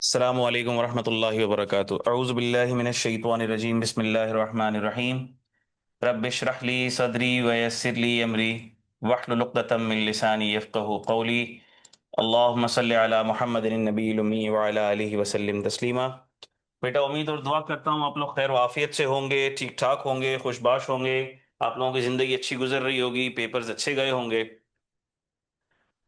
अस्सलामु अलैकुम वरहमतुल्लाहि वबरकातुहू। अऊज़ु बिल्लाहि मिनश शैतानिर रजीम। बिस्मिल्लाहिर रहमानिर रहीम। रब्बि इश्रह ली सदरी व यस्सिर ली अमरी वहलुल उक़दतम मिन लिसानी यफ़क़हू क़ौली। अल्लाहुम्मा सल्लि अला मुहम्मदिन नबिय्यिल उम्मी व अला आलिहि वसल्लिम तस्लीमा। बेटा, उम्मीद और दुआ करता हूँ आप लोग खैर वाफियत से होंगे, ठीक ठाक होंगे, खुशबाश होंगे। आप लोगों की ज़िंदगी अच्छी गुजर रही होगी, पेपर्स अच्छे गए होंगे।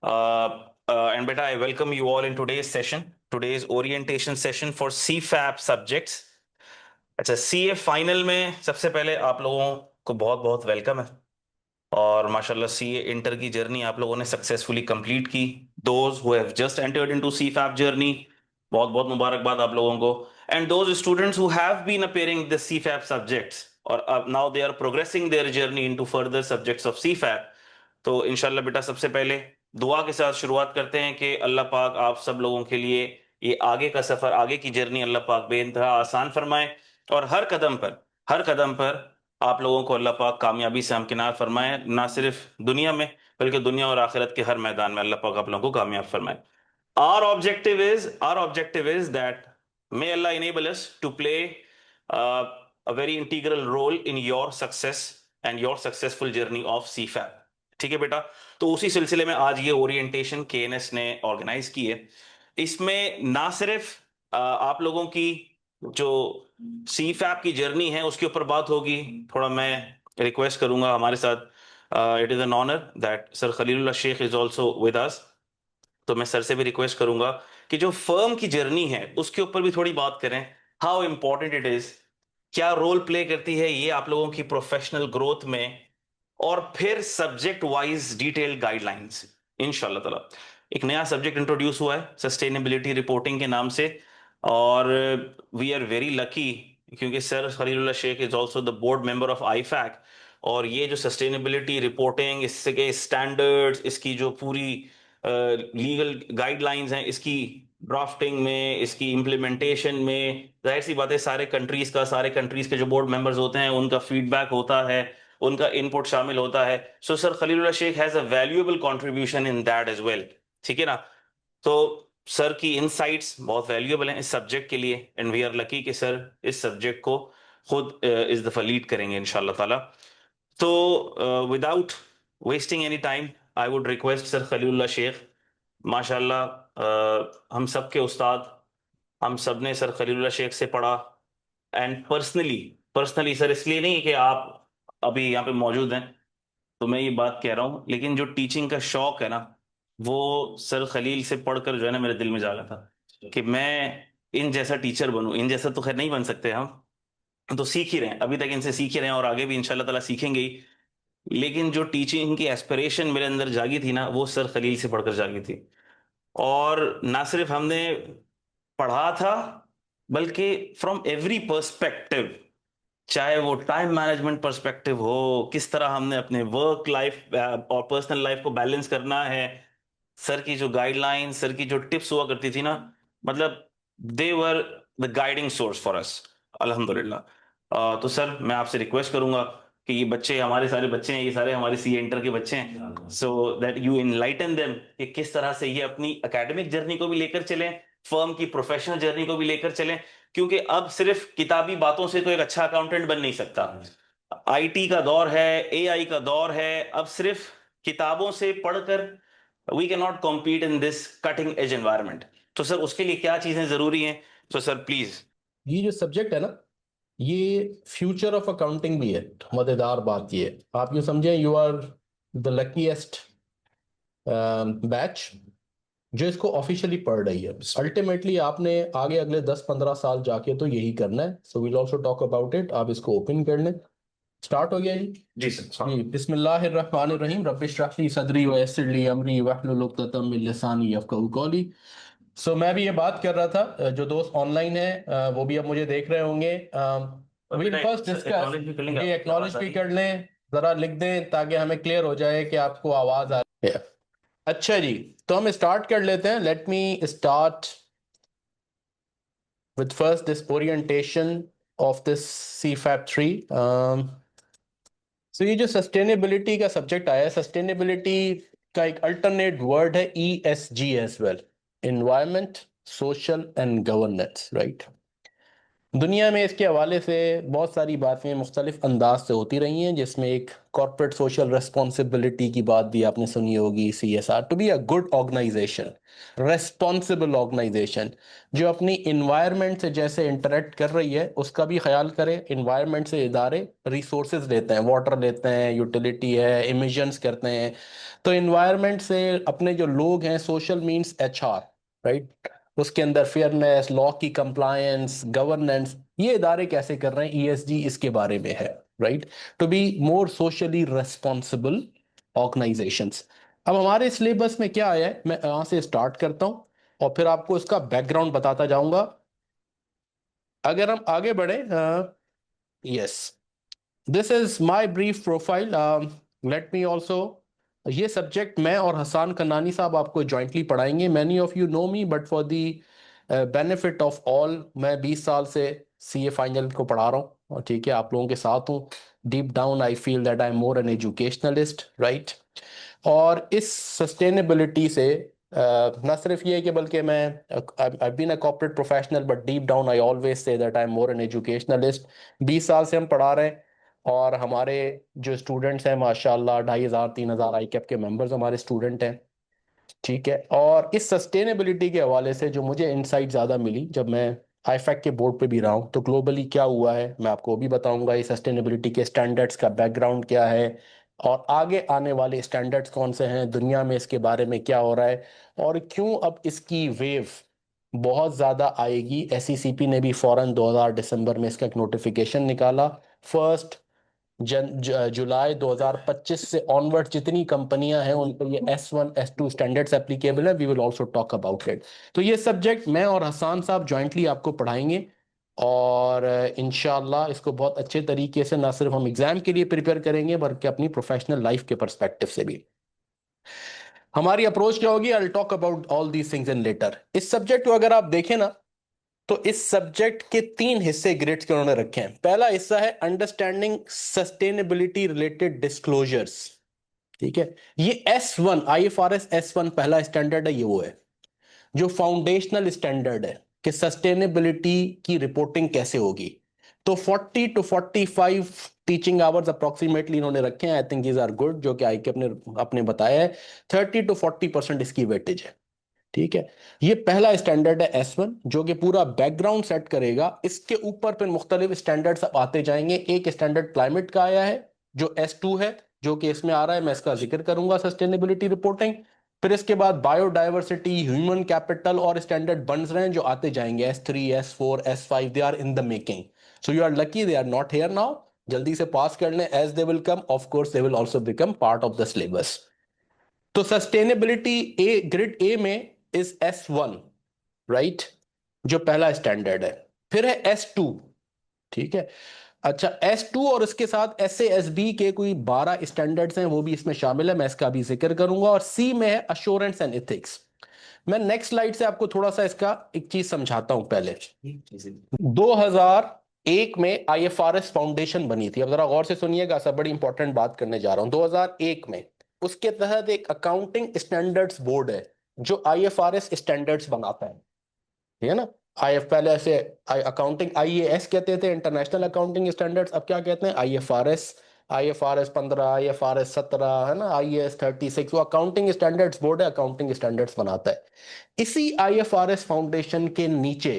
And beta, I welcome you all in today's session, today's orientation session for CFAP subjects. अच्छा, सीए फाइनल में सबसे पहले आप लोगों को बहुत बहुत वेलकम है। और माशाल्लाह सीए इंटर की जर्नी आप लोगों ने सक्सेसफुली कंप्लीट की। Those who have just entered into CFAP journey, बहुत बहुत मुबारकबाद आप लोगों को। And those students who have been appearing the CFAP subjects और अब now they are progressing their journey into further subjects of CFAP. तो इंशाल्लाह बेटा, सबसे पहले दुआ के साथ शुरुआत करते हैं कि अल्लाह पाक आप सब लोगों के लिए ये आगे का सफर, आगे की जर्नी अल्लाह पाक बेइंतहा आसान फरमाए और हर कदम पर आप लोगों को अल्लाह पाक कामयाबी से हमकिनार फरमाए, ना सिर्फ दुनिया में बल्कि दुनिया और आखिरत के हर मैदान में अल्लाह पाक आप लोगों को कामयाब फरमाए। Our objective is that may Allah enable us to play a very integral role in your success and your successful journey of CFAP। ठीक है बेटा, तो उसी सिलसिले में आज ये ओरिएंटेशन केएनएस ने ऑर्गेनाइज की है। इसमें ना सिर्फ आप लोगों की जो सीफैप की जर्नी है उसके ऊपर बात होगी। थोड़ा मैं रिक्वेस्ट करूंगा हमारे साथ, it is an honour that sir Khalilullah Sheikh is also with us. तो मैं सर से भी रिक्वेस्ट करूंगा कि जो फर्म की जर्नी है उसके ऊपर भी थोड़ी बात करें। हाउ इंपॉर्टेंट इट इज, क्या रोल प्ले करती है ये आप लोगों की प्रोफेशनल ग्रोथ में, और फिर सब्जेक्ट वाइज डिटेल्ड गाइडलाइंस। इंशाल्लाह ताला एक नया सब्जेक्ट इंट्रोड्यूस हुआ है सस्टेनेबिलिटी रिपोर्टिंग के नाम से, और वी आर वेरी लकी क्योंकि sir Khalilullah Sheikh is also the board member of IFAC. और ये जो सस्टेनेबिलिटी रिपोर्टिंग, इसके स्टैंडर्ड्स, इसकी जो पूरी लीगल गाइडलाइंस हैं, इसकी ड्राफ्टिंग में, इसकी इम्प्लीमेंटेशन में, जाहिर सी बात है सारे कंट्रीज के जो बोर्ड मेंबर्स होते हैं उनका फीडबैक होता है, उनका इनपुट शामिल होता है। So sir Khalilullah Sheikh has a valuable contribution in that as well. ठीक है ना? तो सर की इनसाइट्स बहुत वैल्यूएबल हैं इस सब्जेक्ट के लिए, एंड वी आर लकी कि सर इस सब्जेक्ट को खुद इस दफा लीड करेंगे इंशाल्लाह ताला। तो without wasting any time I would request sir Khalilullah Sheikh, माशाल्लाह हम सब के उस्ताद, हम सब ने सर खलीलुल्लाह शेख से पढ़ा। एंड पर्सनली पर्सनली सर, इसलिए नहीं कि आप अभी यहाँ पे मौजूद हैं तो मैं ये बात कह रहा हूँ, लेकिन जो टीचिंग का शौक है ना, वो सर खलील से पढ़कर जो है ना मेरे दिल में जागा था कि मैं इन जैसा टीचर बनूं। इन जैसा तो खैर नहीं बन सकते हम, तो सीख ही रहे हैं, अभी तक इनसे सीख ही रहे हैं और आगे भी इंशाल्लाह ताला सीखेंगे ही। लेकिन जो टीचिंग की एस्पिरेशन मेरे अंदर जागी थी ना, वो सर खलील से पढ़कर जागी थी। और ना सिर्फ हमने पढ़ा था बल्कि फ्रॉम एवरी पर्सपेक्टिव, चाहे वो टाइम मैनेजमेंट पर्सपेक्टिव हो, किस तरह हमने अपने वर्क लाइफ और पर्सनल लाइफ को बैलेंस करना है। सर की जो गाइडलाइन, सर की जो टिप्स हुआ करती थी ना, मतलब they were the guiding source for us, अल्हम्दुलिल्लाह। तो सर मैं आपसे रिक्वेस्ट करूंगा कि ये बच्चे हमारे सारे बच्चे हैं, ये सारे हमारे सी इंटर के बच्चे हैं, so that you enlighten them कि किस तरह से ये अपनी एकेडमिक जर्नी को भी लेकर चलें, फर्म की प्रोफेशनल जर्नी को भी लेकर चलें। क्योंकि अब सिर्फ किताबी बातों से तो एक अच्छा अकाउंटेंट बन नहीं सकता। आईटी का दौर है, एआई का दौर है, अब सिर्फ किताबों से पढ़कर we can not compete in this cutting edge environment. तो सर उसके लिए क्या चीजें जरूरी हैं? तो सर प्लीज। ये जो सब्जेक्ट है ना, ये फ्यूचर ऑफ अकाउंटिंग भी है। मजेदार बात ये है, आप यूँ समझें you are the luckiest batch जो इसको ऑफिशियली पढ़ रही है। अल्टीमेटली आपने आगे अगले 10-15 साल जाके तो यही करना है। So we'll also talk about it. आप इसको ओपन कर लें। स्टार्ट हो गया जी? जी सर। जी, बिस्मिल्लाहिर्रहमानिर्रहीम। रब्बि इश्रह ली सदरी व यस्सिर ली अमरी वहलुल उक़दतम मिन लिसानी यफ़क़हू क़ौली। सो मैं भी ये बात कर रहा था, जो दोस्त ऑनलाइन है वो भी अब मुझे देख रहे होंगे। वील फर्स्ट डिस्कस, ये एक्नॉलेज भी कर लें, जरा लिख दें ताकि हमें क्लियर हो जाए कि आपको आवाज आ रही है। अच्छा जी, तो हम स्टार्ट कर लेते हैं। Let me start with first this orientation of this CFAP 3। सो ये जो सस्टेनेबिलिटी का सब्जेक्ट आया है, सस्टेनेबिलिटी का एक अल्टरनेट वर्ड है ESG as well, environment, social and governance, right. दुनिया में इसके हवाले से बहुत सारी बातें मुख्तलिफ अंदाज से होती रही हैं, जिसमें एक कॉर्पोरेट सोशल रिस्पॉन्सिबिलिटी की बात भी आपने सुनी होगी, CSR, to be a good organisation, responsible organisation, जो अपनी इन्वायरमेंट से जैसे इंटरेक्ट कर रही है उसका भी ख्याल करे। इन्वायरमेंट से इदारे रिसोर्सेज लेते हैं, वाटर लेते हैं, यूटिलिटी है, इमिशंस करते हैं। तो इन्वायरमेंट से अपने जो लोग हैं, सोशल मीन्स HR, राइट, उसके अंदर फेयरनेस, लॉ की कंप्लायंस, गवर्नेंस, ये इदारे कैसे कर रहे हैं, ESG इसके बारे में है, right, to be more socially responsible organisations. अब हमारे सिलेबस में क्या आया है, मैं यहां से स्टार्ट करता हूं और फिर आपको इसका बैकग्राउंड बताता जाऊंगा। अगर हम आगे बढ़े, yes, this is my brief profile, let me also, ये सब्जेक्ट मैं और हसान कनानी साहब आपको जॉइंटली पढ़ाएंगे। Many of you know me, but for the benefit of all, मैं 20 साल से CA फाइनल को पढ़ा रहा हूँ और ठीक है, आप लोगों के साथ हूँ। Deep down I feel that I am more an educationalist, right. और इस सस्टेनेबिलिटी से ना सिर्फ ये कि बल्कि मैं I been a corporate professional, but deep down I always say that I am more an educationalist. 20 साल से हम पढ़ा रहे हैं और हमारे जो स्टूडेंट्स हैं माशाल्लाह 2,500 3,000 ICAP के मेंबर्स हमारे स्टूडेंट हैं, ठीक है। और इस सस्टेनेबिलिटी के हवाले से जो मुझे इंसाइट ज़्यादा मिली जब मैं IFAC के बोर्ड पे भी रहा हूँ, तो ग्लोबली क्या हुआ है मैं आपको वो भी बताऊंगा, ये सस्टेनेबिलिटी के स्टैंडर्ड्स का बैकग्राउंड क्या है और आगे आने वाले स्टैंडर्ड्स कौन से हैं, दुनिया में इसके बारे में क्या हो रहा है और क्यों अब इसकी वेव बहुत ज़्यादा आएगी। SECP ने भी फौरन 2000 दिसंबर में इसका एक नोटिफिकेशन निकाला। फर्स्ट जुलाई 2025 से ऑनवर्ड जितनी कंपनियां हैं उन पर ये S1 S2 स्टैंडर्ड्स एप्लीकेबल है। We will also talk about it. तो ये सब्जेक्ट मैं और हसान साहब जॉइंटली आपको पढ़ाएंगे और इंशाल्लाह इसको बहुत अच्छे तरीके से ना सिर्फ हम एग्जाम के लिए प्रिपेयर करेंगे बल्कि अपनी प्रोफेशनल लाइफ के पर्सपेक्टिव से भी। हमारी अप्रोच क्या होगी, I will talk about all these things in later. इस सब्जेक्ट को अगर आप देखें ना, तो इस सब्जेक्ट के 3 हिस्से ग्रेड्स के उन्होंने रखे हैं। पहला हिस्सा है अंडरस्टैंडिंग सस्टेनेबिलिटी रिलेटेड डिस्क्लोजर्स, ठीक है। ये S1 IFRS S1 पहला स्टैंडर्ड है, ये वो है जो फाउंडेशनल स्टैंडर्ड है कि सस्टेनेबिलिटी की रिपोर्टिंग कैसे होगी। तो 40 to 45 टीचिंग आवर्स अप्रोक्सीमेटली इन्होंने रखे हैं। I think these are good, जो कि IK अपने अपने बताया है। 30 to 40% इसकी वेटेज है, ठीक है। ये पहला स्टैंडर्ड है S1 जो कि पूरा बैकग्राउंड सेट करेगा। इसके ऊपर फिर मुख्तलिफ स्टैंडर्ड्स अब आते जाएंगे। एक स्टैंडर्ड क्लाइमेट का आया है जो S2 है, जो कि इसमें आ रहा है, मैं इसका जिक्र करूंगा, सस्टेनेबिलिटी रिपोर्टिंग। फिर इसके बाद बायोडाइवर्सिटी, ह्यूमन कैपिटल और स्टैंडर्ड बन रहे हैं जो आते जाएंगे, S3 S4 S5, they are in the making. So you are lucky they are not here now. जल्दी से पास कर लें, as they will come of course they will also become part of the syllabus. तो sustainability ए ग्रिड ए में इज S1, राइट, जो पहला स्टैंडर्ड है। फिर है S2, ठीक है। अच्छा, S2 और इसके साथ SASB के कोई 12 स्टैंडर्ड्स हैं, वो भी इसमें शामिल है, मैं इसका भी जिक्र करूंगा। और C में है अश्योरेंस एंड एथिक्स। मैं नेक्स्ट स्लाइड से आपको थोड़ा सा इसका एक चीज समझाता हूं। पहले 2001 में IFRS फाउंडेशन बनी थी। अब जरा गौर से सुनिएगा, सब बड़ी इंपॉर्टेंट बात करने जा रहा हूं। 2001 में उसके तहत एक अकाउंटिंग स्टैंडर्ड्स बोर्ड है जो IFRS स्टैंडर्ड्स बनाता है, ठीक है ना। पहले ऐसे अकाउंटिंग IAS कहते थे, इंटरनेशनल अकाउंटिंग स्टैंडर्ड्स। अब क्या कहते हैं, IFRS। IFRS 15, IFRS 17, है ना, IAS 36, वो अकाउंटिंग स्टैंडर्ड्स बोर्ड है, अकाउंटिंग स्टैंडर्ड्स बनाता है। इसी IFRS फाउंडेशन के नीचे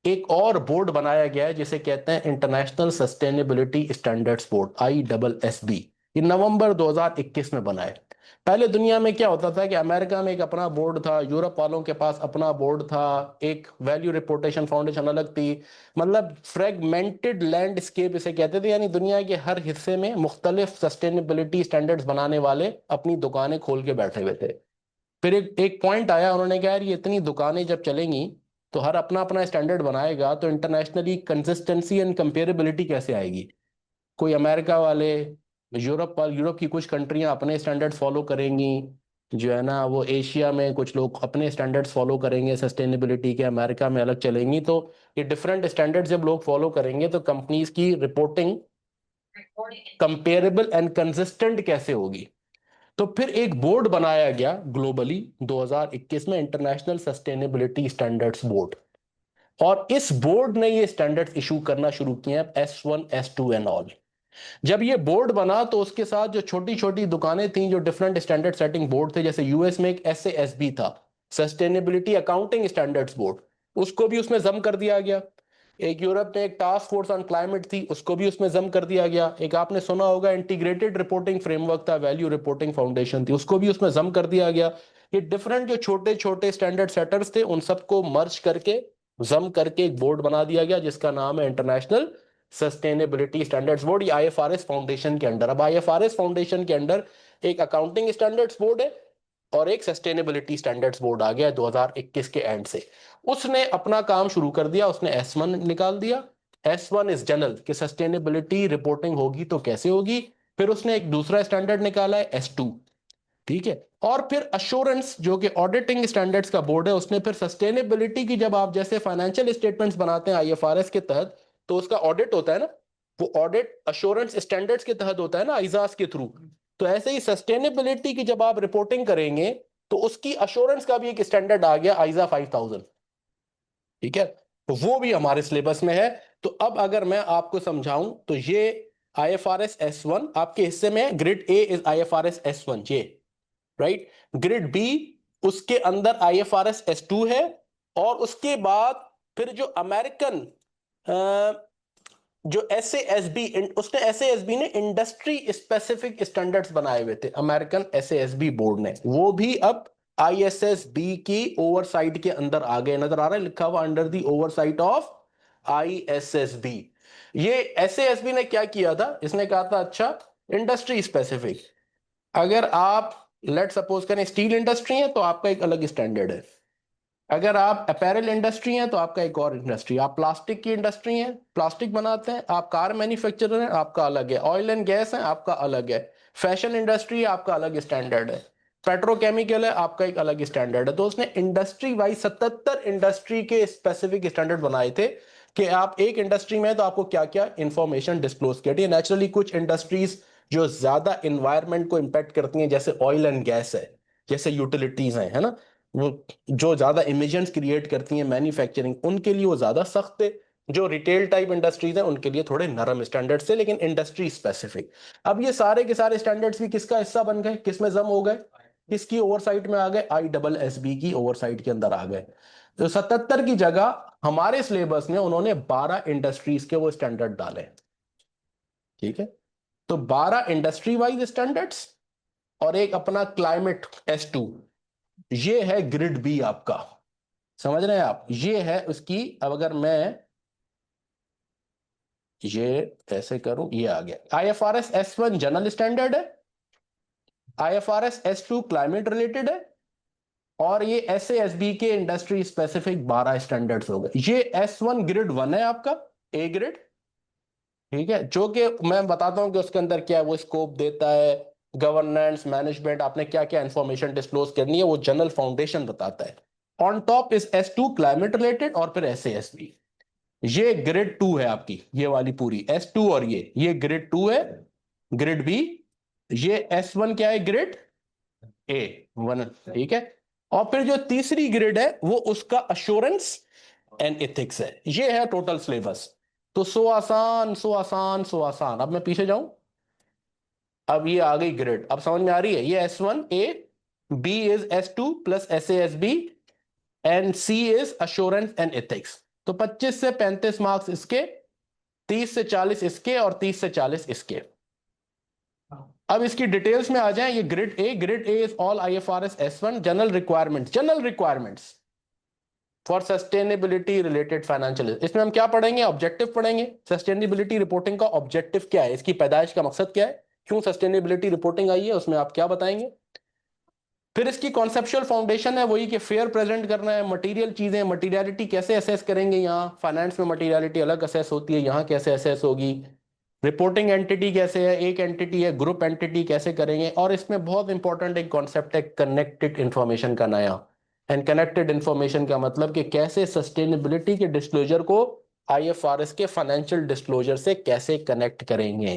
एक और बोर्ड बनाया गया है जिसे कहते हैं international sustainability standards board, ISSB। ये नवंबर 2021 में बना है। पहले दुनिया में क्या होता था कि अमेरिका में एक अपना बोर्ड था, यूरोप वालों के पास अपना बोर्ड था, एक वैल्यू रिपोर्टेशन फाउंडेशन अलग थी। मतलब फ्रेगमेंटेड लैंडस्केप इसे कहते थे, यानी दुनिया के हर हिस्से में मुख्तलिफ सस्टेनेबिलिटी स्टैंडर्ड्स बनाने वाले अपनी दुकानें खोल के बैठे हुए थे। फिर एक पॉइंट आया, उन्होंने कहा यार ये इतनी दुकानें जब चलेंगी तो हर अपना अपना स्टैंडर्ड बनाएगा तो इंटरनेशनली कंसिस्टेंसी एंड कंपेरेबिलिटी कैसे आएगी। कोई अमेरिका वाले, यूरोप की कुछ कंट्रियां अपने स्टैंडर्ड्स फॉलो करेंगी, जो है ना, वो एशिया में कुछ लोग अपने स्टैंडर्ड्स फॉलो करेंगे सस्टेनेबिलिटी के, अमेरिका में अलग चलेंगी। तो ये डिफरेंट स्टैंडर्ड्स जब लोग फॉलो करेंगे तो कंपनीज की रिपोर्टिंग कंपेरेबल एंड कंसिस्टेंट कैसे होगी। तो फिर एक बोर्ड बनाया गया ग्लोबली 2021 में, इंटरनेशनल सस्टेनेबिलिटी स्टैंडर्ड्स बोर्ड। और इस बोर्ड ने ये स्टैंडर्ड्स इशू करना शुरू किए हैं, S1 S2 एंड ऑल। जब ये बोर्ड बना तो उसके साथ जो छोटी छोटी दुकानें थी जो डिफरेंट स्टैंडर्ड सेटिंग बोर्ड थे, जैसे यूएस में एक SASB था, सस्टेनेबिलिटी अकाउंटिंग स्टैंडर्ड्स बोर्ड, उसको भी उसमें जम कर दिया गया। एक यूरोप में एक टास्क फोर्स ऑन क्लाइमेट थी, उसको भी उसमें जम कर दिया गया। एक आपने सुना होगा इंटीग्रेटेड रिपोर्टिंग फ्रेमवर्क था, वैल्यू रिपोर्टिंग फाउंडेशन थी, उसको भी उसमें जम कर दिया गया। ये डिफरेंट जो छोटे छोटे स्टैंडर्ड सेटर्स थे उन सबको मर्ज करके, जम करके एक बोर्ड बना दिया गया जिसका नाम है इंटरनेशनल सस्टेनेबिलिटी स्टैंडर्ड्स बोर्ड। ये IFRS फाउंडेशन के अंडर, अब IFRS फाउंडेशन के अंडर एक अकाउंटिंग स्टैंडर्ड्स बोर्ड है और एक सस्टेनेबिलिटी स्टैंडर्ड्स बोर्ड आ गया 2021 के एंड से। उसने अपना काम शुरू कर दिया, उसने S1 निकाल दिया। S1 इज जनरल कि सस्टेनेबिलिटी रिपोर्टिंग होगी तो कैसे होगी। फिर उसने एक दूसरा स्टैंडर्ड निकाला है S2, ठीक है। और फिर अश्योरेंस जो कि ऑडिटिंग स्टैंडर्ड्स का बोर्ड है, उसने फिर सस्टेनेबिलिटी की, जब आप जैसे फाइनेंशियल स्टेटमेंट्स बनाते हैं IFRS के तहत तो उसका ऑडिट होता है ना, वो ऑडिट अश्योरेंस स्टैंडर्ड्स के तहत होता है ना, आइजास के थ्रू। तो ऐसे ही सस्टेनेबिलिटी की जब आप रिपोर्टिंग करेंगे तो उसकी अश्योरेंस का भी एक स्टैंडर्ड आ गया, आइजा 5000, ठीक है। तो वो भी हमारे सिलेबस में है। तो अब अगर मैं आपको समझाऊं तो ये IFRS S1 आपके हिस्से में है, grid A is IFRS S1 ये, राइट। ग्रिड बी उसके अंदर IFRS S2 है। और उसके बाद फिर जो अमेरिकन जो SASB, उसने SASB ने इंडस्ट्री स्पेसिफिक स्टैंडर्ड्स बनाए हुए थे, अमेरिकन SASB बोर्ड ने, वो भी अब ISSB की ओवरसाइट के अंदर आ गए। नजर आ रहा है लिखा हुआ under the oversight of ISSB। ये SASB ने क्या किया था, इसने कहा था अच्छा इंडस्ट्री स्पेसिफिक, अगर आप लेट सपोज करें स्टील इंडस्ट्री है तो आपका एक अलग स्टैंडर्ड है, अगर आप अपैरल इंडस्ट्री हैं तो आपका एक और इंडस्ट्री, आप प्लास्टिक की इंडस्ट्री हैं प्लास्टिक बनाते हैं, आप कार मैन्युफैक्चरर हैं आपका अलग है, ऑयल एंड गैस है आपका अलग है, फैशन इंडस्ट्री आपका अलग स्टैंडर्ड है, पेट्रोकेमिकल है आपका एक अलग स्टैंडर्ड है। तो उसने इंडस्ट्री वाइज 77 इंडस्ट्री के स्पेसिफिक स्टैंडर्ड बनाए थे कि आप एक इंडस्ट्री में है तो आपको क्या क्या इंफॉर्मेशन डिस्क्लोज करनी है। नेचुरली कुछ इंडस्ट्रीज जो ज्यादा इन्वायरमेंट को इंपैक्ट करती हैं, जैसे ऑयल एंड गैस है, जैसे यूटिलिटीज हैं, है ना, वो जो ज्यादा इमिशंस क्रिएट करती हैं मैन्युफैक्चरिंग, उनके लिए वो ज्यादा सख्त है। जो रिटेल टाइप इंडस्ट्रीज हैं उनके लिए थोड़े नरम स्टैंडर्ड्स है, लेकिन इंडस्ट्री स्पेसिफिक। अब ये सारे के सारे स्टैंडर्ड्स भी किसका हिस्सा बन गए, किसमें जम हो गए, किसकी ओवरसाइट में आ गए, ISSB की ओवरसाइट के अंदर आ गए। तो 77 की जगह हमारे सिलेबस में उन्होंने 12 इंडस्ट्रीज के वो स्टैंडर्ड डाले, ठीक है। तो 12 इंडस्ट्री वाइज स्टैंडर्ड्स और एक अपना क्लाइमेट S2, ये है ग्रिड बी आपका, समझ रहे हैं आप, ये है उसकी। अब अगर मैं ये ऐसे करूं, ये आ गया IFRS S1 जनरल स्टैंडर्ड है, IFRS S2 क्लाइमेट रिलेटेड है, और ये SASB के इंडस्ट्री स्पेसिफिक 12 स्टैंडर्ड्स हो गए। ये S1 ग्रिड 1 है आपका, A ग्रिड, ठीक है, जो कि मैं बताता हूं कि उसके अंदर क्या है, वो स्कोप देता है, गवर्नेंस मैनेजमेंट, आपने क्या क्या इंफॉर्मेशन डिस्क्लोज करनी है, वो जनरल फाउंडेशन बताता है। On top is S2 climate related और फिर SASB। ये ग्रिड 2 है आपकी, ये वाली पूरी S2 और ये ग्रिड 2 है, ग्रिड बी। ये S1 क्या है, ग्रिड A1, ठीक है। और फिर जो तीसरी ग्रिड है वो उसका अश्योरेंस एंड एथिक्स है। ये है टोटल सिलेबस। तो सो आसान सो आसान सो आसान। अब मैं पीछे जाऊं, अब ये आ गई ग्रिड, अब समझ में आ रही है, ये S1 A, B is S2 plus SASB and C is assurance and ethics. तो 25 से 35 मार्क्स इसके, 30 से 40 इसके और 30 से 40 इसके। अब इसकी डिटेल्स में आ जाएं। ये grid A is all IFRS S1 general requirements for sustainability related financial. इसमें हम क्या पढ़ेंगे, ऑब्जेक्टिव पढ़ेंगे, सस्टेनेबिलिटी रिपोर्टिंग का ऑब्जेक्टिव क्या है, इसकी पैदाइश का मकसद क्या है, क्यों सस्टेनेबिलिटी रिपोर्टिंग आई है, उसमें आप क्या बताएंगे। फिर इसकी कॉन्सेप्चुअल फाउंडेशन है वही कि फेयर प्रेजेंट करना है, मटेरियल चीजें, मटेरियलिटी कैसे असेस करेंगे, यहाँ फाइनेंस में मटेरियलिटी अलग असेस होती है, यहाँ कैसे असेस होगी, रिपोर्टिंग एंटिटी कैसे है, एक एंटिटी है, ग्रुप एंटिटी कैसे करेंगे। और इसमें बहुत इंपॉर्टेंट एक कॉन्सेप्ट है कनेक्टेड इंफॉर्मेशन का नया। एंड कनेक्टेड इंफॉर्मेशन का मतलब कि कैसे सस्टेनेबिलिटी के डिस्क्लोजर को IFRS के फाइनेंशियल डिस्क्लोजर से कैसे कनेक्ट करेंगे।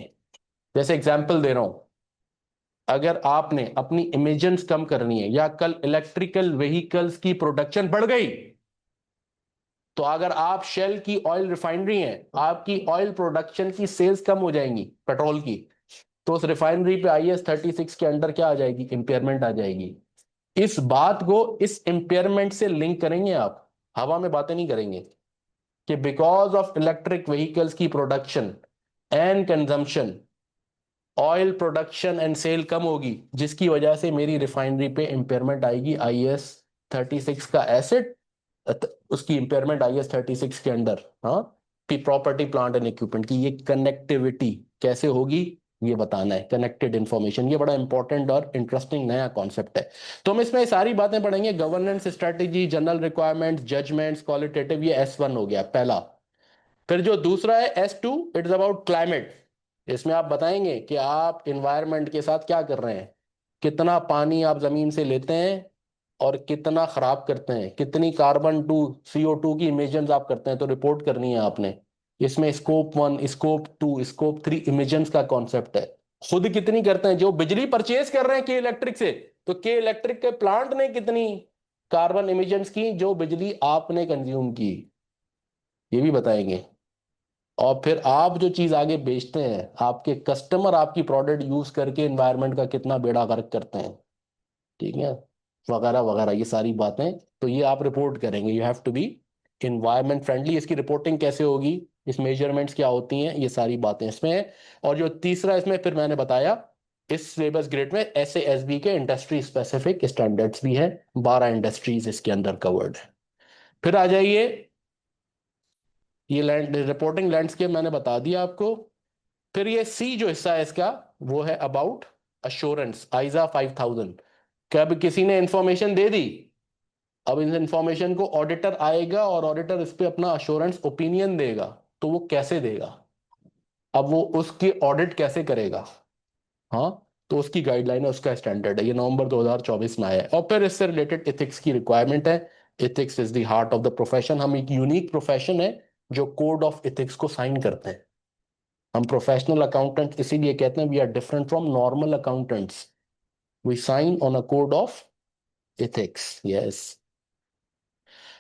जैसे एग्जांपल दे रहा हूं, अगर आपने अपनी इमिशंस कम करनी है, या कल इलेक्ट्रिकल व्हीकल्स की प्रोडक्शन बढ़ गई, तो अगर आप शेल की ऑयल रिफाइनरी है, आपकी ऑयल प्रोडक्शन की सेल्स कम हो जाएंगी पेट्रोल की, तो उस रिफाइनरी पे IAS 36 के अंडर क्या आ जाएगी, इंपेयरमेंट आ जाएगी। इस बात को इस इंपेयरमेंट से लिंक करेंगे आप, हवा में बातें नहीं करेंगे कि बिकॉज ऑफ इलेक्ट्रिक व्हीकल्स की production and consumption, oil production and sale कम होगी, जिसकी वजह से मेरी रिफाइनरी पे इंपेयरमेंट आएगी IAS 36 का एसेट, उसकी इंपेयरमेंट IAS 36 के अंडर। हाँ, कि प्रॉपर्टी प्लांट एंड इक्विपमेंट की ये कनेक्टिविटी कैसे होगी, ये बताना है, कनेक्टेड इंफॉर्मेशन। ये बड़ा इंपॉर्टेंट और इंटरेस्टिंग नया कॉन्सेप्ट है। तो हम इसमें सारी बातें पढ़ेंगे, governance strategy, general requirements, judgements, qualitative, ये S1 हो गया पहला। फिर जो दूसरा है S2, इट्स अबाउट क्लाइमेट। इसमें आप बताएंगे कि आप इन्वायरमेंट के साथ क्या कर रहे हैं, कितना पानी आप जमीन से लेते हैं और कितना खराब करते हैं, कितनी CO2 की इमिशंस आप करते हैं, तो रिपोर्ट करनी है आपने। इसमें स्कोप 1, स्कोप 2, स्कोप 3 इमिशंस का कॉन्सेप्ट है। खुद कितनी करते हैं, जो बिजली परचेज कर रहे हैं के इलेक्ट्रिक से, तो के इलेक्ट्रिक के प्लांट ने कितनी कार्बन इमिशंस की जो बिजली आपने कंज्यूम की, ये भी बताएंगे। और फिर आप जो चीज आगे बेचते हैं, आपके कस्टमर आपकी प्रोडक्ट यूज करके एनवायरनमेंट का कितना बेड़ा गर्क करते हैं, ठीक है, वगैरह वगैरह, ये सारी बातें। तो ये आप रिपोर्ट करेंगे, you have to be environment friendly. इसकी रिपोर्टिंग कैसे होगी, इस मेजरमेंट्स क्या होती हैं, ये सारी बातें इसमें हैं। और जो तीसरा इसमें फिर मैंने बताया, इस सिलेबस ग्रेड में SASB के इंडस्ट्री स्पेसिफिक स्टैंडर्ड्स भी हैं, 12 इंडस्ट्रीज इसके अंदर कवर्ड है। फिर आ जाइए, ये लैंड रिपोर्टिंग लैंडस्केप मैंने बता दिया आपको। फिर ये C जो हिस्सा है इसका, वो है अबाउट अश्योरेंस, ISA 5000। कब किसी ने इंफॉर्मेशन दे दी, अब इस इंफॉर्मेशन को ऑडिटर आएगा और ऑडिटर इस पे अपना अश्योरेंस ओपिनियन देगा, तो वो कैसे देगा, अब वो उसकी ऑडिट कैसे करेगा। हाँ, तो उसकी गाइडलाइन है, उसका स्टैंडर्ड है, ये नवंबर 2024 में आया है। और फिर इससे रिलेटेड एथिक्स की रिक्वायरमेंट है। Ethics is the heart of the profession. हम एक यूनिक प्रोफेशन है जो कोड ऑफ एथिक्स को साइन करते हैं। हम प्रोफेशनल अकाउंटेंट इसीलिए कहते हैं we are different from normal accountants, we sign on a code of ethics. Yes,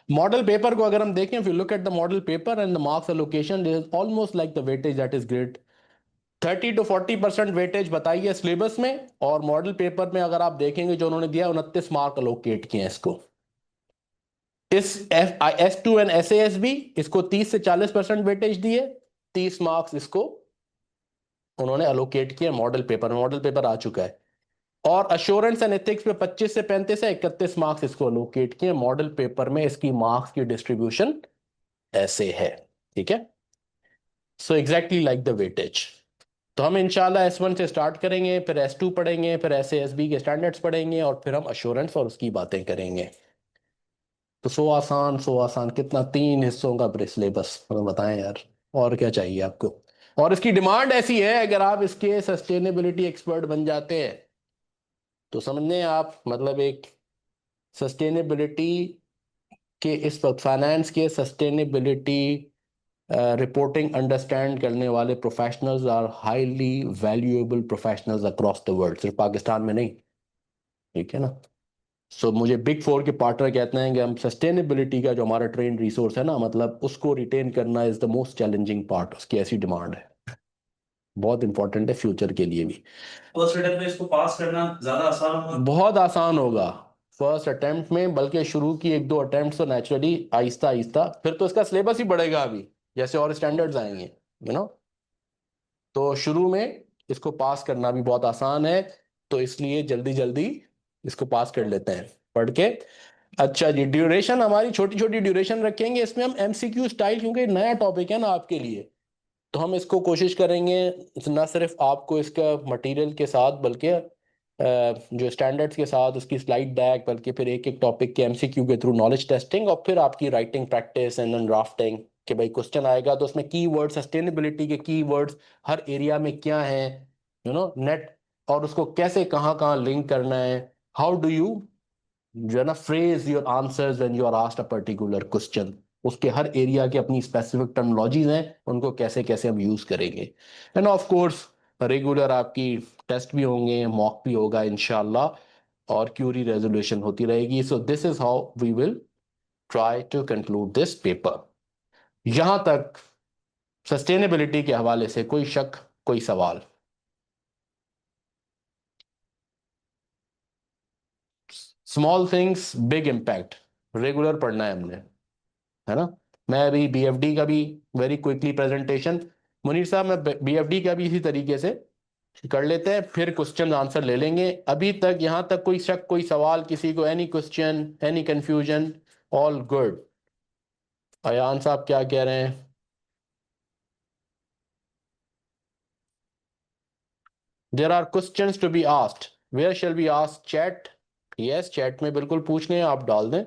model paper को अगर हम देखें, if you look at the model paper and the marks allocation, it is almost like the weightage that is great। 30 to 40% weightage बताई है syllabus में, और model paper में अगर आप देखेंगे जो उन्होंने दिया, 29 मार्क अलोकेट किए हैं इसको। इस S2 एंड SASB इसको 30 से 40% वेटेज दिए, 30 मार्क्स इसको उन्होंने अलोकेट किए मॉडल पेपर। मॉडल पेपर आ चुका है। और अश्योरेंस एंड एथिक्स पे 25 से 35 है, 31 मार्क्स इसको अलोकेट किए मॉडल पेपर में। इसकी मार्क्स की डिस्ट्रीब्यूशन ऐसे है, ठीक है, so exactly like the weightage. तो हम इंशाल्लाह S1 से स्टार्ट करेंगे, फिर S2 पढ़ेंगे, फिर SASB के स्टैंडर्ड्स पढ़ेंगे, और फिर हम अश्योरेंस और उसकी बातें करेंगे। तो सो आसान कितना, 3 हिस्सों का सिलेबस, मतलब बताएं यार, और क्या चाहिए आपको। और इसकी डिमांड ऐसी है, अगर आप इसके सस्टेनेबिलिटी एक्सपर्ट बन जाते हैं, तो समझने आप, मतलब एक सस्टेनेबिलिटी के इस वक्त फाइनेंस के सस्टेनेबिलिटी रिपोर्टिंग अंडरस्टैंड करने वाले professionals are highly valuable professionals across the world, सिर्फ पाकिस्तान में नहीं, ठीक है ना। सो मुझे बिग फोर के पार्टनर कहते हैं कि हम सस्टेनेबिलिटी का जो हमारा ट्रेन रिसोर्स है ना, मतलब उसको रिटेन करना is the most challenging part, उसकी ऐसी डिमांड है, बहुत इंपॉर्टेंट है फ्यूचर के लिए भी। फर्स्ट अटेम्प्ट में इसको पास करना ज्यादा आसान होगा, बहुत आसान होगा फर्स्ट अटेम्प्ट में, बल्कि शुरू की 1-2 अटेम्प्ट तो नेचुरली आहिस्ता आहिस्ता, फिर तो इसका सिलेबस ही बढ़ेगा अभी, जैसे और स्टैंडर्ड्स आएंगे, यू नो। तो शुरू में इसको पास करना भी बहुत आसान है, तो इसलिए जल्दी जल्दी इसको पास कर लेते हैं पढ़ के। अच्छा जी, ड्यूरेशन हमारी छोटी छोटी ड्यूरेशन रखेंगे इसमें हम, MCQ स्टाइल, क्योंकि नया टॉपिक है ना आपके लिए, तो हम इसको कोशिश करेंगे ना सिर्फ आपको इसका मटेरियल के साथ, बल्कि जो स्टैंडर्ड्स के साथ उसकी स्लाइड डेक, बल्कि फिर एक एक टॉपिक के MCQ के थ्रू नॉलेज टेस्टिंग, और फिर आपकी राइटिंग प्रैक्टिस एंड ड्राफ्टिंग, कि भाई क्वेश्चन आएगा तो उसमें कीवर्ड, सस्टेनेबिलिटी के कीवर्ड्स हर एरिया में क्या है, यू नो, नेट, और उसको कैसे कहाँ कहाँ लिंक करना है, हाउ डू यू जो है ना phrase your answers when you are asked a particular question, उसके हर एरिया की अपनी स्पेसिफिक टर्मिनोलॉजीज हैं, उनको कैसे कैसे हम यूज करेंगे। एंड ऑफ कोर्स रेगुलर आपकी टेस्ट भी होंगे, मॉक भी होगा इंशाल्लाह, और क्यूरी रेजोल्यूशन होती रहेगी। So this is how we will try to conclude this paper. यहां तक सस्टेनेबिलिटी के हवाले से कोई शक, कोई सवाल? Small things big impact, regular पढ़ना है हमने, है ना। मैं अभी बीएफडी का भी वेरी क्विकली प्रेजेंटेशन, मुनीर साहब मैं बीएफडी का भी इसी तरीके से कर लेते हैं, फिर क्वेश्चन आंसर ले लेंगे। अभी तक यहां तक कोई शक, कोई सवाल किसी को? Any question, any confusion? All good? Ayaan साहब क्या कह रहे हैं? There are questions to be asked, where shall be ask? Chat? Yes, chat में बिल्कुल पूछने हैं, आप डाल दें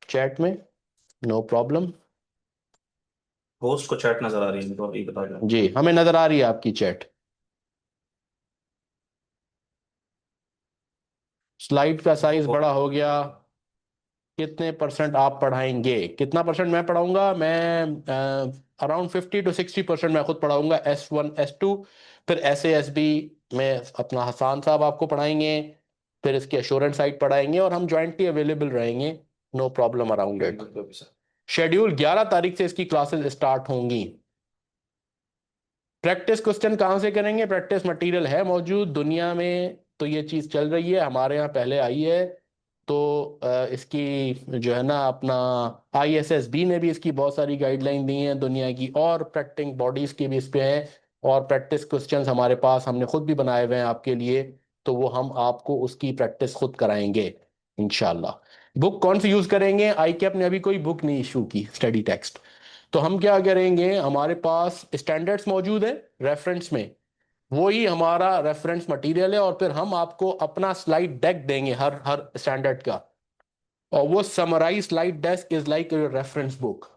चैट में, नो प्रॉब्लम। होस्ट को चैट नजर आ रही है तो अभी बता दो। जी, हमें नजर आ रही है आपकी चैट। स्लाइड का साइज बड़ा हो गया। कितने परसेंट आप पढ़ाएंगे? कितना परसेंट मैं पढ़ाऊंगा? मैं अराउंड 50 to 60% मैं खुद पढ़ाऊंगा, S1 S2। फिर SASB में अपना हसान साहब आपको पढ़ाएंगे, फिर इसकी एश्योरेंस साइट पढ़ाएंगे, और हम जॉइंटली अवेलेबल रहेंगे, no problem around it. Schedule 11 तारीख से इसकी क्लासेस स्टार्ट होंगी। प्रैक्टिस क्वेश्चन कहाँ से करेंगे? प्रैक्टिस मटेरियल है मौजूद दुनिया में, तो ये चीज़ चल रही है, हमारे यहाँ पहले आई है। तो इसकी जो है ना अपना ISSB ने भी इसकी बहुत सारी गाइडलाइन दी हैं दुनिया की, और प्रैक्टिस बॉडीज की भी इस पे हैं। और प्रैक्टिस क्वेश्चंस हमारे पास हमने खुद भी बनाए हुए हैं आपके लिए, तो वो हम आपको उसकी प्रैक्टिस खुद कराएंगे इंशाल्लाह। बुक कौन सी यूज़ करेंगे? ICAP ने अभी कोई बुक नहीं इशू की स्टडी टेक्स्ट, तो हम क्या करेंगे, हमारे पास स्टैंडर्ड्स मौजूद है रेफरेंस में, वो ही हमारा रेफरेंस मटेरियल है, और फिर हम आपको अपना स्लाइड डेक देंगे हर हर स्टैंडर्ड का, और वो summarise slide deck is like reference book.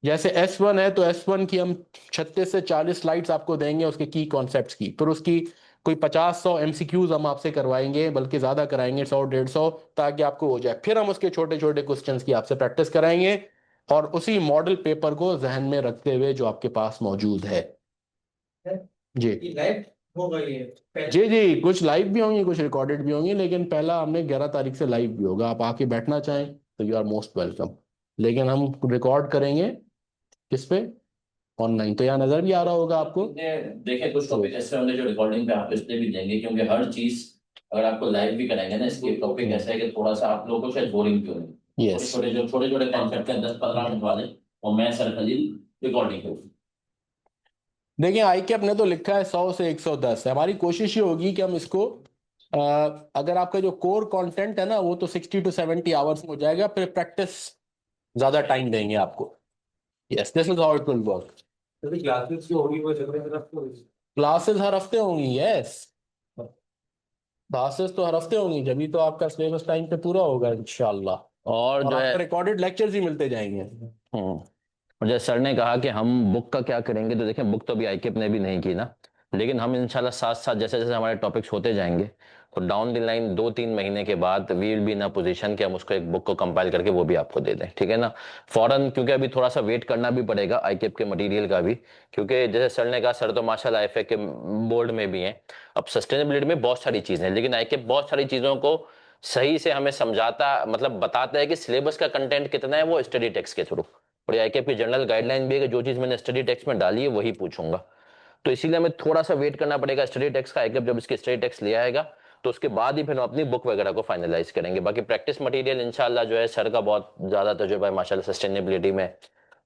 जैसे S1 है तो S1 की हम 36 से 40 स्लाइड्स आपको देंगे उसके की कॉन्सेप्ट्स की, फिर उसकी कोई 50-100 MCQs हम आपसे करवाएंगे, बल्कि ज्यादा कराएंगे, 100-150, ताकि आपको हो जाए। फिर हम उसके छोटे छोटे क्वेश्चंस की आपसे प्रैक्टिस कराएंगे, और उसी मॉडल पेपर को जहन में रखते हुए जो आपके पास मौजूद है। जी लाइव होगा ये? जी जी, कुछ लाइव भी होंगी, कुछ रिकॉर्डेड भी होंगी, लेकिन पहला हमने 11 तारीख से लाइव भी होगा। आप आके बैठना चाहें तो यू आर मोस्ट वेलकम, लेकिन हम रिकॉर्ड करेंगे किस पे? ऑनलाइन। तो यहाँ नजर भी आ रहा होगा आपको। देखिए कुछ टॉपिक ऐसे होंगे जो रिकॉर्डिंग पे आप इसलिए भी देंगे क्योंकि हर चीज अगर आपको लाइव भी कराएंगे ना, इसके टॉपिक ऐसा है कि थोड़ा सा आप लोगों को शायद बोरिंग भी होंगे। यस, छोटे छोटे कॉन्सेप्ट हैं 10-15 मिनट वाले, और मैं सर खलील रिकॉर्डिंग करूँ। देखिए ICAP ने तो लिखा है 100 से 110 है। हमारी कोशिश ये होगी कि हम इसको अ, अगर आपका जो कोर कंटेंट है ना वो तो 60 to 70 आवर्स में हो जाएगा, फिर प्रैक्टिस ज्यादा टाइम देंगे आपको। Yes, this is how it will work. Classes जो होगी वो क्लासेस हर हफ्ते होंगी। यस, क्लासेस तो हर हफ्ते होंगी, जब तो आपका सिलेबस टाइम पे पूरा होगा इंशाल्लाह, और और जो है आपको रिकॉर्डेड लेक्चर्स ही मिलते जाएंगे। और जैसे सर ने कहा कि हम बुक का क्या करेंगे, तो देखें बुक तो अभी आईकेप ने भी नहीं की ना, लेकिन हम इंशाल्लाह साथ साथ जैसे जैसे हमारे टॉपिक्स होते जाएंगे, तो डाउन द लाइन 2-3 महीने के बाद we will be in a position कि हम उसको एक बुक को कंपाइल करके वो भी आपको दे दें, ठीक है ना। फौरन, क्योंकि अभी थोड़ा सा वेट करना भी पड़ेगा आईकेप के मटेरियल का भी, क्योंकि जैसे सर ने कहा, सर तो माशाल्लाह IFA के बोर्ड में भी हैं। अब सस्टेनेबिलिटी में बहुत सारी चीजें हैं, लेकिन आईकेप बहुत सारी चीजों को सही से हमें समझाता, मतलब बताता है कि सिलेबस का कंटेंट कितना है, वो स्टडी टेक्स्ट के थ्रू। और आईकेप की जनरल गाइडलाइन भी है कि जो चीज मैंने स्टडी टेक्स्ट में डाली है वही पूछूंगा। तो इसीलिए हमें थोड़ा सा वेट करना पड़ेगा स्टडी टेक्स्ट का। आईकेप जब इसकी स्टडी टेक्स्ट ले आएगा तो उसके बाद ही फिर हम अपनी बुक वगैरह को फाइनलाइज करेंगे। बाकी प्रैक्टिस मटेरियल इंशाल्लाह जो है, सर का बहुत ज्यादा तजुर्बा है माशाल्लाह सस्टेनेबिलिटी में,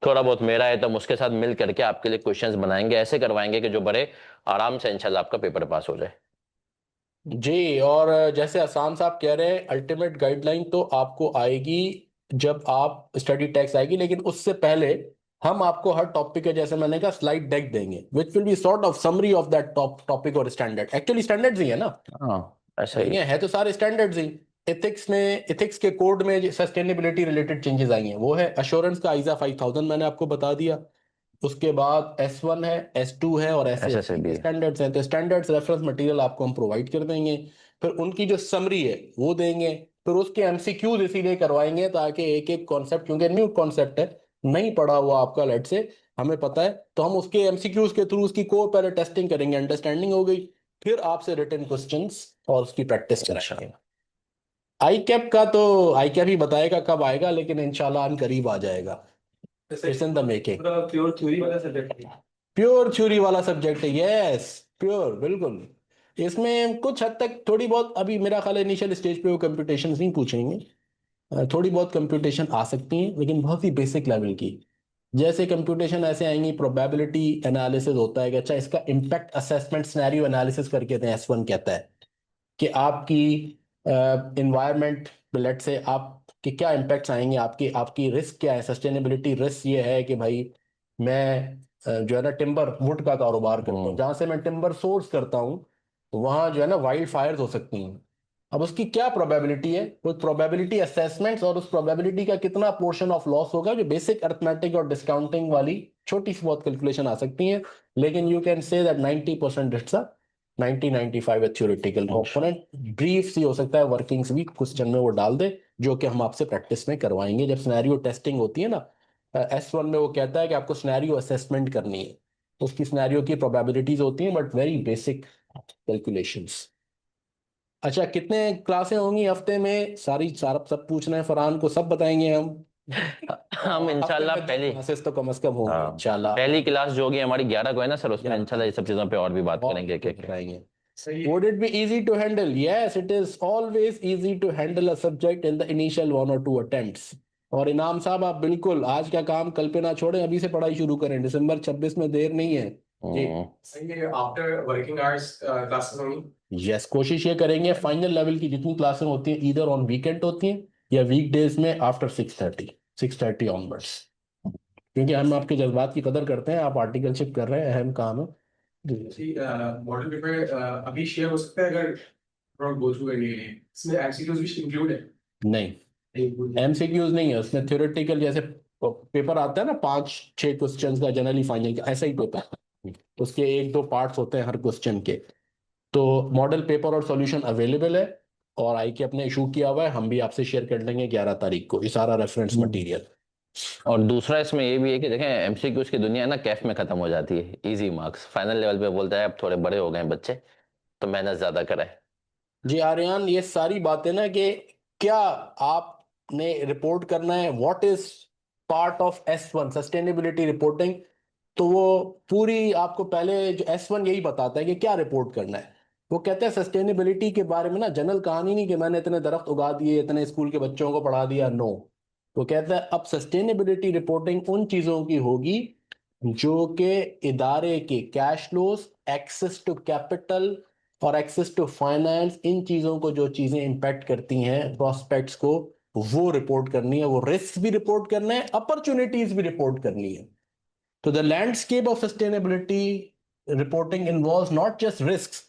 थोड़ा बहुत मेरा है, तो हम उसके साथ मिल करके आपके लिए क्वेश्चंस बनाएंगे, ऐसे करवाएंगे कि जो बड़े आराम से इंशाल्लाह आपका पेपर पास हो जाए। जी, और जैसे आसान साहब कह रहे हैं, अल्टीमेट गाइडलाइन तो आपको आएगी जब आप स्टडी टेक्स्ट आएगी, लेकिन उससे पहले हम आपको हर टॉपिक के, जैसे मैंने कहा, स्लाइड डेक देंगे which will be sort of summary of that topic और स्टैंडर्ड। एक्चुअली स्टैंडर्ड्स ही है ना, हाँ ऐसा नहीं ही। है तो सारे स्टैंडर्ड्स ही। एथिक्स में, एथिक्स के कोड में सस्टेनेबिलिटी रिलेटेड चेंजेस आई हैं, वो है अश्योरेंस का ISA 5000, मैंने आपको बता दिया। उसके बाद S1 है, S2 है, और ऐसा से SASB भी के है। स्टैंडर्ड्स हैं। तो स्टैंडर्ड्स रेफरेंस मटेरियल आपको हम प्रोवाइड कर देंगे, फिर उनकी जो समरी है वो देंगे, फिर उसके MCQs इसीलिए करवाएंगे ताकि एक एक कॉन्सेप्ट, क्योंकि न्यू कॉन्सेप्ट है, नहीं पढ़ा हुआ आपका लेट से, हमें पता है, तो हम उसके एमसीक्यूज के थ्रू उसकी को पहले टेस्टिंग करेंगे, अंडरस्टैंडिंग हो गई, फिर आपसे रिटन क्वेश्चंस और उसकी प्रैक्टिस कराएंगे। आई कैप का तो आई कैप ही बताएगा कब आएगा, लेकिन इंशाल्लाह अन करीब आ जाएगा। It's in the making. Pure theory वाला सब्जेक्ट है। प्योर थ्योरी वाला सब्जेक्ट है, यस, प्योर, बिल्कुल। इसमें कुछ हद तक थोड़ी बहुत, अभी मेरा ख्याल है इनिशियल स्टेज पे वो कंप्यूटेशन नहीं पूछेंगे। थोड़ी बहुत कंप्यूटेशन आ सकती हैं, लेकिन बहुत ही बेसिक लेवल की। जैसे कंप्यूटेशन ऐसे आएंगी, प्रोबेबिलिटी एनालिसिस होता है कि अच्छा इसका इम्पैक्ट असेसमेंट सिनेरियो एनालिसिस करके दें, S1 कहता है कि आपकी इन्वायरमेंट, लेट से आपके क्या इम्पैक्ट्स आएंगे, आपकी आपकी रिस्क क्या है, सस्टेनेबिलिटी रिस्क ये है कि भाई मैं जो है ना टिम्बर वुड का कारोबार करता हूँ, जहाँ से मैं टिम्बर सोर्स करता हूँ, तो वहाँ जो है ना वाइल्ड फायर्स हो सकती हैं। अब उसकी क्या प्रोबेबिलिटी है, उस प्रोबेबिलिटी असेसमेंट्स और उस प्रोबेबिलिटी का कितना पोर्शन ऑफ लॉस होगा, जो बेसिक अर्थमेटिक और डिस्काउंटिंग वाली छोटी सी बहुत कैलकुलेशन आ सकती है, लेकिन you can say that 90% it's a 90-95 है थ्योरेटिकल कंपोनेंट। ब्रीफ सी हो सकता है, वर्किंग्स भी क्वेश्चन में वो डाल दे, जो कि हम आपसे प्रैक्टिस में करवाएंगे जब सिनेरियो टेस्टिंग होती है ना। S1 में वो कहता है कि आपको सिनेरियो असेसमेंट करनी है, उसकी सिनेरियो की प्रोबेबिलिटीज होती हैं, बट वेरी बेसिक कैलकुलेशंस। अच्छा, कितने क्लासें होंगी हफ्ते में, सारी सारा सब पूछना है फरहान को, सब बताएंगे हम। हम इंशाल्लाह पहली क्लासेस तो कम से कम होंगी हाँ, इंशाल्लाह। पहली क्लास जो होगी हमारी 11 को है ना सर, उसमें 11 इंशाल्लाह ये सब चीजों पे और भी बात और करेंगे एक एक। बताएंगे। Would it be easy to handle? Yes, it is always easy to handle a subject in the initial 1 or 2 attempts. और इनाम साहब, आप बिल्कुल आज का काम कल पे ना छोड़ें, अभी से पढ़ाई शुरू करें, दिसंबर 26 में देर नहीं है जी। सही है, आफ्टर वर्किंग आवर्स क्लासेस होंगी। यस, कोशिश ये करेंगे फाइनल लेवल की जितनी क्लासें होती हैं इधर ऑन वीकेंड होती हैं या वीकडेज में आफ्टर 6:30 ऑनवर्ड्स, क्योंकि हम आपके जज्बात की कदर करते हैं, आप आर्टिकलशिप कर रहे हैं, अहम काम है जी। मॉडल पेपर अभी शेयर हो सकता है अगर थोड़ा गो थ्रू करने के लिए, इसमें एमसीक्यूज भी इंक्लूड है? नहीं, एमसीक्यूज नहीं है उसमें, थ्योरेटिकल जैसे पेपर आता है ना 5-6 क्वेश्चन का जनरली फाइनल का, ऐसा ही पेपर, उसके 1-2 पार्ट्स होते हैं हर क्वेश्चन के। तो मॉडल पेपर और सॉल्यूशन अवेलेबल है, और आई के अपने इशू किया हुआ है, हम भी आपसे शेयर कर लेंगे 11 तारीख को ये सारा रेफरेंस मटेरियल। और दूसरा इसमें ये भी है कि देखें एमसीक्यूज की दुनिया ना कैफ में खत्म हो जाती है, इजी मार्क्स फाइनल लेवल पे बोलता है अब थोड़े बड़े हो गए हैं बच्चे तो मेहनत ज्यादा करें। जी आर्यन, ये सारी बातें ना कि क्या आपने रिपोर्ट करना है, what is part of S1 sustainability reporting, तो वो पूरी आपको पहले जो S1 यही बताता है कि क्या रिपोर्ट करना है। वो कहते हैं सस्टेनेबिलिटी के बारे में ना जनरल कहानी नहीं कि मैंने इतने दरख्त उगा दिए, इतने स्कूल के बच्चों को पढ़ा दिया, नो। वो कहता है अब सस्टेनेबिलिटी रिपोर्टिंग उन चीजों की होगी जो कि इदारे के cash flows, access to capital और एक्सेस टू फाइनेंस, इन चीजों को जो चीजें इंपैक्ट करती हैं प्रोस्पेक्ट्स को, वो रिपोर्ट करनी है। वो रिस्क भी रिपोर्ट करना है, अपॉर्चुनिटीज भी रिपोर्ट करनी है। तो the landscape of sustainability reporting involves not just risks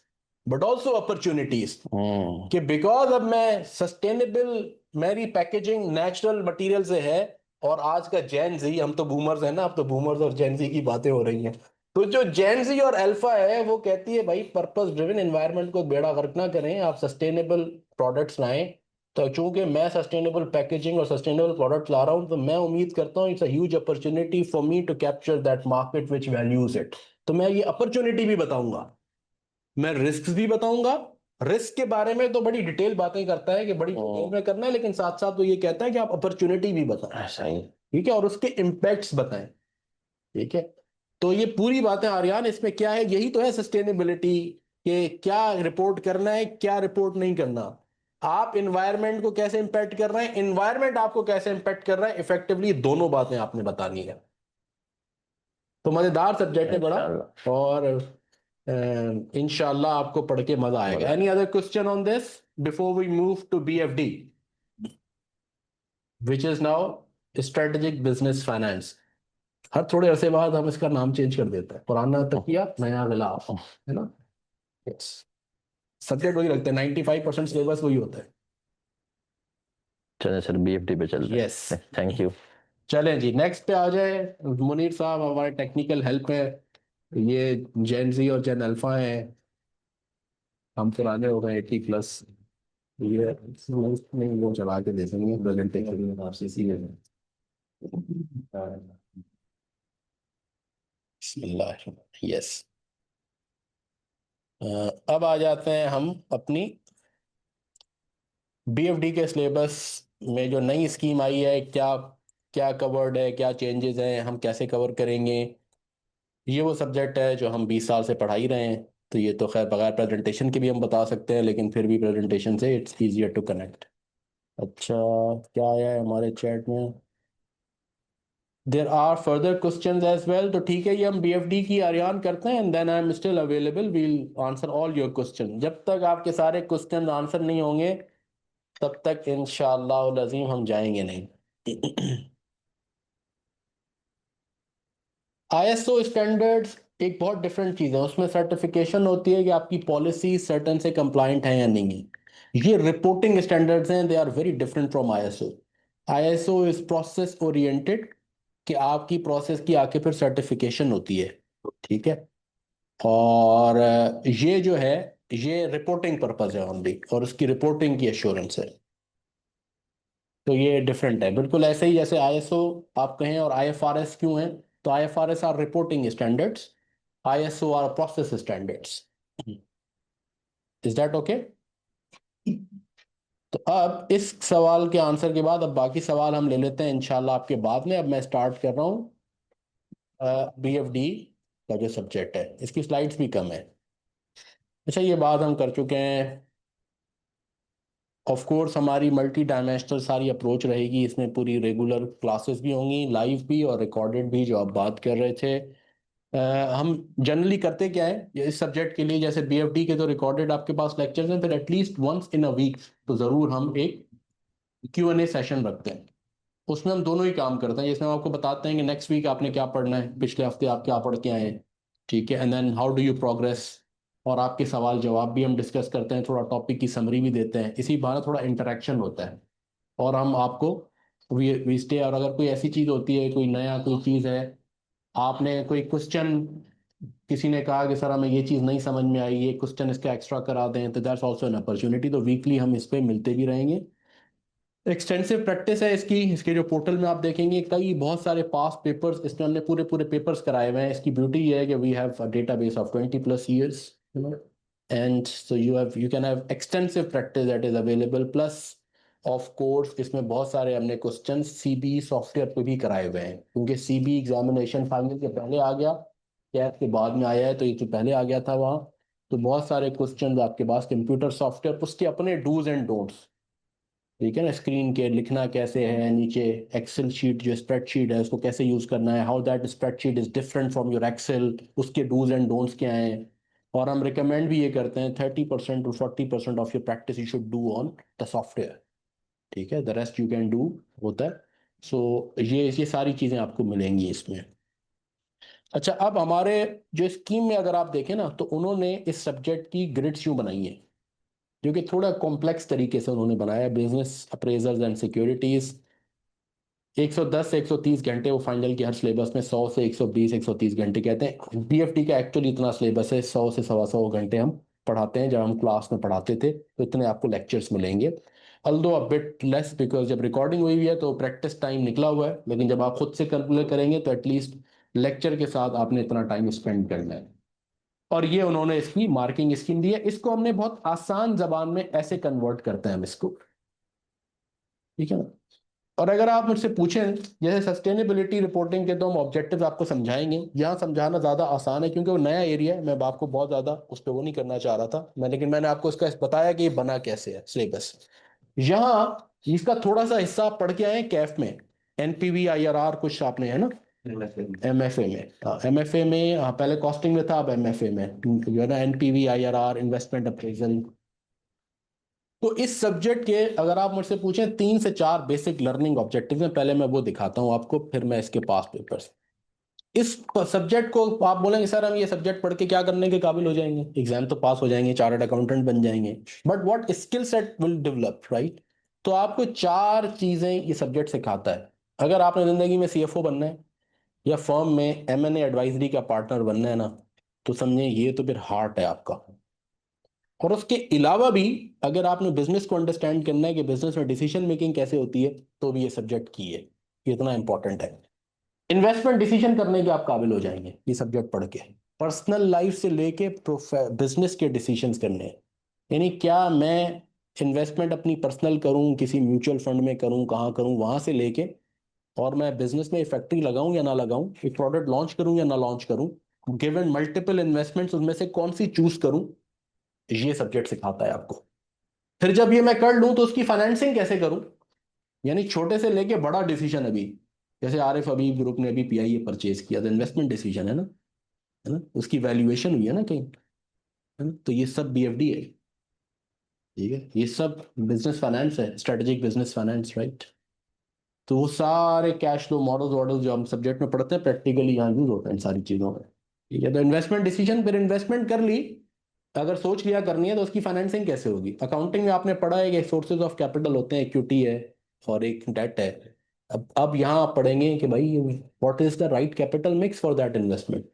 but also opportunities, कि बिकॉज अब मैं सस्टेनेबल, मेरी पैकेजिंग नेचुरल मटेरियल से है, और आज का जैन जी, हम तो बूमर्स है ना, अब तो बूमर्स और जैन जी की बातें हो रही हैं, तो जो जैन जी और अल्फा है वो कहती है भाई पर्पस ड्रिवन एनवायरनमेंट को बेड़ा गर्क ना करें, आप सस्टेनेबल प्रोडक्ट्स लाएं। तो चूंकि मैं सस्टेनेबल पैकेजिंग और सस्टेनेबल प्रोडक्ट ला रहा हूं, तो मैं उम्मीद करता हूं it's a huge opportunity for me to capture that market which values it. तो मैं ये अपॉर्चुनिटी भी बताऊंगा, मैं रिस्क भी बताऊंगा। रिस्क के बारे में तो बड़ी डिटेल बातें करता है कि बड़ी डिटेल में करना है, लेकिन साथ साथ तो ये कहता है कि आप अपॉर्चुनिटी भी बताएं, ऐसा ही ठीक है, और उसके इम्पैक्ट्स बताएं, ठीक है। तो ये पूरी बातें आर्यन इसमें क्या है, यही तो है सस्टेनेबिलिटी, कि क्या रिपोर्ट करना है, क्या रिपोर्ट नहीं करना, आप इन्वायरमेंट को कैसे इंपैक्ट कर रहे हैं, इन्वायरमेंट आपको कैसे इंपैक्ट कर रहा है, इफेक्टिवली दोनों बातें आपने बतानी है। तो मजेदार सब्जेक्ट है बड़ा, इंशाल्लाह। और इंशाल्लाह आपको पढ़ के मजा आएगा। Any other question on this before we move to BFD, which is now strategic business finance. हर थोड़े अरसे बाद हम इसका नाम चेंज कर देते हैं, पुराना तकिया नया गिलाफ, है ना। यस, सब्जेक्ट वही रखते हैं, 95% सिलेबस वही होता है। चलें सर बीएफडी पे चलते हैं। Yes, thank you. चलें जी, नेक्स्ट पे आ जाए। मुनीर साहब हमारे टेक्निकल हेल्प है, ये जेन जी और जेन अल्फा हैं, हम पुराने हो गए 80+। ये नहीं, वो चला के देखेंगे प्रेजेंटेशन आपसे इसीलिए। यस। अब आ जाते हैं हम अपनी बीएफडी के सिलेबस में जो नई स्कीम आई है, क्या क्या कवर्ड है, क्या चेंजेस हैं, हम कैसे कवर करेंगे। ये वो सब्जेक्ट है जो हम 20 साल से पढ़ा ही रहे हैं, तो ये तो खैर बगैर प्रेजेंटेशन के भी हम बता सकते हैं, लेकिन फिर भी प्रेजेंटेशन से इट्स इजियर टू कनेक्ट। अच्छा, क्या आया है हमारे चैट में? There are further questions as well. तो ठीक है, ये हम बीएफडी की आर्यान करते हैं and then I am still available, we'll answer all your question. जब तक आपके सारे क्वेश्चन आंसर नहीं होंगे तब तक इंशाअल्लाह अज़ीम हम जाएंगे नहीं। आईएसओ स्टैंडर्ड्स एक बहुत डिफरेंट चीज़ है, उसमें सर्टिफिकेशन होती है कि आपकी पॉलिसी सर्टन से कंप्लाइंट है या नहीं है। ये रिपोर्टिंग स्टैंडर्ड्स हैं, they are very different from ISO. ISO is process oriented, कि आपकी प्रोसेस की आके फिर सर्टिफिकेशन होती है, ठीक है। और ये जो है ये रिपोर्टिंग पर्पज है ओनली, और उसकी रिपोर्टिंग की एश्योरेंस है। तो ये डिफरेंट है, बिल्कुल ऐसे ही जैसे आईएसओ आप कहें और आईएफआरएस क्यों है। तो IFRS are reporting standards, ISO are process standards. Is that okay? तो अब इस सवाल के आंसर के बाद अब बाकी सवाल हम ले लेते हैं इंशाल्लाह आपके बाद में। अब मैं स्टार्ट कर रहा हूँ बीएफडी का जो सब्जेक्ट है, इसकी स्लाइड्स भी कम है। अच्छा, ये बात हम कर चुके हैं। ऑफ कोर्स हमारी मल्टी डायमेंशनल सारी अप्रोच रहेगी, इसमें पूरी रेगुलर क्लासेस भी होंगी, लाइव भी और रिकॉर्डेड भी, जो आप बात कर रहे थे। हम जनरली करते क्या है ये इस सब्जेक्ट के लिए, जैसे बीएफडी के तो रिकॉर्डेड आपके पास लेक्चर्स हैं, फिर at least once in a week तो ज़रूर हम एक Q&A सेशन रखते हैं। उसमें हम दोनों ही काम करते हैं, जिसमें हम आपको बताते हैं कि नेक्स्ट वीक आपने क्या पढ़ना है, पिछले हफ्ते आप क्या पढ़ के आए हैं, ठीक है, and then how do you progress. और आपके सवाल जवाब भी हम डिस्कस करते हैं, थोड़ा टॉपिक की समरी भी देते हैं, इसी बहाने थोड़ा इंटरेक्शन होता है। और हम आपको वी स्टे, और अगर कोई ऐसी चीज़ होती है, कोई नया कोई चीज़ है, आपने कोई क्वेश्चन, किसी ने कहा कि सर हमें ये चीज़ नहीं समझ में आई, ये क्वेश्चन इसका एक्स्ट्रा करा दें, तो दैट्स ऑल्सो एन अपॉर्चुनिटी। तो वीकली हम इस पे मिलते भी रहेंगे। एक्सटेंसिव प्रैक्टिस है इसकी, इसके जो पोर्टल में आप देखेंगे कई बहुत सारे पास पेपर्स, इसमें हमने पूरे पूरे पेपर्स कराए हुए हैं। इसकी ब्यूटी ये है कि we have a database of 20+ years, you know, and so you can have extensive practice that is available. Plus of course इसमें बहुत सारे हमने क्वेश्चन सीबी सॉफ्टवेयर पे भी कराए हुए हैं, क्योंकि सीबी एग्जामिनेशन फाइनल के पहले आ गया, कैट के बाद में आया है, तो ये तो पहले आ गया था वहाँ। तो बहुत सारे क्वेश्चन आपके पास कंप्यूटर सॉफ्टवेयर, उसके अपने डूज एंड डोंट्स, ठीक है ना, स्क्रीन के लिखना कैसे है, नीचे एक्सेल शीट जो स्प्रेडशीट है उसको कैसे यूज करना है, how that spreadsheet is different from your Excel, उसके डूज एंड डोंट्स क्या हैं। और हम रिकमेंड भी ये करते हैं 30% to 40% of your practice you should do on the software, ठीक है, the rest you can do होता है। सो ये सारी चीज़ें आपको मिलेंगी इसमें। अच्छा, अब हमारे जो स्कीम में अगर आप देखें ना, तो उन्होंने इस सब्जेक्ट की ग्रिड्स यूँ बनाई है, जो कि थोड़ा कॉम्प्लेक्स तरीके से उन्होंने बनाया है। बिजनेस अप्रेजर्स एंड सिक्योरिटीज 110 से 130 घंटे वो फाइनल की हर सिलेबस में, 100 से 120 130 घंटे कहते हैं। बीएफटी का एक्चुअली इतना सिलेबस है, 100 से 125 घंटे हम पढ़ाते हैं। जब हम क्लास में पढ़ाते थे तो इतने आपको लेक्चर्स मिलेंगे, although a bit less, because जब रिकॉर्डिंग हुई है तो प्रैक्टिस टाइम निकला हुआ है, लेकिन जब आप खुद से कैलकुलेट करेंगे तो एटलीस्ट लेक्चर के साथ आपने इतना टाइम स्पेंड करना है। और ये उन्होंने इसकी मार्किंग स्कीम दी है, इसको हमने बहुत आसान जबान में ऐसे कन्वर्ट करते हैं हम इसको, ठीक है ना। और अगर आप मुझसे पूछें, जैसे सस्टेनेबिलिटी रिपोर्टिंग के तो हम ऑब्जेक्टिव आपको समझाएंगे, यहाँ समझाना ज़्यादा आसान है क्योंकि वो नया एरिया है, मैं आपको बहुत ज़्यादा उस पर वो नहीं करना चाह रहा था मैं, लेकिन मैंने आपको इसका बताया कि ये बना कैसे है सिलेबस। यहाँ इसका थोड़ा सा हिस्सा आप पढ़ के आए कैफ में, एनपीवी आईआरआर कुछ आपने, है ना, एमएफए में। हाँ, एमएफए में, हाँ पहले कॉस्टिंग में था, अब एमएफए में जो है ना, एनपीवी आईआरआर इन्वेस्टमेंट अप्रेजल। तो इस सब्जेक्ट के अगर आप मुझसे पूछें 3 से 4 बेसिक लर्निंग ऑब्जेक्टिव हैं, पहले मैं वो दिखाता हूं आपको, फिर मैं इसके पास पेपर्स। इस सब्जेक्ट को आप बोलेंगे सर हम ये सब्जेक्ट पढ़ के क्या करने के काबिल हो जाएंगे, एग्जाम तो पास हो जाएंगे, चार्टर्ड अकाउंटेंट बन जाएंगे, but what skill set will develop, right. तो आपको 4 चीजें ये सब्जेक्ट सिखाता है। अगर आपने जिंदगी में सीएफओ बनना है या फर्म में एमएनए एडवाइजरी का पार्टनर बनना है ना, तो समझे ये तो फिर हार्ट है आपका। और उसके अलावा भी अगर आपने बिजनेस को अंडरस्टैंड करना है कि बिजनेस में डिसीजन मेकिंग कैसे होती है, तो भी ये सब्जेक्ट की है, ये इतना इंपॉर्टेंट है। इन्वेस्टमेंट डिसीजन करने के आप काबिल हो जाएंगे ये सब्जेक्ट पढ़ के। पर्सनल लाइफ से लेके बिजनेस के डिसीजंस करने हैं। यानी क्या मैं इन्वेस्टमेंट अपनी पर्सनल करूं, किसी म्यूचुअल फंड में करूं, कहाँ करूं, वहां से लेके और मैं बिजनेस में फैक्ट्री लगाऊं या ना लगाऊं, एक प्रोडक्ट लॉन्च करूं या ना लॉन्च करूं, गिवन मल्टीपल इन्वेस्टमेंट्स उनमें से कौन सी चूज करूं, ये सब्जेक्ट सिखाता है आपको। फिर जब ये मैं कर लूं तो उसकी फाइनेंसिंग कैसे करूं, यानी छोटे से लेके बड़ा डिसीजन। अभी जैसे आरिफ अभी ग्रुप ने अभी पीआईए परचेज किया, तो इन्वेस्टमेंट डिसीजन है ना, उसकी वैल्यूएशन हुई है ना कहीं, है ना, तो ये सब बीएफडी है। ठीक है, ये सब बिजनेस फाइनेंस है, स्ट्रेटेजिक बिजनेस फाइनेंस, राइट। तो वो सारे कैश फ्लो मॉडल्स वॉडल्स जो हम सब्जेक्ट में पढ़ते हैं प्रैक्टिकली यहाँ यूज होते हैं इन सारी चीज़ों में। ठीक है, तो इन्वेस्टमेंट डिसीजन, फिर इन्वेस्टमेंट कर ली, अगर सोच लिया करनी है तो उसकी फाइनेंसिंग कैसे होगी। अकाउंटिंग में आपने पढ़ा है कि सोर्सेज ऑफ कैपिटल होते हैं, इक्विटी है और एक डेट है। अब यहाँ आप पढ़ेंगे कि भाई what is the right capital mix for that investment.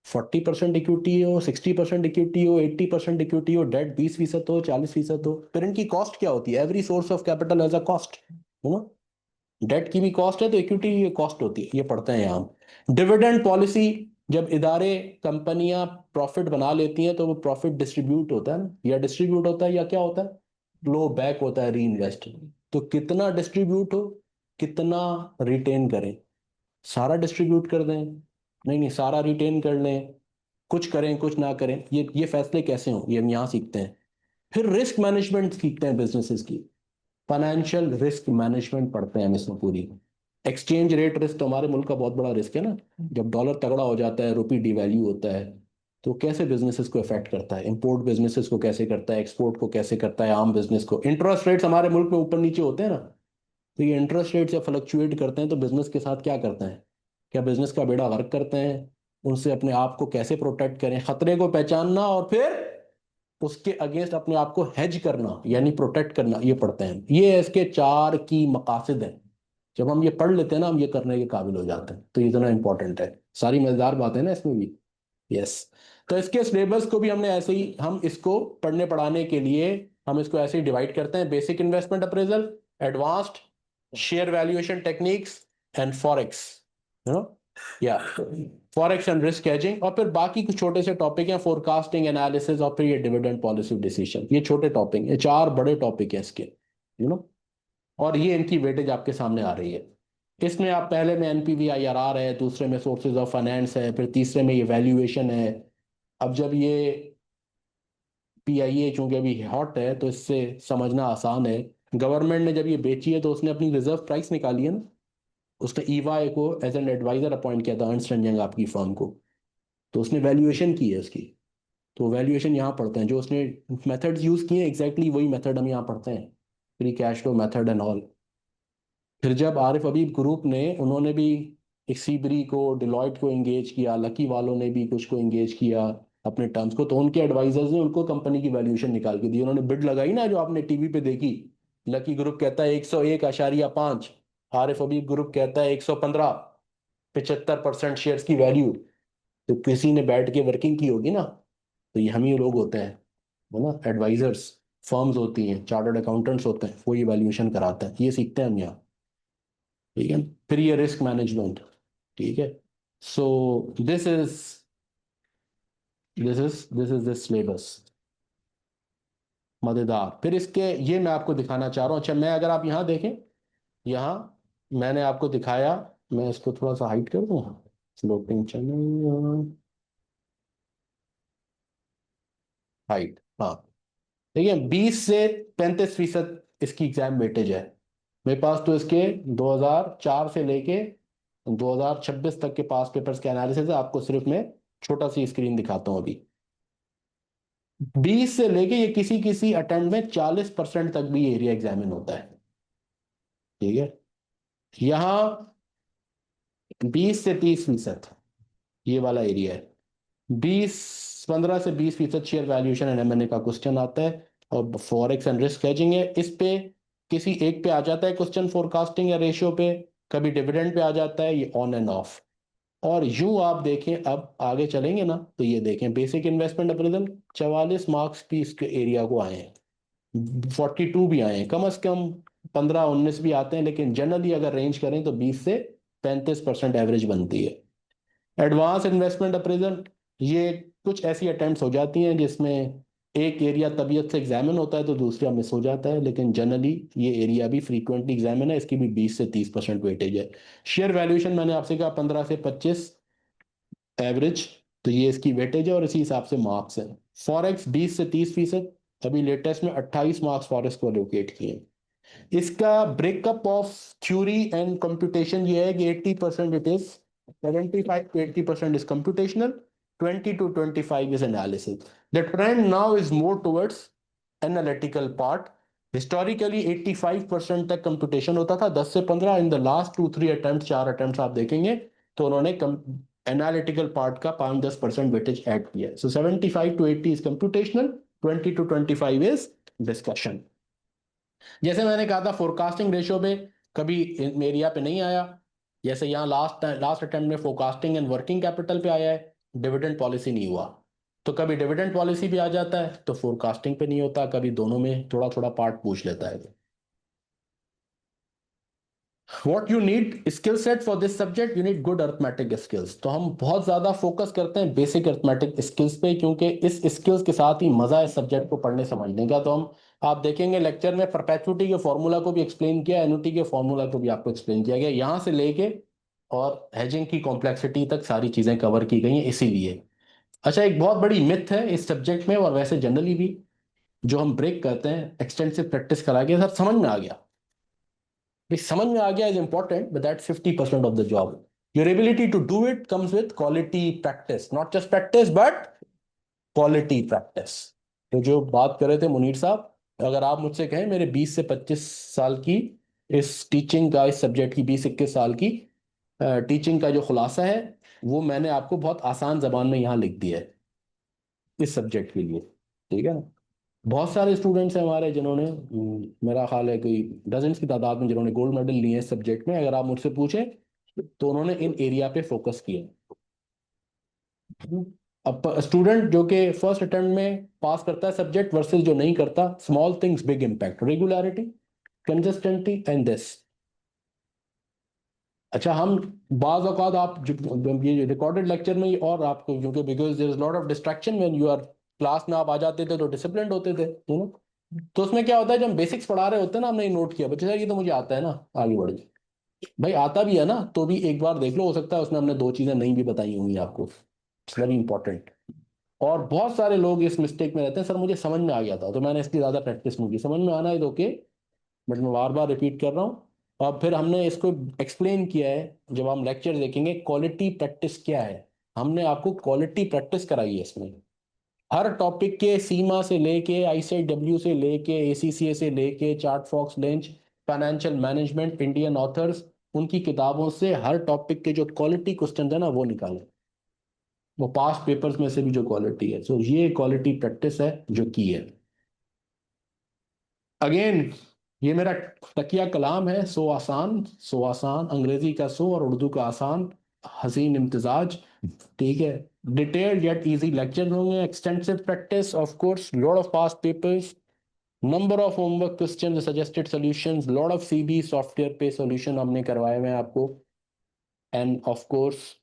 40% equity हो, 60% इक्विटी हो, 80% इक्विटी हो, डेट 20% हो, 40% हो, फिर इनकी कॉस्ट क्या होती है। Every source of capital as a cost, है ना। डेट की भी कॉस्ट है तो इक्विटी की कॉस्ट होती है, ये पढ़ते हैं यहाँ। डिविडेंड पॉलिसी, जब इदारे कंपनियां प्रॉफिट बना लेती हैं तो वो प्रॉफिट डिस्ट्रीब्यूट होता है ना, या डिस्ट्रीब्यूट होता है या क्या होता है, फ्लो बैक होता है, री इन्वेस्ट। तो कितना डिस्ट्रीब्यूट हो, कितना रिटेन करें, सारा डिस्ट्रीब्यूट कर दें, नहीं नहीं सारा रिटेन कर लें, कुछ करें कुछ ना करें, ये फैसले कैसे हों, ये हम यहाँ सीखते हैं। फिर रिस्क मैनेजमेंट सीखते हैं बिजनेसेस की, फाइनेंशियल रिस्क मैनेजमेंट पढ़ते हैं हम इसमें पूरी। एक्सचेंज रेट रिस्क तो हमारे मुल्क का बहुत बड़ा रिस्क है ना, जब डॉलर तगड़ा हो जाता है, रुपी डिवैल्यू होता है, तो कैसे बिजनेसेस को इफेक्ट करता है, इंपोर्ट बिजनेसेस को कैसे करता है, एक्सपोर्ट को कैसे करता है, आम बिजनेस को। इंटरेस्ट रेट्स हमारे मुल्क में ऊपर नीचे होते हैं ना, तो ये इंटरेस्ट रेट जब फ्लक्चुएट करते हैं तो बिजनेस के साथ क्या करते हैं, क्या बिजनेस का बेड़ा गर्क करते हैं, उनसे अपने आप को कैसे प्रोटेक्ट करें, खतरे को पहचानना और फिर उसके अगेंस्ट अपने आप को हेज करना यानी प्रोटेक्ट करना, ये पढ़ते हैं। ये इसके चार की मकासद हैं। जब हम ये पढ़ लेते हैं ना, हम ये करने के काबिल हो जाते हैं, तो ये इतना इंपॉर्टेंट है। सारी मजेदार बातें ना इसमें भी। यस, तो इसके सिलेबस को भी हमने ऐसे ही, हम इसको पढ़ने पढ़ाने के लिए हम इसको ऐसे ही डिवाइड करते हैं। Basic investment appraisal, advanced share valuation techniques and forex, you know, या फॉरेक्स एंड रिस्क हेजिंग, और फिर बाकी कुछ छोटे से टॉपिक हैं, फोरकास्टिंग एनालिसिस, और फिर ये डिविडेंड पॉलिसी डिसीजन। ये छोटे टॉपिक, ये चार बड़े टॉपिक है इसके, यू नो, और ये इनकी वेटेज आपके सामने आ रही है। इसमें आप पहले में एनपीवी आईआरआर है, दूसरे में सोर्सेज ऑफ फाइनेंस है, फिर तीसरे में ये वैल्यूएशन है। अब जब ये पीआईए चूंकि अभी हॉट है तो इससे समझना आसान है। गवर्नमेंट ने जब ये बेची है तो उसने अपनी रिजर्व प्राइस निकाली है ना, उसने ईवाई को एज एन एडवाइजर अपॉइंट किया था, अर्नस्ट एंड यंग आपकी फर्म को, तो उसने वैल्यूएशन की है उसकी। तो वैल्यूएशन यहाँ पढ़ते हैं, जो उसने मेथड्स यूज किए हैं एग्जैक्टली वही मेथड हम यहाँ पढ़ते हैं, free cash flow method and all. फिर जब आरिफ अबीब ग्रुप ने, उन्होंने भी एक सीबरी को, डिलॉयट को एंगेज किया, लकी वालों ने भी कुछ को एंगेज किया अपने टर्म्स को, तो उनके एडवाइजर्स ने उनको कंपनी की वैल्यूएशन निकाल के दी। उन्होंने बिड लगाई ना, जो आपने टीवी पे देखी, लकी ग्रुप कहता है 101.5, आरिफ अबीब ग्रुप कहता है 115, 75% शेयर्स की वैल्यू। तो किसी ने बैठ के वर्किंग की होगी ना, तो ये हम ही लोग होते हैं, है ना, एडवाइजर्स, फर्म्स होती हैं, चार्टर्ड अकाउंटेंट्स होते हैं, वो ये वैल्यूएशन कराते हैं, ये सीखते हैं हम यहाँ। ठीक है, फिर ये रिस्क मैनेजमेंट। ठीक है, so this is this syllabus, मजेदार। फिर इसके, ये मैं आपको दिखाना चाह रहा हूँ। अच्छा, मैं अगर आप यहाँ देखें, यहाँ मैंने आपको दिखाया, मैं इसको थोड़ा सा हाइट कर दूँ, फ्लोटिंग चैनल हाइट, हाँ। देखिए 20 से 35% इसकी एग्जाम वेटेज है मेरे पास। तो इसके 2004 से लेके 2026 तक के पास पेपर्स के एनालिसिस है। आपको सिर्फ मैं छोटा सी स्क्रीन दिखाता हूँ अभी। 20 से लेके ये किसी किसी अटेम्प्ट में 40% तक भी एरिया एग्जामिन होता है। ठीक है, यहाँ 20 से 30% ये वाला एरिया है। 15 से 20% शेयर वैल्यूएशन एंड एमएनए का क्वेश्चन आता है, और फॉरेक्स एंड रिस्क हेजिंग है। इस पे किसी एक पे आ जाता है क्वेश्चन, फोरकास्टिंग या रेशियो पे, कभी डिविडेंड पे आ जाता है, ये ऑन एंड ऑफ। और यूं आप देखें, अब आगे चलेंगे ना, तो ये देखें बेसिक इन्वेस्टमेंट अप्रेजल, 44 मार्क्स भी इसके एरिया को आए हैं, 42 भी आए हैं, कम से कम 15-19 भी आते हैं, लेकिन जनरली अगर रेंज करें तो 20 से 35% एवरेज बनती है। एडवांस इन्वेस्टमेंट अप्रेजल, ये कुछ ऐसी अटेम्प्ट्स हो जाती हैं जिसमें एक एरिया तबीयत से एग्जामिन होता है तो दूसरा मिस हो जाता है, लेकिन जनरली ये एरिया भी फ्रीक्वेंटली एग्जामिन है, इसकी भी 20 से 30% वेटेज है। शेयर वैल्यूएशन मैंने आपसे कहा 15 से 25 एवरेज, तो ये इसकी वेटेज है और इसी हिसाब से मार्क्स हैं। फॉरेक्स 20 से 30%, अभी लेटेस्ट में 28 मार्क्स फॉरेक्स को एलोकेट किए हैं। इसका breakup of theory and computation ये है कि 80% it is 75 to 80% is computational, 20 to 25 is analysis. The trend now is more towards analytical part. Historically 85% तक कंप्यूटेशन होता था, 10 से 15। In the last 2-3 attempt, 4 attempt आप देखेंगे तो उन्होंने एनालिटिकल पार्ट का 5-10% वेटेज ऐड किया। सो 75 to 80 is computational, 20 to 25 is discussion. जैसे मैंने कहा था फोरकास्टिंग रेशियो पे कभी एरिया पे नहीं आया, जैसे यहाँ लास्ट अटेम्प्ट में फोरकास्टिंग एंड वर्किंग कैपिटल पे आया है, डिविडेंड पॉलिसी नहीं हुआ। तो कभी डिविडेंड पॉलिसी भी आ जाता है तो फोरकास्टिंग पे नहीं होता, कभी दोनों में थोड़ा थोड़ा पार्ट पूछ लेता है। What you need skill set for this subject, you need good arithmetic skills। तो हम बहुत ज़्यादा फोकस करते हैं बेसिक arithmetic skills पे, क्योंकि इस skills के साथ ही मज़ा है सब्जेक्ट को पढ़ने समझने का। तो हम आप देखेंगे लेक्चर में परपेचुइटी के फॉर्मूला को भी एक्सप्लेन किया, एन्युटी के फॉर्मूला को भी आपको एक्सप्लेन किया गया, यहाँ से लेके और हेजिंग की कॉम्प्लेक्सिटी तक सारी चीज़ें कवर की गई हैं इसीलिए। अच्छा, एक बहुत बड़ी मिथ है इस सब्जेक्ट में और वैसे जनरली भी जो हम ब्रेक करते हैं, एक्सटेंसिव प्रैक्टिस करा के सब समझ में आ गया। समझ में आ गया is important, but that's 50% of the job. Your ability to do it comes with quality practice, not just practice but quality practice. तो जो बात कर रहे थे मुनीर साहब, अगर आप मुझसे कहें मेरे 20 से 25 साल की इस टीचिंग का, इस सब्जेक्ट की 20-21 साल की टीचिंग का जो खुलासा है वो मैंने आपको बहुत आसान जबान में यहाँ लिख दिया है इस सब्जेक्ट के लिए, ठीक है ना। बहुत सारे स्टूडेंट्स हैं हमारे जिन्होंने मेरा ख्याल है कोई डजन्स की तादाद में जिन्होंने गोल्ड मेडल लिए हैं इस सब्जेक्ट में। अगर आप मुझसे पूछें तो उन्होंने इन एरिया पे फोकस किया। अब स्टूडेंट जो कि फर्स्ट अटेम्प्ट में पास करता है सब्जेक्ट वर्सेस जो नहीं करता, small things big impact, regularity, consistency and this. अच्छा, हम बाज औकात आप ये रिकॉर्डेड लेक्चर में और आपको, क्योंकि because there is lot of distraction when you are class में, आप आ जाते थे तो डिसिप्लिन होते थे, यू नो। तो उसमें क्या होता है, जब हम बेसिक्स पढ़ा रहे होते हैं ना, हमने नोट किया बच्चे सर ये तो मुझे आता है ना, आगे बढ़ जाए। भाई आता भी है ना तो भी एक बार देख लो, हो सकता है उसमें हमने 2 चीजें नहीं भी बताई होंगी आपको। It's very important. और बहुत सारे लोग इस मिस्टेक में रहते हैं, सर मुझे समझ में आ गया था तो मैंने इसकी ज्यादा प्रैक्टिस नहीं की। समझ में आना इज ओके, बट मैं बार बार रिपीट कर रहा हूँ। और फिर हमने इसको एक्सप्लेन किया है, जब हम लेक्चर देखेंगे क्वालिटी प्रैक्टिस क्या है, हमने आपको क्वालिटी प्रैक्टिस कराई है इसमें। हर टॉपिक के सीमा से लेके, ICIW से लेके, ACCA से लेके, चार्ट फॉक्स लेंच, फाइनेंशियल मैनेजमेंट, इंडियन ऑथर्स, उनकी किताबों से हर टॉपिक के जो क्वालिटी क्वेश्चन है ना वो निकालें, वो पास्ट पेपर्स में से भी जो क्वालिटी है। सो ये क्वालिटी प्रैक्टिस है जो की है। अगेन ये मेरा तकिया कलाम है, सो आसान, अंग्रेजी का सो और उर्दू का आसान, हसीन इम्तिजाज, ठीक है। डिटेल्ड येट इजी लेक्चर होंगे, extensive practice, of course lot of past papers, number of homework question, suggested solutions, lot of CB software पे सॉल्यूशन हमने करवाए हुए हैं आपको। End of course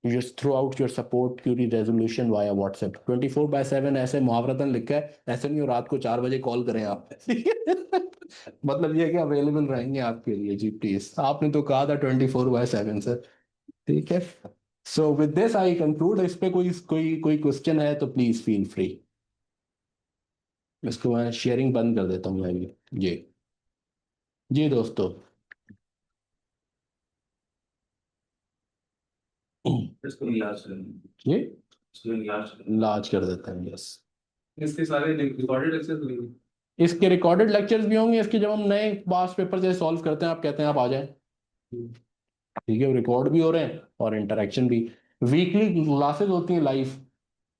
just throw out your support query resolution via WhatsApp 24/7। ऐसे मुहावरतन लिखा है, ऐसे नहीं हो रात को 4 बजे कॉल करें आप मतलब ये है कि अवेलेबल रहेंगे आपके लिए जी, प्लीज। आपने तो कहा था 24/7 सर, ठीक है। So with this I conclude. इस पे कोई क्वेश्चन है तो प्लीज फील फ्री। इसको मैं शेयरिंग बंद कर देता हूँ मैं भी जी। जी दोस्तों, इसको इलाज करें, जी इसको इलाज करें। लाज कर देता हूँ, यस। इसके सारे रिकॉर्डेड लेक्चर करेंगे। इसके रिकॉर्डेड लेक्चर्स भी होंगे, इसके जब हम नए पास्ट पेपर जैसे सॉल्व करते हैं, आप कहते हैं आप आ जाएं, ठीक है। रिकॉर्ड भी हो रहे हैं और इंटरेक्शन भी। वीकली क्लासेस होती हैं लाइव,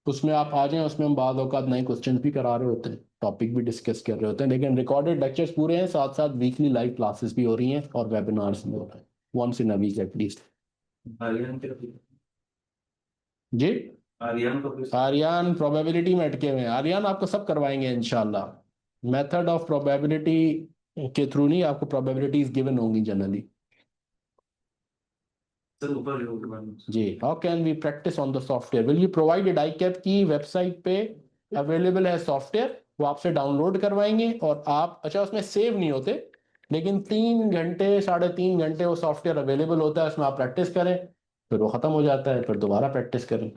उसमें आप आ जाएं, उसमें हम बाद औकात नए क्वेश्चन भी करा रहे होते हैं, टॉपिक भी डिस्कस कर रहे होते हैं, लेकिन रिकॉर्डेड लेक्चर्स पूरे हैं, साथ साथ वीकली लाइव क्लासेस भी हो रही हैं और वेबिनार्स भी हो रहे हैं, once in a week at least. Aryan के जी आर्यन को आर्यन प्रोबेबिलिटी में अटके हुए हैं। आर्यन आपको सब करवाएंगे इंशाल्लाह। मेथड ऑफ प्रोबेबिलिटी के थ्रू नहीं, आपको प्रोबेबिलिटीज गिवन होंगी जनरली। सर ऊपर लोगों के बारे में जी, how can we practise on the software? Will you provided ICAP की वेबसाइट पे अवेलेबल है सॉफ्टवेयर, वो आपसे डाउनलोड करवाएंगे और आप, अच्छा उसमें सेव नहीं होते, लेकिन 3 घंटे 3.5 घंटे वो सॉफ्टवेयर अवेलेबल होता है, उसमें आप प्रैक्टिस करें, फिर वो खत्म हो जाता है, फिर दोबारा प्रैक्टिस करें।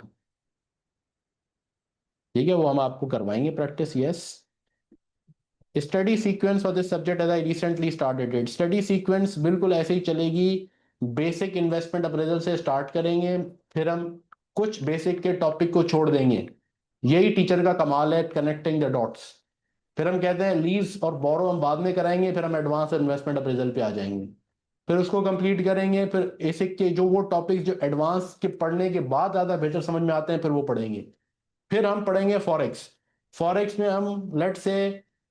ठीक है, वो हम आपको करवाएंगे practice. Yes, study sequence for this subject as I recently started it. Study sequence बिल्कुल ऐसे ही चलेगी, बेसिक इन्वेस्टमेंट अप्रेजल से स्टार्ट करेंगे, फिर हम कुछ बेसिक के टॉपिक को छोड़ देंगे, यही टीचर का कमाल है, कनेक्टिंग द डॉट्स। फिर हम कहते हैं लीज और बोरो हम बाद में कराएंगे, फिर हम एडवांस इन्वेस्टमेंट अप्रेजल पे आ जाएंगे, फिर उसको कंप्लीट करेंगे, फिर बेसिक के जो वो टॉपिक्स जो एडवांस के पढ़ने के बाद ज़्यादा बेहतर समझ में आते हैं, फिर वो पढ़ेंगे। फिर हम पढ़ेंगे फॉरेक्स। फॉरेक्स में हम लेट से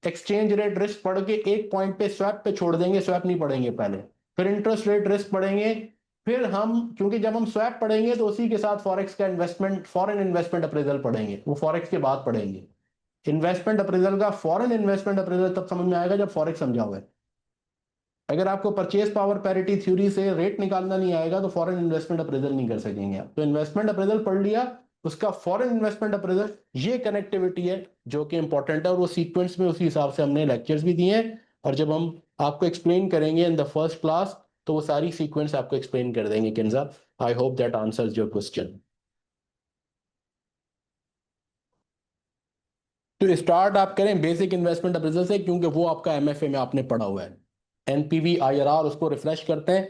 एक्सचेंज रेट रिस्क पढ़ के एक पॉइंट पे स्वैप पे छोड़ देंगे, स्वैप नहीं पढ़ेंगे पहले। फिर इंटरेस्ट रेट रिस्क पढ़ेंगे। फिर हम, क्योंकि जब हम स्वैप पढ़ेंगे तो उसी के साथ फॉरेक्स का इन्वेस्टमेंट, फॉरेन इन्वेस्टमेंट अप्रेजल पढ़ेंगे, वो फॉरेक्स के बाद पढ़ेंगे। इन्वेस्टमेंट अप्रेजल का फॉरेन इन्वेस्टमेंट अप्रेजल तब समझ में आएगा जब फॉरेक्स समझा हुआ है। अगर आपको परचेज पावर पैरिटी थ्योरी से रेट निकालना नहीं आएगा तो फॉरेन इन्वेस्टमेंट अप्रेजल नहीं कर सकेंगे आप। तो इन्वेस्टमेंट अप्रेजल पढ़ लिया, उसका फॉरेन इन्वेस्टमेंट अप्रेजल, ये कनेक्टिविटी है जो कि इंपॉर्टेंट है, और वो सीक्वेंस में उसी हिसाब से हमने लेक्चर्स भी दिए हैं, और जब हम आपको एक्सप्लेन करेंगे इन द फर्स्ट क्लास तो वो सारी सीक्वेंस आपको एक्सप्लेन कर देंगे। Kinza, I hope that answers your question. तो स्टार्ट आप करें बेसिक इन्वेस्टमेंट अप्रेजल से, क्योंकि वो आपका एमएफए में आपने पढ़ा हुआ है। एनपीवी आईआरआर उसको रिफ्रेश करते हैं,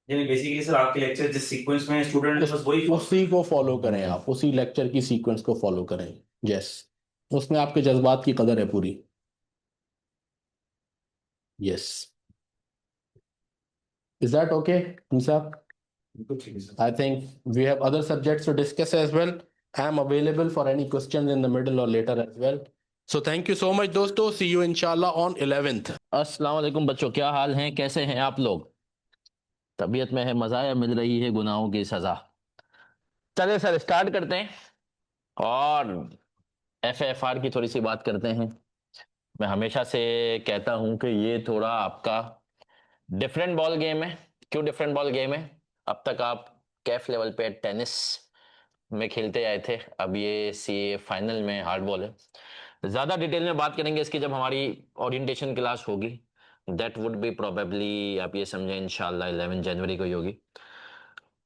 यानी बेसिकली सर आपके लेक्चर जिस सीक्वेंस में स्टूडेंट बस वही उसी को फॉलो करें, आप उसी लेक्चर की सीक्वेंस को फॉलो करें। यस, उसमें आपके जज्बात की कदर है पूरी। यस, इज दैट ओके साहब? बिल्कुल ठीक है sir. I think we have other subjects to discuss as well. I am available for any questions in the middle or later as well. So thank you so much दोस्तों, see you inshallah on 11th. अस्सलाम वालेकुम बच्चों, क्या हाल हैं, कैसे हैं आप लोग? तबीयत में है मजा या मिल रही है गुनाहों की सजा? चलिए सर स्टार्ट करते हैं और एफएफआर की थोड़ी सी बात करते हैं। मैं हमेशा से कहता हूं कि ये थोड़ा आपका डिफरेंट बॉल गेम है। क्यों डिफरेंट बॉल गेम है? अब तक आप कैफ लेवल पे टेनिस में खेलते आए थे, अब ये सी फाइनल में हार्ड बॉल है। ज़्यादा डिटेल में बात करेंगे इसकी जब हमारी ओरिएंटेशन क्लास होगी, दैट वुड बी प्रोबेबली, आप ये समझें इंशाल्लाह 11 जनवरी को ही होगी।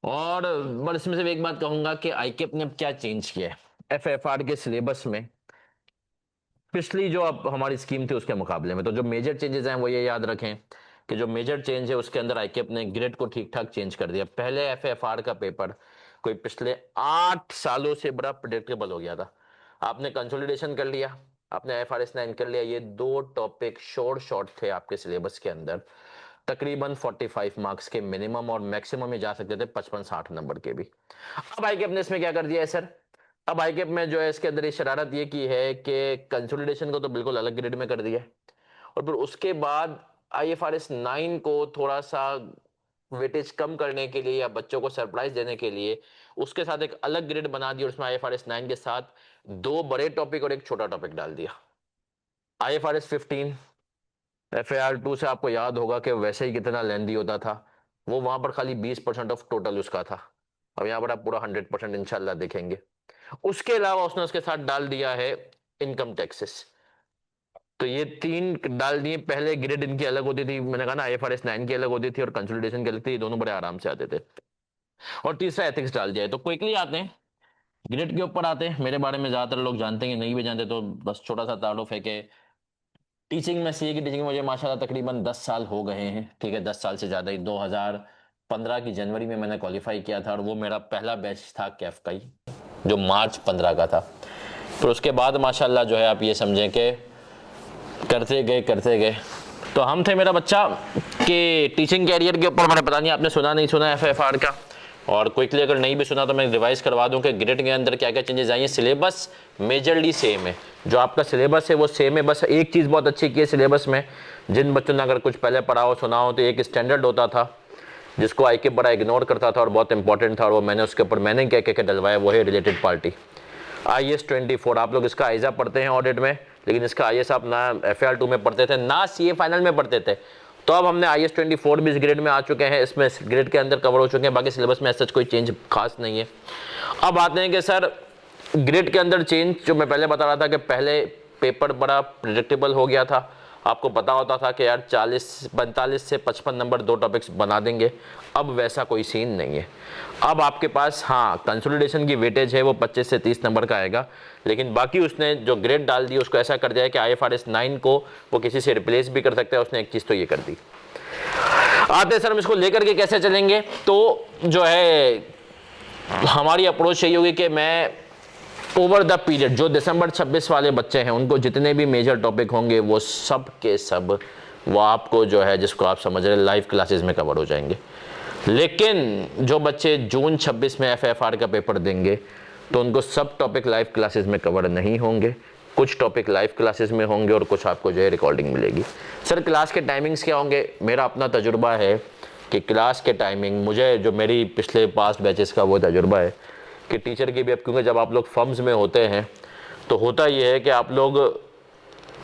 और बस इसमें से एक बात कहूँगा कि आईकेप ने क्या चेंज किया है एफएफआर के सिलेबस में पिछली जो अब हमारी स्कीम थी उसके मुकाबले में। तो जो मेजर चेंजेस हैं वो ये याद रखें कि जो मेजर चेंज है उसके अंदर आईकेप ने ग्रेड को ठीक ठाक चेंज कर दिया। पहले एफएफआर का पेपर कोई पिछले 8 सालों से बड़ा प्रेडिक्टेबल हो गया था। आपने कंसोलिडेशन कर लिया, आपने एफआरएस 9 कर लिया, ये 2 टॉपिक शॉर्ट थे आपके सिलेबस के अंदर, तकरीबन 45 मार्क्स के मिनिमम और मैक्सिमम में जा सकते थे 55-60 नंबर के भी। अब आईकेप ने इसमें क्या कर दिया है सर? अब आईकेप में जो है इसके अंदर ये शरारत ये की है कि कंसोलिडेशन को तो बिल्कुल अलग ग्रेड में कर दिया है, और फिर उसके बाद आईएफआरएस 9 को थोड़ा सा वेटेज कम करने के लिए या बच्चों को सरप्राइज देने के लिए उसके साथ एक अलग ग्रेड बना दिया, और उसमें आईएफआरएस 9 के साथ 2 बड़े टॉपिक और एक छोटा टॉपिक डाल दिया। आईएफआरएस 15 एफएआर 2 से आपको याद होगा कि वैसे ही कितना लेंदी होता था, वो वहां पर खाली 20% ऑफ टोटल उसका था, अब यहाँ पर आप पूरा 100% इंशाल्लाह देखेंगे। उसके अलावा उसने उसके साथ डाल दिया है इनकम टैक्सेस। तो ये 3 डाल दिए। पहले ग्रेड इनकी अलग होती थी, मैंने कहा ना आईएफआरएस 9 की अलग होती थी और कंसोलिडेशन की अलग थी, ये दोनों बड़े आराम से आते थे। और तीसरा एथिक्स डाल दिया है। तो क्विकली आते हैं ग्रेड के ऊपर आते हैं। मेरे बारे में ज्यादातर लोग जानते हैं, नहीं भी जानते तो बस छोटा सा तारुफ है कि टीचिंग में सीए की टीचिंग में मुझे माशाल्लाह तकरीबन 10 साल हो गए हैं। ठीक है, 10 साल से ज़्यादा ही। 2015 की जनवरी में मैंने क्वालिफाई किया था और वो मेरा पहला बैच था कैफ का ही, जो मार्च 15 का था। फिर उसके बाद माशाल्लाह जो है आप ये समझें कि करते गए। तो हम थे मेरा बच्चा कि टीचिंग कैरियर के ऊपर, मैंने पता नहीं आपने सुना नहीं सुना एफएफआर का, और क्विकली अगर नहीं भी सुना तो मैं रिवाइज करवा दूं कि ग्रेड के अंदर क्या क्या चेंजेस आई हैं। सिलेबस मेजरली सेम है, जो आपका सिलेबस है वो सेम है। बस एक चीज़ बहुत अच्छी की है सिलेबस में, जिन बच्चों ने अगर कुछ पहले पढ़ा हो सुना हो, तो एक स्टैंडर्ड होता था जिसको आईकेप बड़ा इग्नोर करता था और बहुत इंपॉर्टेंट था, और वो मैंने उसके ऊपर मैंने क्या क्या डलवाया, वो है रिलेटेड पार्टी IAS 24। आप लोग इसका आइजा पढ़ते हैं ऑडिट में, लेकिन इसका IAS आप ना FAR 2 में पढ़ते थे, ना CA फाइनल में पढ़ते थे। तो अब हमने IS-24 भी इस ग्रेड में आ चुके हैं, इसमें ग्रेड के अंदर कवर हो चुके हैं, बाकी सिलेबस में सच कोई चेंज खास नहीं है। अब आते हैं कि सर ग्रेड के अंदर चेंज, जो मैं पहले बता रहा था कि पहले पेपर बड़ा प्रिडिक्टेबल हो गया था, आपको पता होता था कि यार 45 से 55 नंबर 2 टॉपिक्स बना देंगे। अब वैसा कोई सीन नहीं है। अब आपके पास हाँ कंसोलिडेशन की वेटेज है वो 25 से 30 नंबर का आएगा, लेकिन बाकी उसने जो ग्रेड डाल दी उसको ऐसा कर दिया है कि IFRS 9 को वो किसी से रिप्लेस भी कर सकता है। उसने एक चीज़ तो ये कर दी। आते सर हम इसको लेकर के कैसे चलेंगे, तो जो है हमारी अप्रोच यही होगी कि मैं ओवर द पीरियड जो दिसंबर 26 वाले बच्चे हैं उनको जितने भी मेजर टॉपिक होंगे वो सब के सब वो आपको जो है जिसको आप समझ रहे हैं लाइव क्लासेस में कवर हो जाएंगे। लेकिन जो बच्चे जून 26 में FFR का पेपर देंगे तो उनको सब टॉपिक लाइव क्लासेस में कवर नहीं होंगे, कुछ टॉपिक लाइव क्लासेस में होंगे और कुछ आपको जो है रिकॉर्डिंग मिलेगी। सर क्लास के टाइमिंग्स क्या होंगे, मेरा अपना तजुर्बा है कि क्लास के टाइमिंग, मुझे जो मेरी पिछले पास्ट बैचेस का वो तजुर्बा है कि टीचर की भी, अब क्योंकि जब आप लोग फर्म्स में होते हैं तो होता ये है कि आप लोग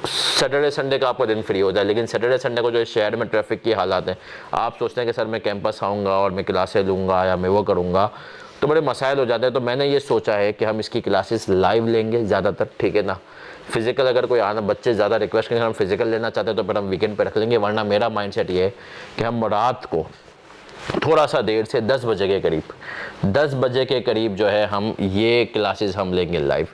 सैटरडे संडे का आपका दिन फ्री होता है, लेकिन सैटरडे संडे को जो शहर में ट्रैफिक की हालात हैं, आप सोचते हैं कि सर मैं कैंपस आऊँगा और मैं क्लासें लूँगा या मैं वो करूँगा, तो बड़े मसाइल हो जाते हैं। तो मैंने ये सोचा है कि हम इसकी क्लासेस लाइव लेंगे ज़्यादातर, ठीक है ना। फिजिकल अगर कोई आना बच्चे ज़्यादा रिक्वेस्ट करें हम फिजिकल लेना चाहते हैं तो फिर हम वीकेंड पर रख लेंगे, वरना मेरा माइंडसेट ये है कि हम रात को थोड़ा सा देर से 10 बजे के करीब जो है हम ये क्लासेस हम लेंगे लाइव।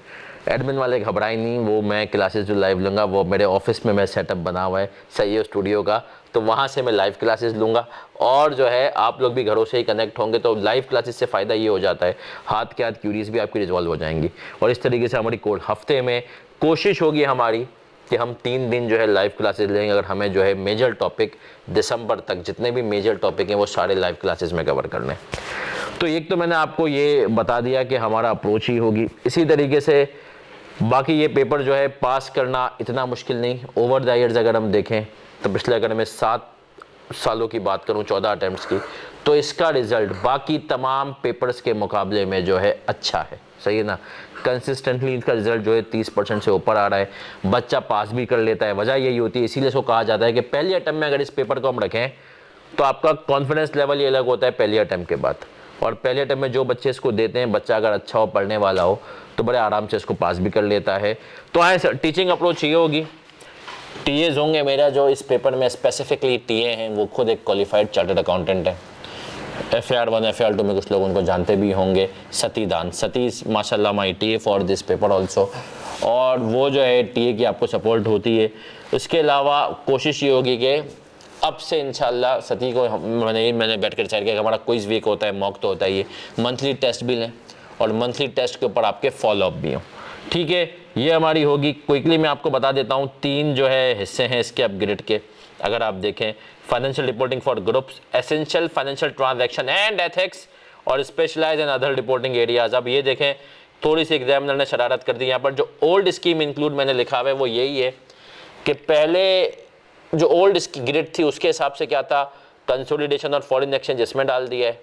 एडमिन वाले घबराए नहीं, वो मैं क्लासेस जो लाइव लूँगा वो मेरे ऑफिस में मैं सेटअप बना हुआ है सही है स्टूडियो का, तो वहाँ से मैं लाइव क्लासेस लूँगा। और जो है आप लोग भी घरों से ही कनेक्ट होंगे, तो लाइव क्लासेस से फ़ायदा ये हो जाता है हाथ के हाथ क्यूरीज भी आपकी रिजॉल्व हो जाएंगी। और इस तरीके से हमारी हफ्ते में कोशिश होगी हमारी कि हम 3 दिन जो है लाइव क्लासेस लेंगे। अगर हमें जो है मेजर टॉपिक दिसंबर तक जितने भी मेजर टॉपिक हैं वो सारे लाइव क्लासेस में कवर करने। तो एक तो मैंने आपको ये बता दिया कि हमारा अप्रोच ही होगी इसी तरीके से। बाकी ये पेपर जो है पास करना इतना मुश्किल नहीं, ओवर द ईयर्स अगर हम देखें तो पिछले अगर मैं 7 सालों की बात करूं 14 अटैम्प्ट्स की, तो इसका रिज़ल्ट बाकी तमाम पेपर्स के मुकाबले में जो है अच्छा है, सही है ना। कंसिस्टेंटली इसका रिजल्ट जो है 30% से ऊपर आ रहा है, बच्चा पास भी कर लेता है। वजह यही होती है, इसीलिए इसको कहा जाता है कि पहली अटैम्प्ट में अगर इस पेपर को हम रखें तो आपका कॉन्फिडेंस लेवल ये अलग होता है पहली अटैम्प्ट के बाद। और पहले अटैम्प्ट में जो बच्चे इसको देते हैं, बच्चा अगर अच्छा हो पढ़ने वाला हो तो बड़े आराम से इसको पास भी कर लेता है। तो आए सर टीचिंग अप्रोच ये होगी, टीएज होंगे मेरा जो इस पेपर में स्पेसिफिकली टीए हैं वो खुद एक क्वालिफाइड चार्टर्ड अकाउंटेंट है। FAR1 FAR2 में कुछ लोग उनको जानते भी होंगे, सतीदान सती माशाल्लाह my TA for this paper also, और वो जो है टीए की आपको सपोर्ट होती है। उसके अलावा कोशिश ये होगी कि अब से इंशाल्लाह सती को मैंने बैठ कर डिसाइड किया कि हमारा क्विज वीक होता है, मॉक तो होता ही है, मंथली टेस्ट भी लें और मंथली टेस्ट के ऊपर आपके फॉलोअप भी हों, ठीक है। ये हमारी होगी। क्विकली मैं आपको बता देता हूँ 3 जो है हिस्से हैं इसके अपग्रेड के। अगर आप देखें financial reporting for groups, essential financial transaction and ethics और specialise in other reporting areas. अब ये देखें थोड़ी सी एग्जामिनर ने शरारत कर दी यहाँ पर, जो ओल्ड स्कीम इंक्लूड मैंने लिखा हुआ है वो यही है कि पहले जो ओल्ड ग्रेड थी उसके हिसाब से क्या था, कंसोलिडेशन और फॉरेन एक्सचेंज इसमें डाल दिया है,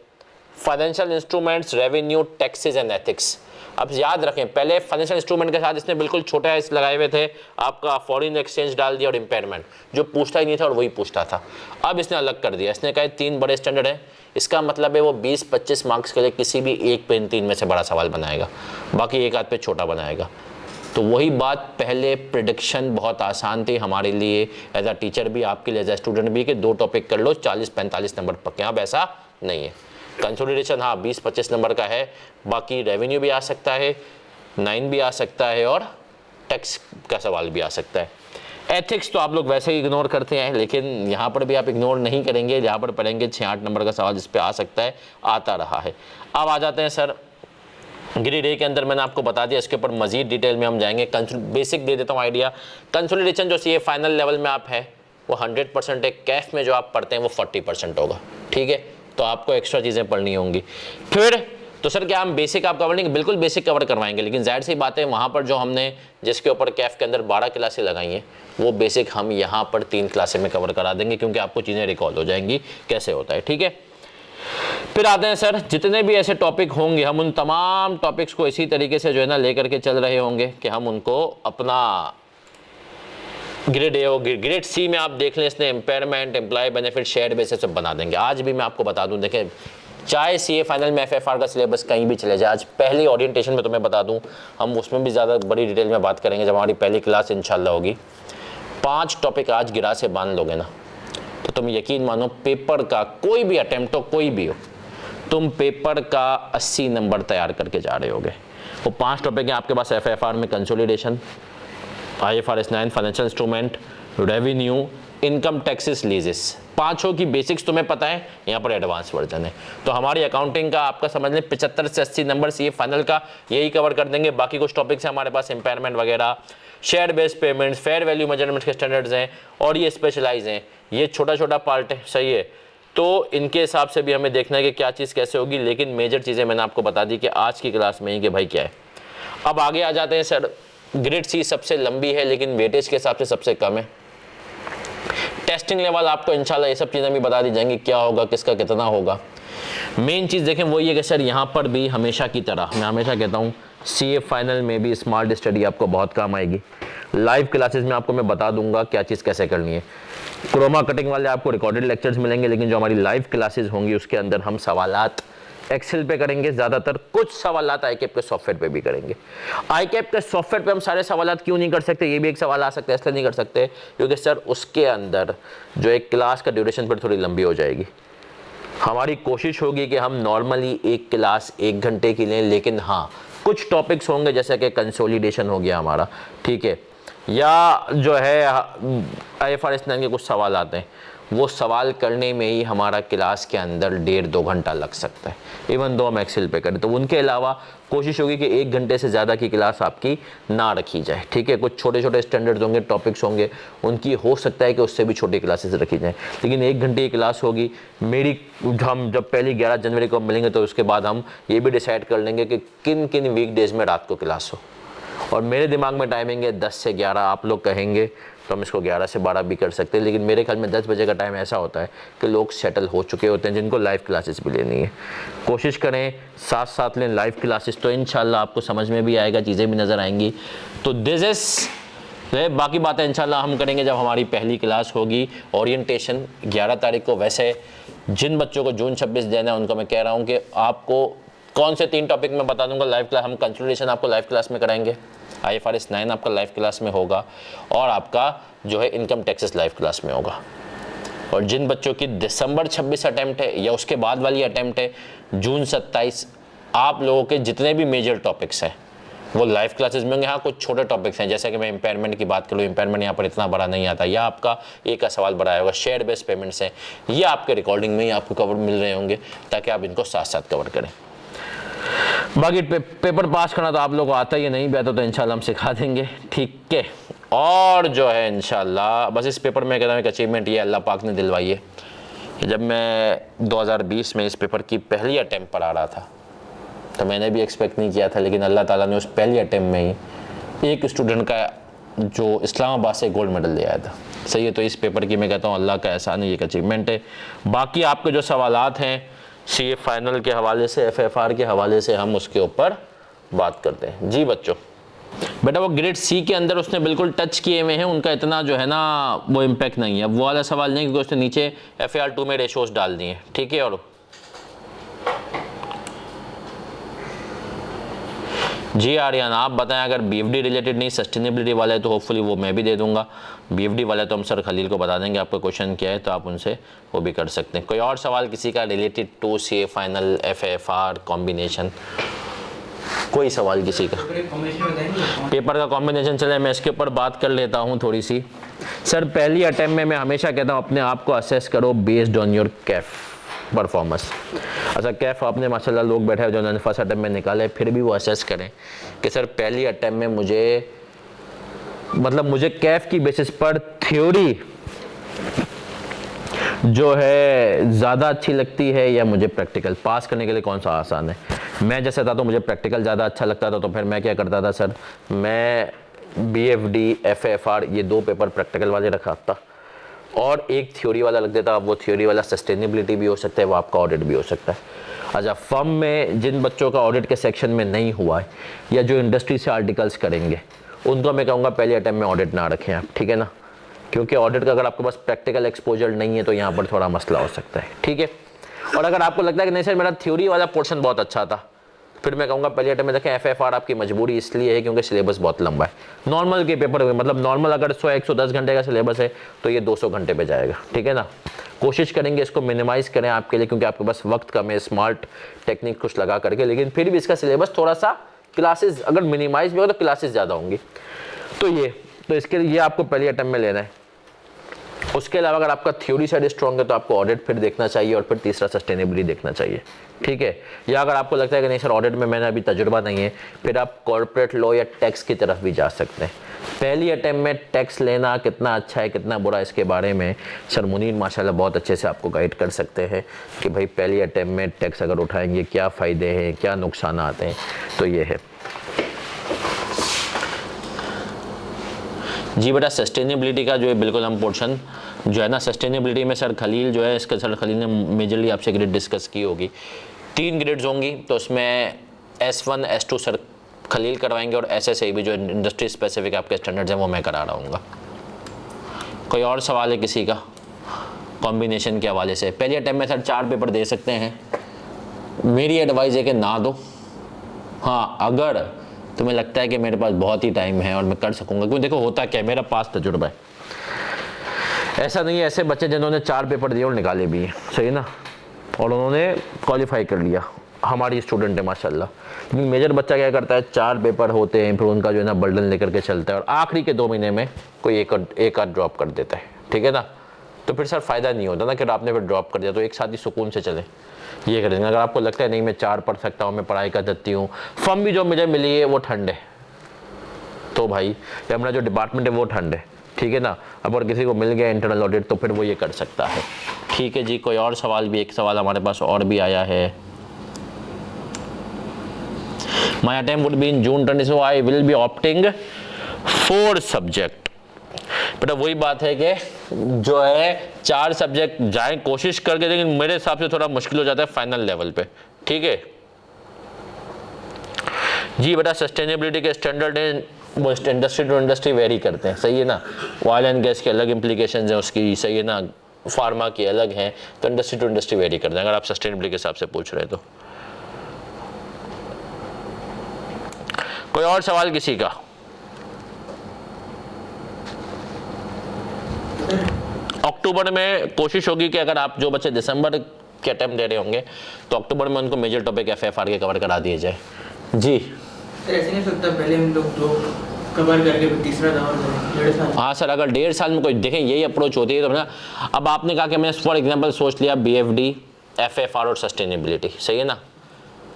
financial instruments, revenue, taxes and ethics. अब याद रखें पहले फाइनेंशियल इंस्ट्रूमेंट के साथ इसने बिल्कुल छोटा एस लगाए हुए थे, आपका फॉरेन एक्सचेंज डाल दिया और इम्पेयरमेंट जो पूछता ही नहीं था और वही पूछता था। अब इसने अलग कर दिया, इसने कहा 3 बड़े स्टैंडर्ड हैं, इसका मतलब है वो 20-25 मार्क्स के लिए किसी भी एक पे इन 3 में से बड़ा सवाल बनाएगा, बाकी एक आध पे छोटा बनाएगा। तो वही बात, पहले प्रिडिक्शन बहुत आसान थी हमारे लिए एज अ टीचर भी, आपके लिए एज अ स्टूडेंट भी, कि 2 टॉपिक कर लो 40-45 नंबर पक्के। अब ऐसा नहीं है। कंसोलिडेशन हाँ 20-25 नंबर का है, बाकी रेवेन्यू भी आ सकता है, 9 भी आ सकता है और टैक्स का सवाल भी आ सकता है। एथिक्स तो आप लोग वैसे ही इग्नोर करते हैं, लेकिन यहाँ पर भी आप इग्नोर नहीं करेंगे, यहाँ पर पढ़ेंगे 6-8 नंबर का सवाल जिस पे आ सकता है, आता रहा है। अब आ जाते हैं सर ग्रेड ए के अंदर, मैंने आपको बता दिया, इसके ऊपर मजीद डिटेल में हम जाएंगे। बेसिक दे देता हूँ आइडिया। कंसोलिडेशन जो सी फाइनल लेवल में आप है वो 100% है, कैफ में जो आप पढ़ते हैं वो 40% होगा, ठीक है। तो आपको एक्स्ट्रा चीज़ें पढ़नी होंगी। फिर तो सर क्या हम बेसिक आप कवर नहीं, बिल्कुल बेसिक कवर करवाएंगे, लेकिन जाहिर सी बात है वहाँ पर जो हमने जिसके ऊपर कैफ के अंदर 12 क्लासें लगाई हैं वो बेसिक हम यहाँ पर 3 क्लासें में कवर करा देंगे, क्योंकि आपको चीज़ें रिकॉल हो जाएंगी कैसे होता है, ठीक है। फिर आते हैं सर जितने भी ऐसे टॉपिक होंगे हम उन तमाम टॉपिक्स को इसी तरीके से जो है ना लेकर के चल रहे होंगे कि हम उनको अपना ग्रेड ए और ग्रेड सी में आप देख लें, इसने एम्पायरमेंट, एम्प्लॉय बेनिफिट, शेयर्ड बेसिस सब बना देंगे। आज भी मैं आपको बता दूं, देखें चाहे सीए फाइनल में एफएफआर का सिलेबस कहीं भी चले जाए, आज पहली ओरिएंटेशन में तुम्हें बता दूं, हम उसमें भी ज़्यादा बड़ी डिटेल में बात करेंगे जब हमारी पहली क्लास इंशाल्लाह होगी। 5 टॉपिक आज गिरा से बांध लोगे ना, तो तुम यकीन मानो पेपर का कोई भी अटेम्प्ट हो, कोई भी हो, तुम पेपर का 80 नंबर तैयार करके जा रहे होगे। वो 5 टॉपिक हैं आपके पास एफएफआर में, consolidation, IFRS 9 financial instrument, revenue, income taxes, लीजेस। 5 की बेसिक्स तुम्हें पता है, यहाँ पर एडवांस वर्जन है। तो हमारी अकाउंटिंग का आपका समझ लें 75 से 80 नंबर ये फाइनल का यही कवर कर देंगे। बाकी कुछ टॉपिक्स हैं हमारे पास, इम्पेयरमेंट वगैरह, share based payments, fair value measurement के स्टैंडर्ड्स हैं, और ये स्पेशलाइज हैं, ये छोटा छोटा पार्ट है, सही है। तो इनके हिसाब से भी हमें देखना है कि क्या चीज़ कैसे होगी, लेकिन मेजर चीज़ें मैंने आपको बता दी कि आज की क्लास में ही कि भाई क्या है। अब आगे आ जाते हैं सर, ग्रेड सी सबसे लंबी है लेकिन वेटेज के हिसाब से सबसे कम है। टेस्टिंग लेवल आपको इंशाल्लाह ये सब चीज़ें भी बता दी जाएंगी, क्या होगा, किसका कितना होगा। मेन चीज़ देखें वो ये कि सर यहाँ पर भी हमेशा की तरह मैं हमेशा कहता हूँ, सीए फाइनल में भी स्मार्ट स्टडी आपको बहुत काम आएगी। लाइव क्लासेस में आपको मैं बता दूंगा क्या चीज़ कैसे करनी है। क्रोमा कटिंग वाले आपको रिकॉर्डेड लेक्चर्स मिलेंगे, लेकिन जो हमारी लाइव क्लासेस होंगी उसके अंदर हम सवालात एक्सेल पे करेंगे ज़्यादातर, कुछ सवालात आईकैप के सॉफ्टवेयर पे भी करेंगे। आईकैप के सॉफ्टवेयर पे हम सारे सवालात क्यों नहीं कर सकते, ये भी एक सवाल आ सकता है, इसलिए नहीं कर सकते क्योंकि सर उसके अंदर जो एक क्लास का ड्यूरेशन पर थोड़ी लंबी हो जाएगी। हमारी कोशिश होगी कि हम नॉर्मली एक क्लास 1 घंटे की लें, लेकिन हाँ कुछ टॉपिक्स होंगे जैसे कि कंसोलिडेशन हो गया हमारा, ठीक है, या जो है IFRS 9 के कुछ सवाल आते हैं, वो सवाल करने में ही हमारा क्लास के अंदर 1.5-2 घंटा लग सकता है, इवन दो हम एक्सेल पे करें। तो उनके अलावा कोशिश होगी कि 1 घंटे से ज़्यादा की क्लास आपकी ना रखी जाए, ठीक है। कुछ छोटे छोटे स्टैंडर्ड्स होंगे, टॉपिक्स होंगे, उनकी हो सकता है कि उससे भी छोटी क्लासेस रखी जाएँ, लेकिन 1 घंटे की क्लास होगी मेरी। हम जब पहली 11 जनवरी को मिलेंगे तो उसके बाद हम ये भी डिसाइड कर लेंगे कि किन किन वीकडेज़ में रात को क्लास हो। और मेरे दिमाग में टाइमिंग है 10 से 11, आप लोग कहेंगे तो हम इसको 11 से 12 भी कर सकते हैं, लेकिन मेरे ख्याल में 10 बजे का टाइम ऐसा होता है कि लोग सेटल हो चुके होते हैं जिनको लाइव क्लासेस भी लेनी है। कोशिश करें साथ साथ लें लाइव क्लासेस, तो इंशाल्लाह आपको समझ में भी आएगा, चीज़ें भी नज़र आएंगी। तो दिस इज़, बाकी बातें इंशाल्लाह हम करेंगे जब हमारी पहली क्लास होगी। ओरिएंटेशन 11 तारीख को। वैसे जिन बच्चों को जून 26 देना है उनको मैं कह रहा हूँ कि आपको कौन से 3 टॉपिक में बता दूंगा लाइव क्लास। हम कंसोलिडेशन आपको लाइव क्लास में कराएंगे, IFRS 9 आपका लाइव क्लास में होगा, और आपका जो है इनकम टैक्सेस लाइव क्लास में होगा। और जिन बच्चों की दिसंबर 26 अटैम्प्ट है या उसके बाद वाली अटैम्प्ट है जून 27, आप लोगों के जितने भी मेजर टॉपिक्स हैं वो लाइव क्लासेस में होंगे। हाँ कुछ छोटे टॉपिक्स हैं, जैसे कि मैं इम्पेयरमेंट की बात करूँ, इम्पेयरमेंट यहाँ पर इतना बड़ा नहीं आता, या आपका एक का सवाल बड़ा होगा। शेयर बेस्ड पेमेंट्स हैं, ये आपके रिकॉर्डिंग में ही आपको कवर मिल रहे होंगे ताकि आप इनको साथ साथ कवर करें। बाकी पेपर पास करना तो आप लोगों को आता ही नहीं भी आता तो इंशाल्लाह हम सिखा देंगे, ठीक है। और जो है इंशाल्लाह बस इस पेपर में कहता हूँ एक अचीवमेंट ये अल्लाह पाक ने दिलवाई है कि जब मैं 2020 में इस पेपर की पहली अटैम्प्ट पर आ रहा था तो मैंने भी एक्सपेक्ट नहीं किया था, लेकिन अल्लाह ताला ने उस पहली अटैम्प्ट में ही एक स्टूडेंट का जो इस्लामाबाद से गोल्ड मेडल ले आया था, सही है। तो इस पेपर की मैं कहता हूँ अल्लाह का एहसान है, एक अचीवमेंट है। बाकी आपके जो सवालात हैं सीए फाइनल के हवाले से, एफएफआर के हवाले से, हम उसके ऊपर बात करते हैं। जी बच्चों, बेटा वो ग्रेड सी के अंदर उसने बिल्कुल टच किए हुए हैं, उनका इतना जो है ना वो इम्पैक्ट नहीं है, वो वाला सवाल नहीं, क्योंकि उसने नीचे FAR 2 में रेशोज डाल दिए, ठीक है। और जी आर्यन आप बताएं, अगर BFD रिलेटेड नहीं सस्टेनेबिलिटी वाला है तो होपफुली वो मैं भी दे दूंगा। BFD वाला तो हम सर खलील को बता देंगे आपका क्वेश्चन क्या है, तो आप उनसे वो भी कर सकते हैं। कोई और सवाल किसी का related to CA final, FFR combination, कोई सवाल किसी का? पेपर का कॉम्बिनेशन चले, मैं इसके ऊपर बात कर लेता हूँ थोड़ी सी। सर पहली अटैम्प्ट में मैं हमेशा कहता हूँ अपने आप को असेस करो based on your Kaif performance. अच्छा कैफ आपने माशाल्लाह लोग बैठे हैं जो उन्होंने फर्स्ट अटैम्प्ट में निकाले, फिर भी वो असेस करें कि सर पहली अटैम्प्ट में मुझे कैफ की बेसिस पर थ्योरी जो है ज़्यादा अच्छी लगती है या मुझे प्रैक्टिकल। पास करने के लिए कौन सा आसान है? मैं जैसे था तो मुझे प्रैक्टिकल ज़्यादा अच्छा लगता था, तो फिर मैं क्या करता था सर, मैं BFD FFR ये 2 पेपर प्रैक्टिकल वाले रखा था और एक थ्योरी वाला रख देता। वो थ्योरी वाला सस्टेनेबिलिटी भी हो सकता है, वो आपका ऑडिट भी हो सकता है। अच्छा फर्म में जिन बच्चों का ऑडिट के सेक्शन में नहीं हुआ है या जो इंडस्ट्री से आर्टिकल्स करेंगे उनको मैं कहूँगा पहले अटैम्प्ट में ऑडिट ना रखें आप, ठीक है ना। क्योंकि ऑडिट का अगर आपके पास प्रैक्टिकल एक्सपोजर नहीं है तो यहाँ पर थोड़ा मसला हो सकता है, ठीक है। और अगर आपको लगता है कि नहीं सर मेरा थ्योरी वाला पोर्शन बहुत अच्छा था, फिर मैं कहूँगा पहले अटेम्प्ट में देखें FFR आपकी मजबूरी इसलिए है क्योंकि सिलेबस बहुत लंबा है। नॉर्मल के पेपर में मतलब नॉर्मल अगर 100-110 घंटे का सिलेबस है तो ये 200 घंटे पे जाएगा, ठीक है ना। कोशिश करेंगे इसको मिनिमाइज करें आपके लिए, क्योंकि आपके पास वक्त कम है, स्मार्ट टेक्निक कुछ लगा करके, लेकिन फिर भी इसका सिलेबस थोड़ा सा क्लासेस अगर मिनिमाइज भी होगा तो क्लासेस ज़्यादा होंगी। तो इसके लिए ये आपको पहले अटेम्प्ट में लेना है। उसके अलावा अगर आपका थ्योरी साइड स्ट्रॉन्ग है तो आपको ऑडिट फिर देखना चाहिए और फिर तीसरा सस्टेनेबिलिटी देखना चाहिए, ठीक है। या अगर आपको लगता है कि नहीं सर ऑडिट में मैंने अभी तजुर्बा नहीं है, फिर आप कॉर्पोरेट लॉ या टैक्स की तरफ भी जा सकते हैं। पहली अटेम्प्ट में टैक्स लेना कितना अच्छा है कितना बुरा, इसके बारे में सर मुनीर माशाल्लाह बहुत अच्छे से आपको गाइड कर सकते हैं कि भाई पहली अटेम्प्ट में टैक्स अगर उठाएंगे क्या फ़ायदे हैं क्या नुकसान आते हैं। तो ये है जी बेटा। सस्टेनेबिलिटी का जो है बिल्कुल हम पोर्शन जो है ना, सस्टेनेबिलिटी में सर खलील जो है इसका सर खलील ने मेजरली आपसे ग्रेड डिस्कस की होगी। 3 ग्रेड्स होंगी तो उसमें S1 S2 सर खलील करवाएंगे और SSA भी जो इंडस्ट्री स्पेसिफिक आपके स्टैंडर्ड्स हैं वो मैं करा रहा हूँगा। कोई और सवाल है किसी का कॉम्बिनेशन के हवाले से? पहले अटैम्प्ट में सर 4 पेपर दे सकते हैं, मेरी एडवाइस है कि ना दो। हाँ अगर तुम्हें लगता है कि मेरे पास बहुत ही टाइम है और मैं कर सकूंगा, क्योंकि देखो होता क्या मेरा पास तजुर्बा है, ऐसा नहीं है ऐसे बच्चे जिन्होंने 4 पेपर दिए और निकाले भी हैं, सही ना, और उन्होंने क्वालिफाई कर लिया, हमारी स्टूडेंट है माशाल्लाह। लेकिन मेजर बच्चा क्या करता है 4 पेपर होते हैं फिर उनका जो है ना बर्डन लेकर के चलता है और आखिरी के 2 महीने में कोई एक आध ड्रॉप कर देता है, ठीक है ना। तो फिर सर फ़ायदा नहीं होता ना कि आपने फिर ड्रॉप कर दिया, तो एक साथ ही सुकून से चले ये करेंगे। अगर आपको लगता है नहीं मैं 4 पढ़ सकता हूँ, मैं पढ़ाई कर सकती हूँ, फर्म भी जो मुझे मिली है वो ठंड है, तो भाई या मेरा जो डिपार्टमेंट है वो ठंड है, ठीक है ना। अब और किसी को मिल गया इंटरनल ऑडिट तो फिर वो ये कर सकता है, ठीक है जी। कोई और सवाल भी, एक सवाल हमारे पास और भी आया है। My attempt would be in June 22, I will be opting 4 subject. बेटा वही बात है कि जो है 4 सब्जेक्ट जाएं कोशिश करके, लेकिन मेरे हिसाब से थोड़ा मुश्किल हो जाता है फाइनल लेवल पे, ठीक है जी। बेटा सस्टेनेबिलिटी के स्टैंडर्ड हैं वो इंडस्ट्री टू इंडस्ट्री वेरी करते हैं, सही है ना। ऑयल एंड गैस के अलग इंप्लीकेशंस हैं उसकी, सही है ना, फार्मा की अलग हैं, तो इंडस्ट्री टू इंडस्ट्री वेरी करते हैं अगर आप सस्टेनेबिलिटी के हिसाब से पूछ रहे हैं तो। कोई और सवाल किसी का? अक्टूबर में कोशिश होगी कि अगर आप जो बच्चे दिसंबर के अटेम्प्ट दे रहे होंगे तो अक्टूबर में उनको मेजर टॉपिक FFR के कवर करा दिए जाए जी। सर ऐसे नहीं सकता पहले हम लोग जो कवर करके फिर तीसरा दवा करें 1.5 साल? हाँ सर, अगर 1.5 साल में कोई देखें यही अप्रोच होती है तो ना। अब आपने कहा कि मैं फॉर एग्जांपल सोच लिया BFD FFR और सस्टेनेबिलिटी, सही है ना,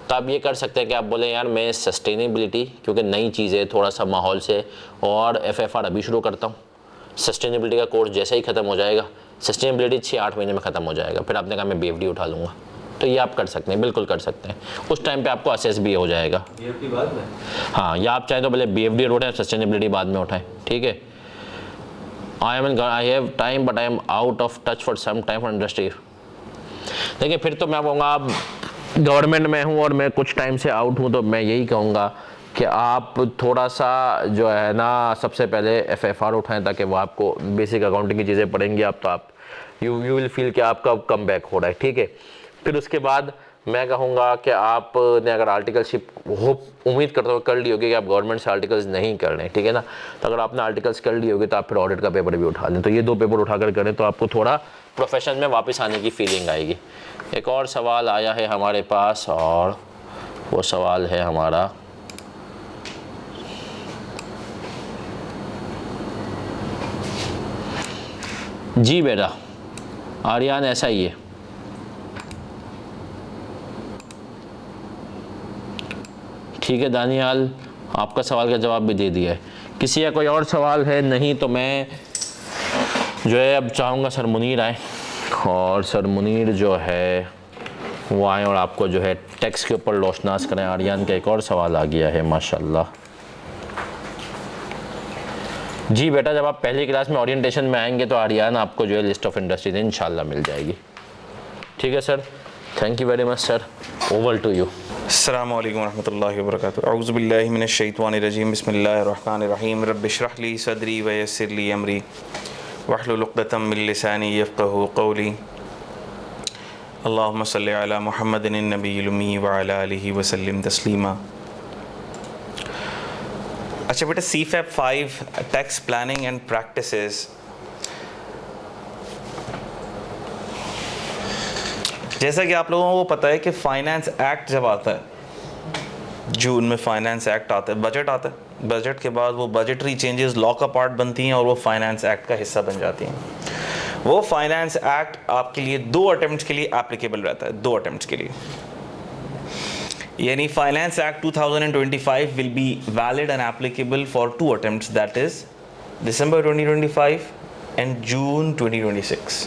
तो आप ये कर सकते हैं कि आप बोले यार मैं सस्टेनेबिलिटी क्योंकि नई चीज़ है थोड़ा सा माहौल से, और FFR अभी शुरू करता हूँ। सस्टेनेबिलिटी का कोर्स जैसे ही ख़त्म हो जाएगा, सस्टेनेबिलिटी 6-8 महीने में ख़त्म हो जाएगा, फिर आपने कहा मैं BFD उठा लूँगा, तो ये आप कर सकते हैं, बिल्कुल कर सकते हैं। उस टाइम पे आपको असेस भी हो जाएगा BFD बाद में। हाँ, या आप चाहें तो पहले BFD उठाएं, सस्टेनेबिलिटी बाद में उठाएं, ठीक है। I have time but I am out of touch for some time for industry. देखिए फिर तो मैं कहूँगा आप गवर्नमेंट में हूँ और मैं कुछ टाइम से आउट हूँ, तो मैं यही कहूँगा कि आप थोड़ा सा जो है ना सबसे पहले FFR उठाएं ताकि वो आपको बेसिक अकाउंटिंग की चीज़ें पढ़ेंगे आप, तो आप यू विल फील कि आपका कम बैक हो रहा है, ठीक है। फिर उसके बाद मैं कहूँगा कि आपने अगर आर्टिकलशिप उम्मीद करता हूँ कर ली होगी कि आप गवर्नमेंट से आर्टिकल्स नहीं कर रहे हैं, ठीक है ना, तो अगर आपने आर्टिकल्स कर ली होगी तो आप फिर ऑडिट का पेपर भी उठा लें, तो ये 2 पेपर उठाकर करें तो आपको थोड़ा प्रोफेशन में वापस आने की फीलिंग आएगी। एक और सवाल आया है हमारे पास और वो सवाल है हमारा जी बेटा आर्यन, ऐसा ही है, ठीक है दानियाल, आपका सवाल का जवाब भी दे दिया है। किसी का कोई और सवाल है? नहीं तो मैं जो है अब चाहूँगा सर मुनीर आए, और सर मुनीर जो है वो आए और आपको जो है टैक्स के ऊपर रोशनास करें। आर्यन का एक और सवाल आ गया है माशाल्लाह जी। बेटा जब आप पहली क्लास में ओरिएंटेशन में आएंगे तो आर्यन आपको जो है लिस्ट ऑफ इंडस्ट्रीज इंशाल्लाह मिल जाएगी, ठीक है sir. Thank you very much sir, over to you. अस्सलामु अलैकुम वरहमतुल्लाहि वबरकातुहू। औज़ु बिल्लाहि मिनश शैतानिर रजीम, बिस्मिल्लाहिर रहमानिर रहीम, रब्बि इश्रह ली सदरी व यस्सिर ली अमरी वहलुल उक़दतम मिन लिसानी यफ़क़हू क़ौली। अल्लाहुम्मा सल्लि अला मुहम्मदिन नबिय्यिल उम्मी व अला आलिहि व सल्लिम तस्लीमा। अच्छा बेटा, CFAP 5 tax planning and practices, जैसा कि आप लोगों को पता है कि फाइनेंस एक्ट जब आता है, जून में फाइनेंस एक्ट आता है, बजट आता है, बजट के बाद वो बजटरी चेंजेस लॉ का पार्ट बनती हैं और वो फाइनेंस एक्ट का हिस्सा बन जाती हैं। वो फाइनेंस एक्ट आपके लिए 2 अटेम्प्ट्स के लिए एप्लीकेबल रहता है, 2 अटेम्प्ट्स के लिए। यानी finance act 2025 will be valid and applicable for 2 attempts, that is December 2025 and June 2026।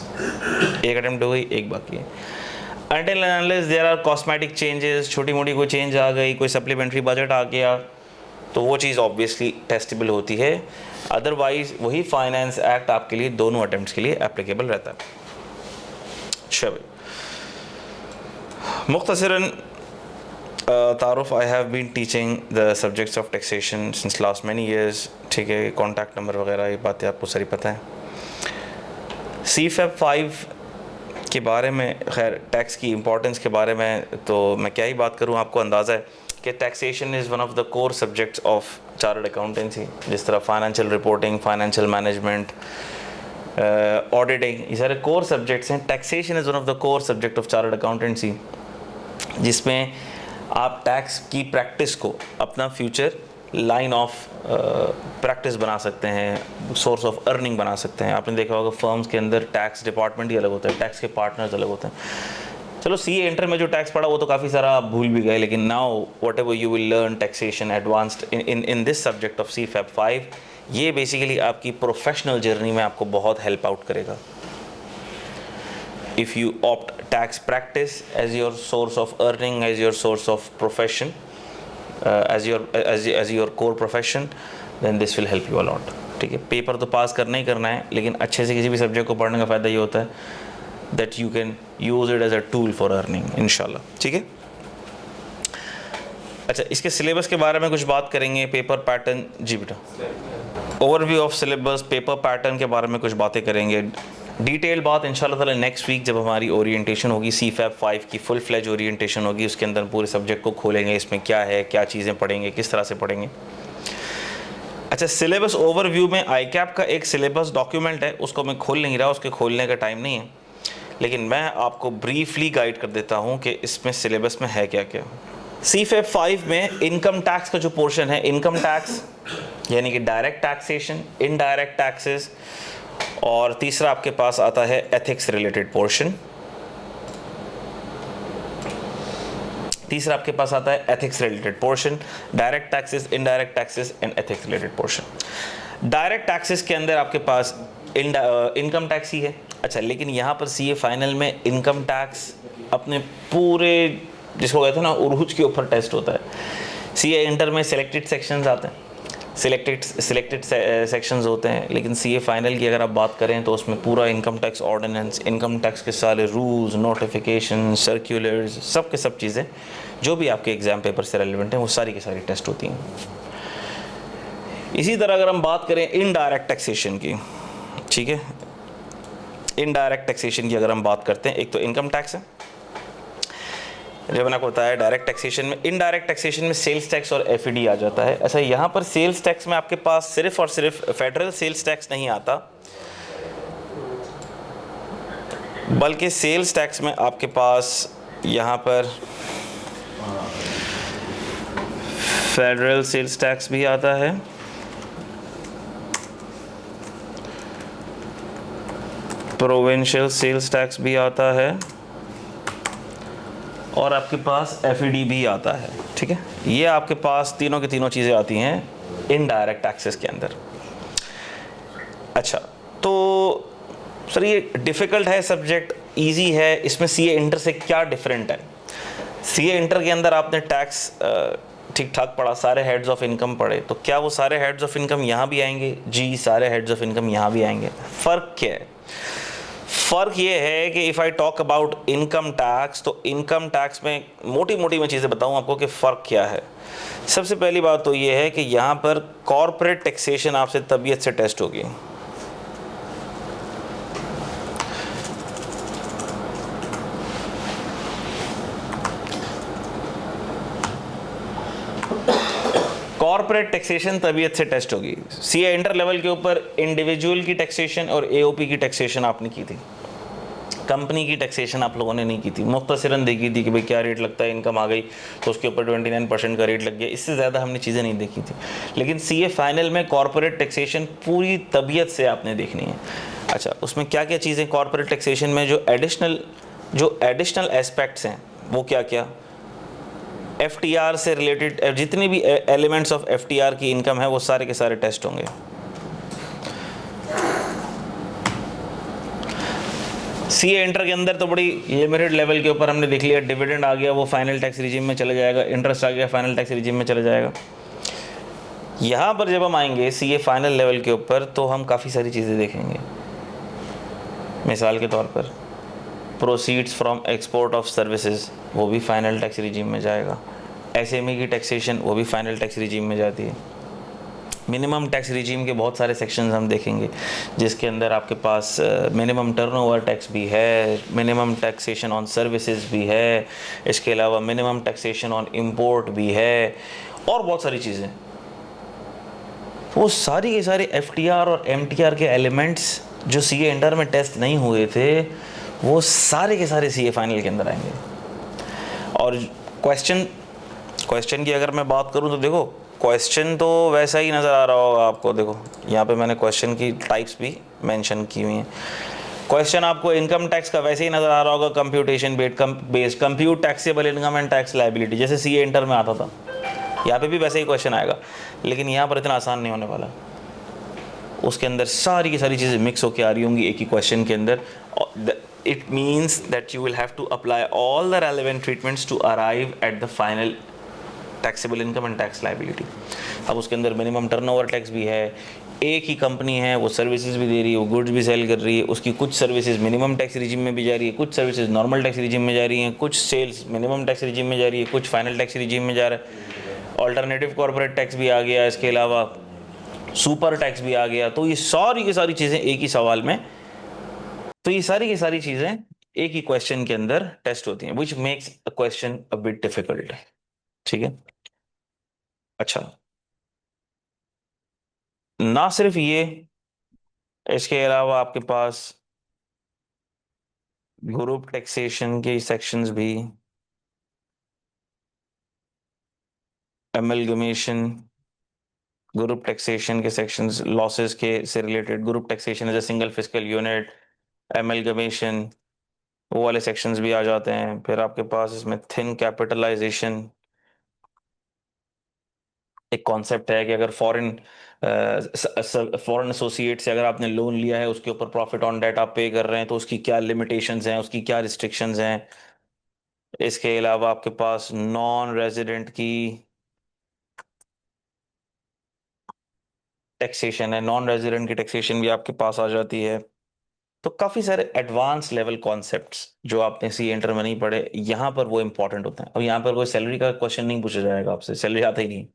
एक अटेम्प्ट हो गई, एक बाकी है। Until and unless there are cosmetic changes, छोटी मोटी कोई चेंज आ गई, कोई सप्लीमेंट्री बजट आ गया, तो वो चीज़ ऑब्वियसली टेस्टेबल होती है। अदरवाइज वही फाइनेंस एक्ट आपके लिए दोनों अटेम्प्ट्स के लिए एप्लीकेबल रहता है। चलिए मुख्तसरन तारुफ, I have been teaching the subjects of taxation since last many years. ठीक है, कॉन्टैक्ट नंबर वगैरह ये बातें आपको सारी पता है। CFAP 5 के बारे में, खैर टैक्स की इम्पोर्टेंस के बारे में तो मैं क्या ही बात करूं, आपको अंदाज़ा है कि taxation is one of the core subjects of chartered accountancy. जिस तरह financial reporting, financial management, auditing, ये सारे कोर सब्जेक्ट्स हैं। Taxation is one of the core subject of chartered accountancy, जिसमें आप टैक्स की प्रैक्टिस को अपना फ्यूचर लाइन ऑफ प्रैक्टिस बना सकते हैं, सोर्स ऑफ अर्निंग बना सकते हैं। आपने देखा होगा फर्म्स के अंदर टैक्स डिपार्टमेंट ही अलग होता है, टैक्स के पार्टनर्स अलग होते हैं। चलो CA इंटर में जो टैक्स पढ़ा वो तो काफ़ी सारा आप भूल भी गए, लेकिन now what ever you will learn taxation advanced in this subject of CFAP 5, ये बेसिकली आपकी प्रोफेशनल जर्नी में आपको बहुत हेल्प आउट करेगा। If you opt tax practice as your source of earning, as your source of profession, as your core profession, then this will help you a lot। ठीक है, paper तो पास करना ही करना है, लेकिन अच्छे से किसी भी सब्जेक्ट को पढ़ने का फ़ायदा ये होता है that you can use it as a tool for earning इंशाल्लाह। ठीक है, अच्छा इसके सिलेबस के बारे में कुछ बात करेंगे, पेपर पैटर्न। जी बेटा, overview of syllabus, paper pattern के बारे में कुछ बातें करेंगे। डिटेल बात इंशाल्लाह ताला नेक्स्ट वीक जब हमारी ओरिएंटेशन होगी, CFAP 5 की फुल फ्लेज ओरिएंटेशन होगी, उसके अंदर पूरे सब्जेक्ट को खोलेंगे, इसमें क्या है, क्या चीज़ें पढ़ेंगे, किस तरह से पढ़ेंगे। अच्छा, सिलेबस ओवरव्यू में ICAP का एक सिलेबस डॉक्यूमेंट है, उसको मैं खोल नहीं रहा, उसके खोलने का टाइम नहीं है, लेकिन मैं आपको ब्रीफली गाइड कर देता हूँ कि इसमें सिलेबस में है क्या क्या। CFAP 5 में इनकम टैक्स का जो पोर्शन है, इनकम टैक्स यानी कि डायरेक्ट टैक्सेशन, इनडायरेक्ट टैक्सेस, और तीसरा आपके पास आता है एथिक्स रिलेटेड पोर्शन। तीसरा आपके पास आता है ethics related portion, direct taxes, indirect taxes and ethics related portion. Direct taxes के अंदर आपके पास इनकम टैक्स ही है। अच्छा, लेकिन यहाँ पर CA फाइनल में इनकम टैक्स अपने पूरे, जिसको कहते हैं ना, उरूज के ऊपर टेस्ट होता है। CA इंटर में सिलेक्टेड सेक्शंस आते हैं, सिलेक्टेड सेक्शंस होते हैं, लेकिन CA फाइनल की अगर आप बात करें तो उसमें पूरा income tax ordinance, income tax के सारे रूल्स, नोटिफिकेशन, सर्कुलर्स, सब के सब चीज़ें जो भी आपके एग्जाम पेपर से रेलिवेंट हैं वो सारी की सारी टेस्ट होती हैं। इसी तरह अगर हम बात करें इनडायरेक्ट टैक्सेशन की, ठीक है, इनडायरेक्ट टैक्सेशन की अगर हम बात करते हैं, एक तो इनकम टैक्स है जो मैंने आपको बताया, डायरेक्ट टैक्सेशन में। इनडायरेक्ट टैक्सेशन में सेल्स टैक्स और FED आ जाता है। अच्छा, यहाँ पर सेल्स टैक्स में आपके पास सिर्फ और सिर्फ फेडरल सेल्स टैक्स नहीं आता, बल्कि सेल्स टैक्स में आपके पास यहाँ पर फेडरल सेल्स टैक्स भी आता है, प्रोविंशियल सेल्स टैक्स भी आता है, और आपके पास FED भी आता है। ठीक है, ये आपके पास तीनों की तीनों चीज़ें आती हैं इनडायरेक्ट टैक्सेस के अंदर। अच्छा, तो सर ये डिफ़िकल्ट है सब्जेक्ट, इजी है, इसमें CA इंटर से क्या डिफरेंट है? CA इंटर के अंदर आपने टैक्स ठीक ठाक पढ़ा, सारे हेड्स ऑफ इनकम पढ़े, तो क्या वो सारे हेड्स ऑफ इनकम यहाँ भी आएंगे? जी, सारे हेड्स ऑफ इनकम यहाँ भी आएंगे। फ़र्क क्या है? फ़र्क ये है कि if I talk about income tax, तो इनकम टैक्स में मोटी मोटी मैं चीज़ें बताऊँ आपको कि फ़र्क क्या है। सबसे पहली बात तो ये है कि यहाँ पर कॉर्पोरेट टैक्सेशन आपसे तबीयत से टेस्ट होगी। कॉर्पोरेट टैक्सेशन तबीयत से टेस्ट होगी। सीए इंटर लेवल के ऊपर इंडिविजुअल की टैक्सेशन और एओपी की टैक्सेशन आपने की थी, कंपनी की टैक्सेशन आप लोगों ने नहीं की थी। मुख्तसरन देखी थी कि भाई क्या रेट लगता है, इनकम आ गई तो उसके ऊपर 29% का रेट लग गया, इससे ज़्यादा हमने चीज़ें नहीं देखी थी। लेकिन सीए फाइनल में कॉर्पोरेट टैक्सेशन पूरी तबीयत से आपने देखनी है। अच्छा, उसमें क्या क्या चीज़ें कॉर्पोरेट टैक्सेशन में जो एडिशनल एस्पेक्ट्स हैं वो क्या क्या, एफटीआर से रिलेटेड जितने भी एलिमेंट्स ऑफ एफटीआर की इनकम है वो सारे के सारे टेस्ट होंगे। सीए इंटर के अंदर तो बड़ी लिमिटेड लेवल के ऊपर हमने देख लिया, डिविडेंड आ गया वो फाइनल टैक्स रिजीम में चला जाएगा, इंटरेस्ट आ गया फाइनल टैक्स रिजीम में चला जाएगा। यहाँ पर जब हम आएंगे सीए फाइनल लेवल के ऊपर तो हम काफ़ी सारी चीज़ें देखेंगे। मिसाल के तौर पर proceeds from export of services वो भी फाइनल टैक्स रिजीम में जाएगा। एसएमई की टैक्सेशन वो भी फाइनल टैक्स रिजीम में जाती है। मिनिमम टैक्स रिजीम के बहुत सारे सेक्शंस हम देखेंगे, जिसके अंदर आपके पास मिनिमम टर्नओवर टैक्स भी है, मिनिमम टैक्सेशन ऑन सर्विसेज भी है, इसके अलावा मिनिमम टैक्सेशन ऑन इंपोर्ट भी है और बहुत सारी चीज़ें। वो सारी के सारे एफटीआर और एमटीआर के एलिमेंट्स जो सीए इंटर में टेस्ट नहीं हुए थे वो सारे के सारे सीए फाइनल के अंदर आएंगे। और क्वेश्चन की अगर मैं बात करूं तो देखो क्वेश्चन तो वैसा ही नज़र आ रहा होगा आपको। देखो यहाँ पे मैंने क्वेश्चन की टाइप्स भी मेंशन की हुई हैं। क्वेश्चन आपको इनकम टैक्स का वैसे ही नज़र आ रहा होगा, computation based compute taxable income and tax liability, जैसे सीए इंटर में आता था, यहाँ पे भी वैसे ही क्वेश्चन आएगा, लेकिन यहाँ पर इतना आसान नहीं होने वाला। उसके अंदर सारी की सारी चीज़ें मिक्स होकर आ रही होंगी एक ही क्वेश्चन के अंदर। It means that you will have to apply all the relevant treatments to arrive at the final taxable income and tax liability। अब उसके अंदर मिनिमम टर्नओवर टैक्स भी है, एक ही कंपनी है वो सर्विसेज भी दे रही है, वो गुड्स भी सेल कर रही है, उसकी कुछ सर्विसेज मिनिमम टैक्स रिजीम में भी जा रही है, कुछ सर्विसेज नॉर्मल टैक्स रिजीम में जा रही हैं, कुछ सेल्स मिनिमम टैक्स रिजीम में जा रही है, कुछ फाइनल टैक्स रिजीम में जा रहा है, ऑल्टरनेटिव कॉर्पोरेट टैक्स भी आ गया, इसके अलावा सुपर टैक्स भी आ गया। तो ये सारी की सारी चीज़ें एक ही सवाल में, तो ये सारी की सारी चीजें एक ही क्वेश्चन के अंदर टेस्ट होती हैं, which makes a question a bit difficult. ठीक है। अच्छा, ना सिर्फ ये, इसके अलावा आपके पास ग्रुप टैक्सेशन के सेक्शंस भी, एमलगमेशन, ग्रुप टैक्सेशन के सेक्शंस, लॉसेस के से रिलेटेड, group taxation as a single fiscal unit, amalgamation, वो वाले सेक्शंस भी आ जाते हैं। फिर आपके पास इसमें थिन कैपिटलाइजेशन एक कॉन्सेप्ट है कि अगर फॉरेन एसोसिएट से अगर आपने लोन लिया है, उसके ऊपर प्रॉफिट ऑन डेट आप पे कर रहे हैं, तो उसकी क्या लिमिटेशंस हैं, उसकी क्या रिस्ट्रिक्शंस हैं। इसके अलावा आपके पास नॉन रेजिडेंट की टैक्सेशन है, नॉन रेजिडेंट की टैक्सेशन भी आपके पास आ जाती है। तो काफी सारे एडवांस लेवल कॉन्सेप्ट्स जो आपने सी इंटर में नहीं पढ़े, यहाँ पर वो इंपॉर्टेंट होते हैं। अब यहाँ पर कोई सैलरी का क्वेश्चन नहीं पूछा जाएगा आपसे, सैलरी आता ही नहीं,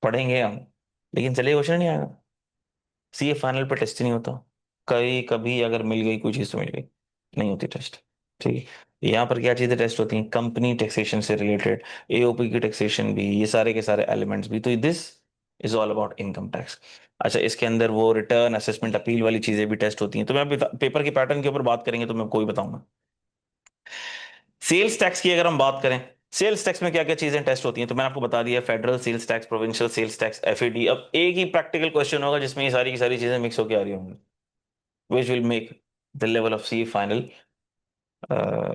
पढ़ेंगे हम लेकिन सैलरी क्वेश्चन नहीं आएगा। सीए फाइनल पे टेस्ट ही नहीं होता, कभी कभी अगर मिल गई कोई चीज तो मिल गई, नहीं होती टेस्ट। ठीक है। यहाँ पर क्या चीजें टेस्ट होती हैं, कंपनी टैक्सेशन से रिलेटेड, एओपी की टैक्सेशन भी, ये सारे के सारे एलिमेंट्स भी। तो this is all about income tax. अच्छा, इसके अंदर वो रिटर्न असेसमेंट अपील वाली चीजें भी टेस्ट होती हैं। तो मैं पेपर के पैटर्न के ऊपर बात करेंगे तो मैं आपको भी बताऊंगा। सेल्स टैक्स की अगर हम बात करें, सेल्स टैक्स में क्या क्या चीजें टेस्ट होती हैं, तो मैंने आपको बता दिया, federal sales tax, provincial sales tax, FAD. अब एक ही प्रैक्टिकल क्वेश्चन होगा जिसमें ये सारी की सारी चीजें मिक्स होकर आ रही होंगी, which will make the level of C final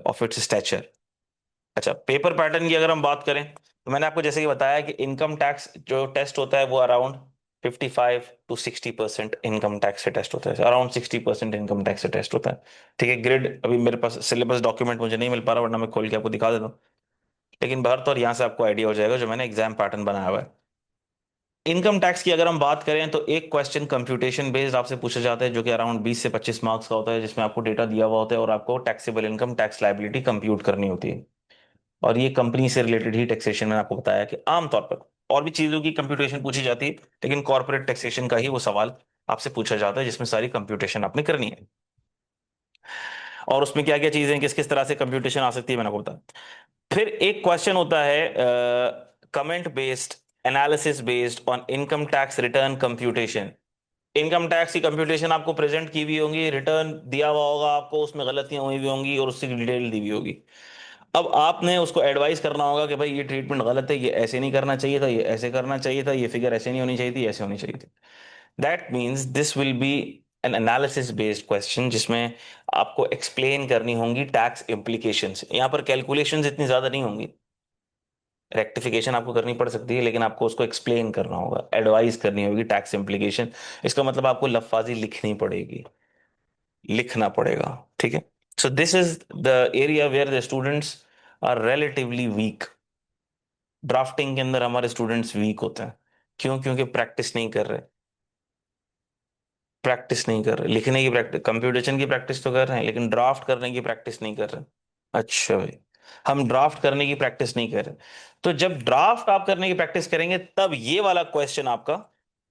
of its stature। अच्छा, पेपर पैटर्न की अगर हम बात करें तो मैंने आपको जैसे कि बताया कि इनकम टैक्स जो टेस्ट होता है वो अराउंड 55 to 60% इनकम टैक्स से टेस्ट होता है, अराउंड 60% इनकम टैक्स से टेस्ट होता है। ठीक है। ग्रिड अभी मेरे पास सिलेबस डॉक्यूमेंट मुझे नहीं मिल पा रहा, वरना मैं खोल के आपको दिखा देता हूँ, लेकिन बहरतौर यहाँ से आपको आइडिया हो जाएगा जो मैंने एग्जाम पैटर्न बनाया हुआ है। इनकम टैक्स की अगर हम बात करें तो एक क्वेश्चन कंप्यूटेशन बेस्ड आपसे पूछा जाता है, जो कि अराउंड 20 से 25 मार्क्स का होता है, जिसमें आपको डेटा दिया हुआ होता है और आपको taxable income tax liability compute करनी होती है। और ये कंपनी से रिलेटेड ही टैक्सेशन में आपको बताया कि आमतौर पर और भी चीजों की कंप्यूटेशन पूछी जाती है, लेकिन कॉर्पोरेट टैक्सेशन का ही वो सवाल आपसे पूछा जाता है जिसमें सारी कंप्यूटेशन आपने करनी है। और उसमें क्या क्या चीजें किस किस तरह से कंप्यूटेशन आ सकती है मैंने आपको बताया। फिर एक क्वेश्चन होता है comment based analysis based on income tax return computation. Income tax की कंप्यूटेशन आपको प्रेजेंट की हुई होंगी, रिटर्न दिया हुआ होगा आपको, उसमें गलतियां हुई हुई होंगी और उसकी डिटेल दी हुई होगी। अब आपने उसको एडवाइस करना होगा कि भाई ये ट्रीटमेंट गलत है, ये ऐसे नहीं करना चाहिए था, ये ऐसे करना चाहिए था, ये फिगर ऐसे नहीं होनी चाहिए थी, ऐसे होनी चाहिए थी। That means this will be N analysis based question, जिसमें आपको एक्सप्लेन करनी होंगी टैक्स इम्प्लीकेशंस। यहाँ पर कैलकुलेशंस इतनी ज्यादा नहीं होंगी, रेक्टिफिकेशन आपको करनी पड़ सकती है, लेकिन आपको उसको एक्सप्लेन करना होगा, एडवाइस करनी होगी टैक्स इम्प्लीकेशन। इसका मतलब आपको लफाजी लिखनी पड़ेगी, लिखना पड़ेगा, ठीक है। So this is the area where the students are relatively weak. Drafting के अंदर हमारे स्टूडेंट्स वीक होते हैं। क्यों? क्योंकि प्रैक्टिस नहीं कर रहे, प्रैक्टिस नहीं कर रहे। लिखने की प्रैक्टिस, कंप्यूटेशन की प्रैक्टिस तो कर रहे हैं, लेकिन ड्राफ्ट करने की प्रैक्टिस नहीं कर रहे। अच्छा भाई, हम ड्राफ्ट करने की प्रैक्टिस नहीं कर रहे। तो जब ड्राफ्ट आप करने की प्रैक्टिस करेंगे तब ये वाला क्वेश्चन आपका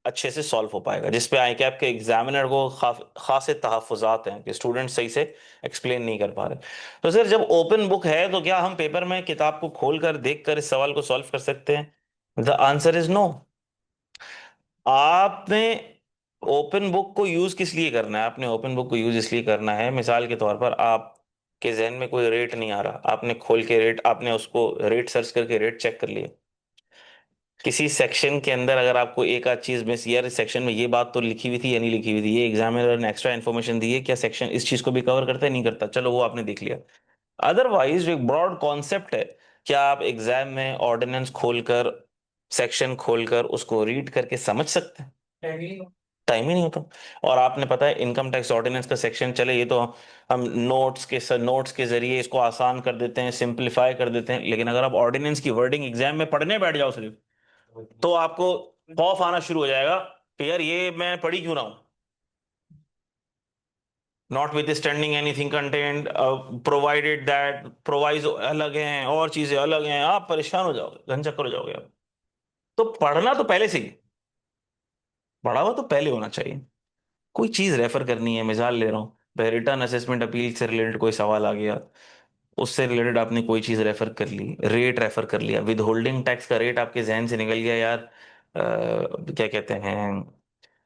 अच्छे से सॉल्व हो पाएगा, जिसपे आई कैप के एग्जामिनर को खासे तहफुजात हैं कि स्टूडेंट सही से एक्सप्लेन नहीं कर पा रहे। तो सर, जब ओपन बुक है तो क्या हम पेपर में किताब को खोलकर देखकर इस सवाल को सॉल्व कर सकते हैं? The answer is no. आपने ओपन बुक को यूज किस लिए करना है? आपने ओपन बुक को यूज इसलिए करना है, मिसाल के तौर पर आपके जहन में कोई रेट नहीं आ रहा, आपने खोल के रेट, आपने उसको रेट सर्च करके रेट चेक कर लिया। किसी सेक्शन के अंदर अगर आपको एक आध चीज मिस, यार इस सेक्शन में ये बात तो लिखी हुई थी या नहीं लिखी हुई थी, ये एग्जामिनर ने एक्स्ट्रा इन्फॉर्मेशन दी है, क्या सेक्शन इस चीज को भी कवर करता है नहीं करता, चलो वो आपने देख लिया। अदरवाइज जो एक ब्रॉड कॉन्सेप्ट है, क्या आप एग्जाम में ऑर्डिनेंस खोलकर, सेक्शन खोलकर उसको रीड करके समझ सकते हैं? टाइम ही नहीं होता। और आपने पता है इनकम टैक्स ऑर्डिनेंस का सेक्शन चले, ये तो हम नोट्स के जरिए इसको आसान कर देते हैं, सिंपलीफाई कर देते हैं, लेकिन अगर आप ऑर्डिनेंस की वर्डिंग एग्जाम में पढ़ने बैठ जाओ सिर्फ, तो आपको खौफ आना शुरू हो जाएगा कि यार ये मैं पढ़ी क्यों रहा हूं। Not with standing anything content provided that, proviso अलग हैं और चीजें अलग हैं, आप परेशान हो जाओगे, घन चक्कर हो जाओगे आप। तो पढ़ना तो पहले से ही, पढ़ा हुआ तो पहले होना चाहिए। कोई चीज रेफर करनी है, मिसाल ले रहा हूँ, रिटर्न असेसमेंट अपील से रिलेटेड कोई सवाल आ गया, उससे रिलेटेड आपने कोई चीज रेफर कर ली, रेट रेफर कर लिया, विद होल्डिंग टैक्स का रेट आपके जहन से निकल गया यार, क्या कहते हैं,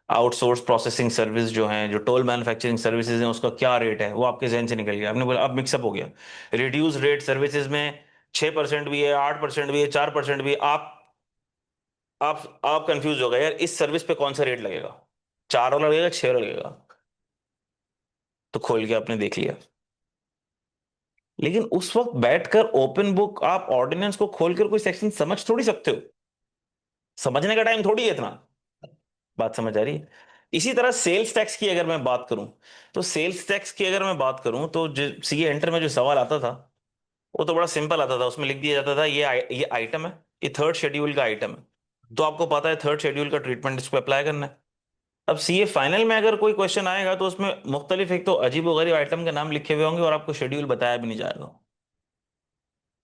आउटसोर्स प्रोसेसिंग सर्विस जो है, जो टोल मैन्युफैक्चरिंग सर्विसेज हैं, उसका क्या रेट है वो आपके जहन से निकल गया, आपने बोला अब मिक्सअप हो गया। रिड्यूस रेट सर्विसेज में 6% भी है, 8% भी है, 4% भी है, आप कंफ्यूज हो गए यार इस सर्विस पे कौन सा रेट लगेगा, 4 वाला लगेगा, 6 वाला लगेगा। तो खोल के आपने देख लिया, लेकिन उस वक्त बैठकर ओपन बुक आप ऑर्डिनेंस को खोलकर कोई सेक्शन समझ थोड़ी सकते हो, समझने का टाइम थोड़ी है इतना। बात समझ आ रही है? इसी तरह सेल्स टैक्स की अगर मैं बात करूं, तो सेल्स टैक्स की अगर मैं बात करूं तो सीए एंटर में जो सवाल आता था वो तो बड़ा सिंपल आता था। उसमें लिख दिया जाता था ये आइटम है, ये थर्ड शेड्यूल का आइटम है, तो आपको पता है थर्ड शेड्यूल का ट्रीटमेंट इसको अप्लाई करना है। अब सीए फाइनल में अगर कोई क्वेश्चन आएगा तो उसमें मुख्तलिफ, एक तो अजीब वगैरह आइटम के नाम लिखे हुए होंगे और आपको शेड्यूल बताया भी नहीं जाएगा।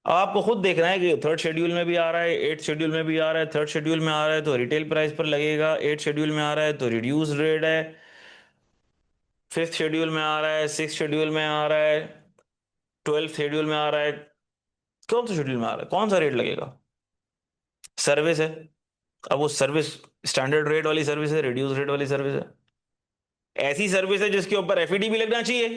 अब आपको खुद देखना है कि थर्ड शेड्यूल में भी आ रहा है, एट शेड्यूल में भी आ रहा है, थर्ड शेड्यूल में आ रहा है तो रिटेल प्राइस पर लगेगा, एट शेड्यूल में आ रहा है तो रिड्यूस रेट है, फिफ्थ शेड्यूल में आ रहा है, सिक्स शेड्यूल में आ रहा है, ट्वेल्थ शेड्यूल में आ रहा है, कौन सा शेड्यूल में आ रहा है, कौन सा रेट लगेगा? सर्विस है, अब वो सर्विस स्टैंडर्ड रेट वाली सर्विस है, रिड्यूस रेट वाली सर्विस है, ऐसी सर्विस है जिसके ऊपर एफईडी भी लगना चाहिए,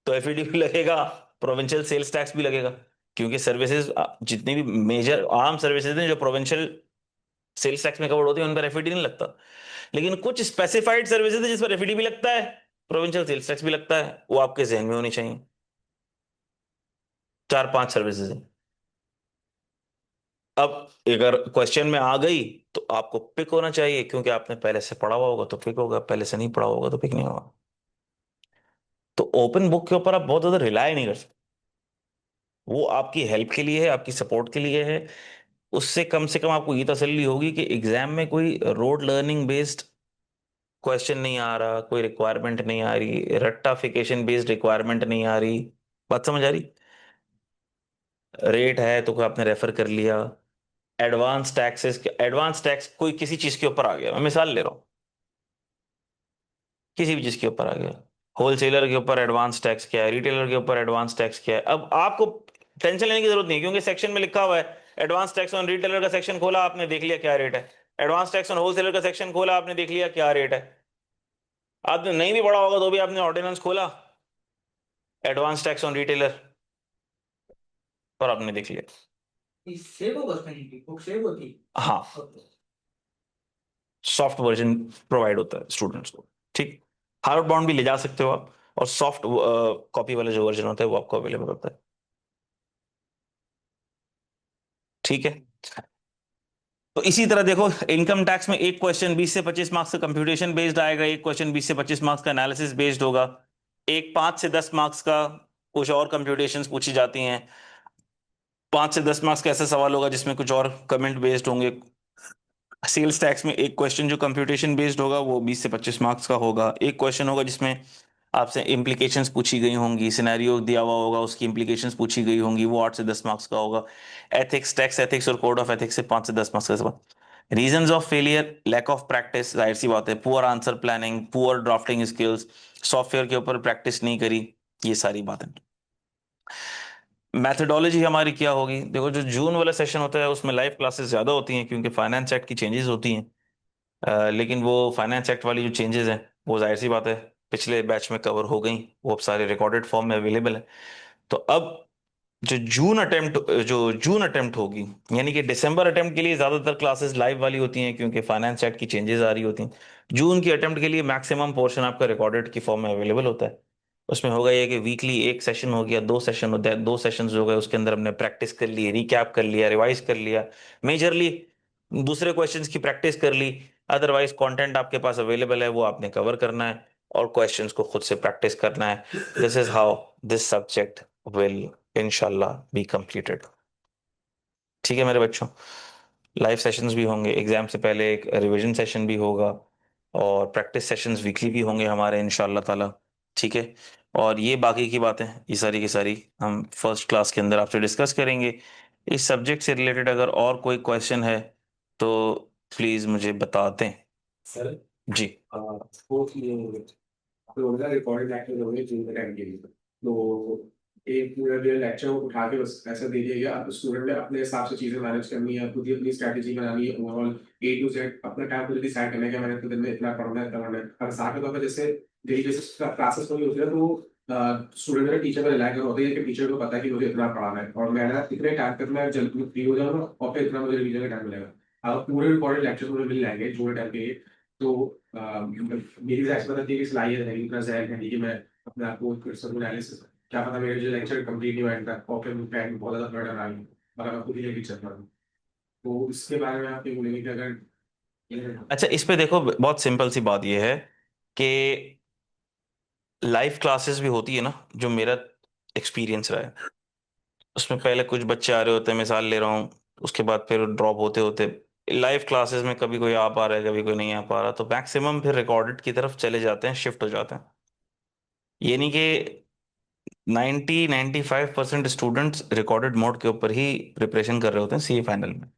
तो एफईडी भी लगेगा, प्रोविंशियल सेल्स टैक्स भी लगेगा, क्योंकि सर्विसेज जितनी भी मेजर आम सर्विसेज हैं जो प्रोविंशियल सेल्स टैक्स में कवर होती है उन पर एफईडी नहीं लगता। लेकिन कुछ स्पेसिफाइड सर्विसेज है जिस पर एफईडी भी लगता है, प्रोविंशियल सेल्स टैक्स भी लगता है, वो आपके जहन में होनी चाहिए। 4-5 सर्विसेज है। अब अगर क्वेश्चन में आ गई तो आपको पिक होना चाहिए, क्योंकि आपने पहले से पढ़ा हुआ होगा तो पिक होगा, पहले से नहीं पढ़ा होगा तो पिक नहीं होगा। तो ओपन बुक के ऊपर आप बहुत ज्यादा रिलाय नहीं कर सकते, वो आपकी हेल्प के लिए है, आपकी सपोर्ट के लिए है। उससे कम से कम आपको ये तसल्ली होगी कि एग्जाम में कोई रोड लर्निंग बेस्ड क्वेश्चन नहीं आ रहा, कोई रिक्वायरमेंट नहीं आ रही, रट्टाफिकेशन बेस्ड रिक्वायरमेंट नहीं आ रही। बात समझ आ रही? रेट है तो कोई आपने रेफर कर लिया, एडवांस टैक्स कोई किसी चीज के ऊपर आ गया, मैं मिसाल ले रहा हूँ, किसी भी चीज के ऊपर आ गया, होलसेलर के ऊपर एडवांस टैक्स क्या है, रिटेलर के ऊपर एडवांस टैक्स क्या है, अब आपको टेंशन लेने की जरूरत नहीं है, क्योंकि सेक्शन में लिखा हुआ है एडवांस टैक्स ऑन रिटेलर का सेक्शन खोला, आपने देख लिया क्या रेट है। एडवांस टैक्स ऑन होलसेलर का सेक्शन खोला, आपने देख लिया क्या रेट है। आपने नहीं भी पढ़ा होगा तो भी आपने ऑर्डिनेंस खोला, एडवांस टैक्स ऑन रिटेलर, और आपने देख लिया। सेव होगा उसमें, बुक सेव होती। हाँ, सॉफ्ट वर्जन प्रोवाइड होता है स्टूडेंट्स को, ठीक। हार्ड बाउंड भी ले जा सकते हो आप, और सॉफ्ट कॉपी वाला जो वर्जन होता है वो आपको अवेलेबल होता है, ठीक है। तो इसी तरह देखो, इनकम टैक्स में एक क्वेश्चन 20 से 25 मार्क्स का कंप्यूटेशन बेस्ड आएगा, एक क्वेश्चन 20 से 25 मार्क्स का एनालिसिस बेस्ड होगा, एक 5 से 10 मार्क्स का कुछ और कंप्यूटेशंस पूछी जाती हैं, 5 से 10 मार्क्स का ऐसा सवाल होगा जिसमें कुछ और कमेंट बेस्ड होंगे। सेल्स टैक्स में एक क्वेश्चन जो कंप्यूटेशन बेस्ड होगा वो 20 से 25 मार्क्स का होगा, एक क्वेश्चन होगा जिसमें आपसे इम्प्लीकेशंस पूछी गई होंगी, सिनेरियो दिया हुआ होगा, उसकी इम्प्लीकेशंस पूछी गई होंगी, वो 8 से 10 मार्क्स का होगा। एथिक्स, टैक्स एथिक्स और कोड ऑफ एथिक्स से 5 से 10 मार्क्स का सवाल। Reasons of failure, lack of practice, जाहिर सी बात है, poor answer planning, poor drafting skills, software के ऊपर प्रैक्टिस नहीं करी, ये सारी बातें। मैथडोलॉजी हमारी क्या होगी, देखो जो जून वाला सेशन होता है उसमें लाइव क्लासेस ज्यादा होती हैं क्योंकि फाइनेंस एक्ट की चेंजेस होती हैं। लेकिन वो फाइनेंस एक्ट वाली जो चेंजेस हैं वो जाहिर सी बात है पिछले बैच में कवर हो गई, वो अब सारे रिकॉर्डेड फॉर्म में अवेलेबल है। तो अब जो जून अटेम्प्ट होगी, यानी कि दिसंबर अटेम्प्ट के लिए ज्यादातर क्लासेस लाइव वाली होती हैं क्योंकि फाइनेंस एक्ट की चेंजेस आ रही होती हैं। जून की अटेम्प्ट के लिए मैक्सिमम पोर्शन आपका रिकॉर्डेड की फॉर्म में अवेलेबल होता है। उसमें होगा ये कि वीकली एक सेशन हो गया, 2 सेशन होता है, 2 सेशंस हो गए, उसके अंदर हमने प्रैक्टिस कर ली, रिकैप कर लिया, रिवाइज कर लिया, मेजरली दूसरे क्वेश्चंस की प्रैक्टिस कर ली। अदरवाइज कंटेंट आपके पास अवेलेबल है, वो आपने कवर करना है और क्वेश्चंस को खुद से प्रैक्टिस करना है। This is how this subject will इंशाल्लाह बी कंप्लीटेड, ठीक है मेरे बच्चों। लाइव सेशंस भी होंगे, एग्जाम से पहले एक रिवीजन सेशन भी होगा, और प्रैक्टिस सेशंस वीकली भी होंगे हमारे इंशाल्लाह ताला, ठीक है। और ये बाकी की बातें, ये सारी की सारी हम फर्स्ट क्लास के अंदर आपसे डिस्कस करेंगे। इस सब्जेक्ट से रिलेटेड अगर और कोई क्वेश्चन है तो प्लीज मुझे बता दें। सर जी। स्पोर्ट्स ये तो उनका रिकॉर्डेड लेक्चर होंगे जून के टाइम के लिए, तो एक पूरा जो लेक्चर उठा के बस ऐसा दे दिया गया, अब स्टूडेंट ने अपने हिसाब से चीजें मैनेज करनी है, खुद ही अपनी स्ट्रैटेजी बनानी है, ओवरऑल ए टू जेड अपना टाइम खुद डिसाइड करना है कि मैंने तो दिन में इतना पढ़ना है करना है। और साथ में तौर पर जैसे डेली बेसिस क्लासेस में होती है तो स्टूडेंट ने टीचर पर रिलाई कर होता है कि टीचर को पता है कि मुझे इतना पढ़ाना है और मैंने इतने टाइम तक मैं जल्दी फ्री हो जाऊंगा और फिर इतना मुझे रिवीजन का टाइम मिलेगा। अब पूरे रिकॉर्डेड लेक्चर मुझे मिल जाएंगे जून टाइम के लिए, तो मेरी भी ऐसा बताती है कि सलाहियत है, इतना जहर है कि मैं अपने आप को कर सकूं एनालिसिस। क्या पता मेरे जो लेक्चर कंप्लीट नहीं हुआ था और फिर टाइम बहुत ज्यादा बर्डन आ गई मगर मैं खुद ही लेके चल रहा हूँ, तो इसके बारे में आप ये बोलेंगे कि अगर अच्छा, इस पे देखो बहुत सिंपल सी बात यह है कि लाइव क्लासेस भी होती है ना, जो मेरा एक्सपीरियंस रहा है उसमें पहले कुछ बच्चे आ रहे होते हैं, मिसाल ले रहा हूँ, उसके बाद फिर ड्रॉप होते होते लाइव क्लासेस में कभी कोई आ पा रहा है कभी कोई नहीं आ पा रहा, तो मैक्सिमम फिर रिकॉर्डेड की तरफ चले जाते हैं, शिफ्ट हो जाते हैं। यानी कि 90-95% स्टूडेंट्स रिकॉर्डेड मोड के ऊपर ही प्रिपरेशन कर रहे होते हैं सीए फाइनल में।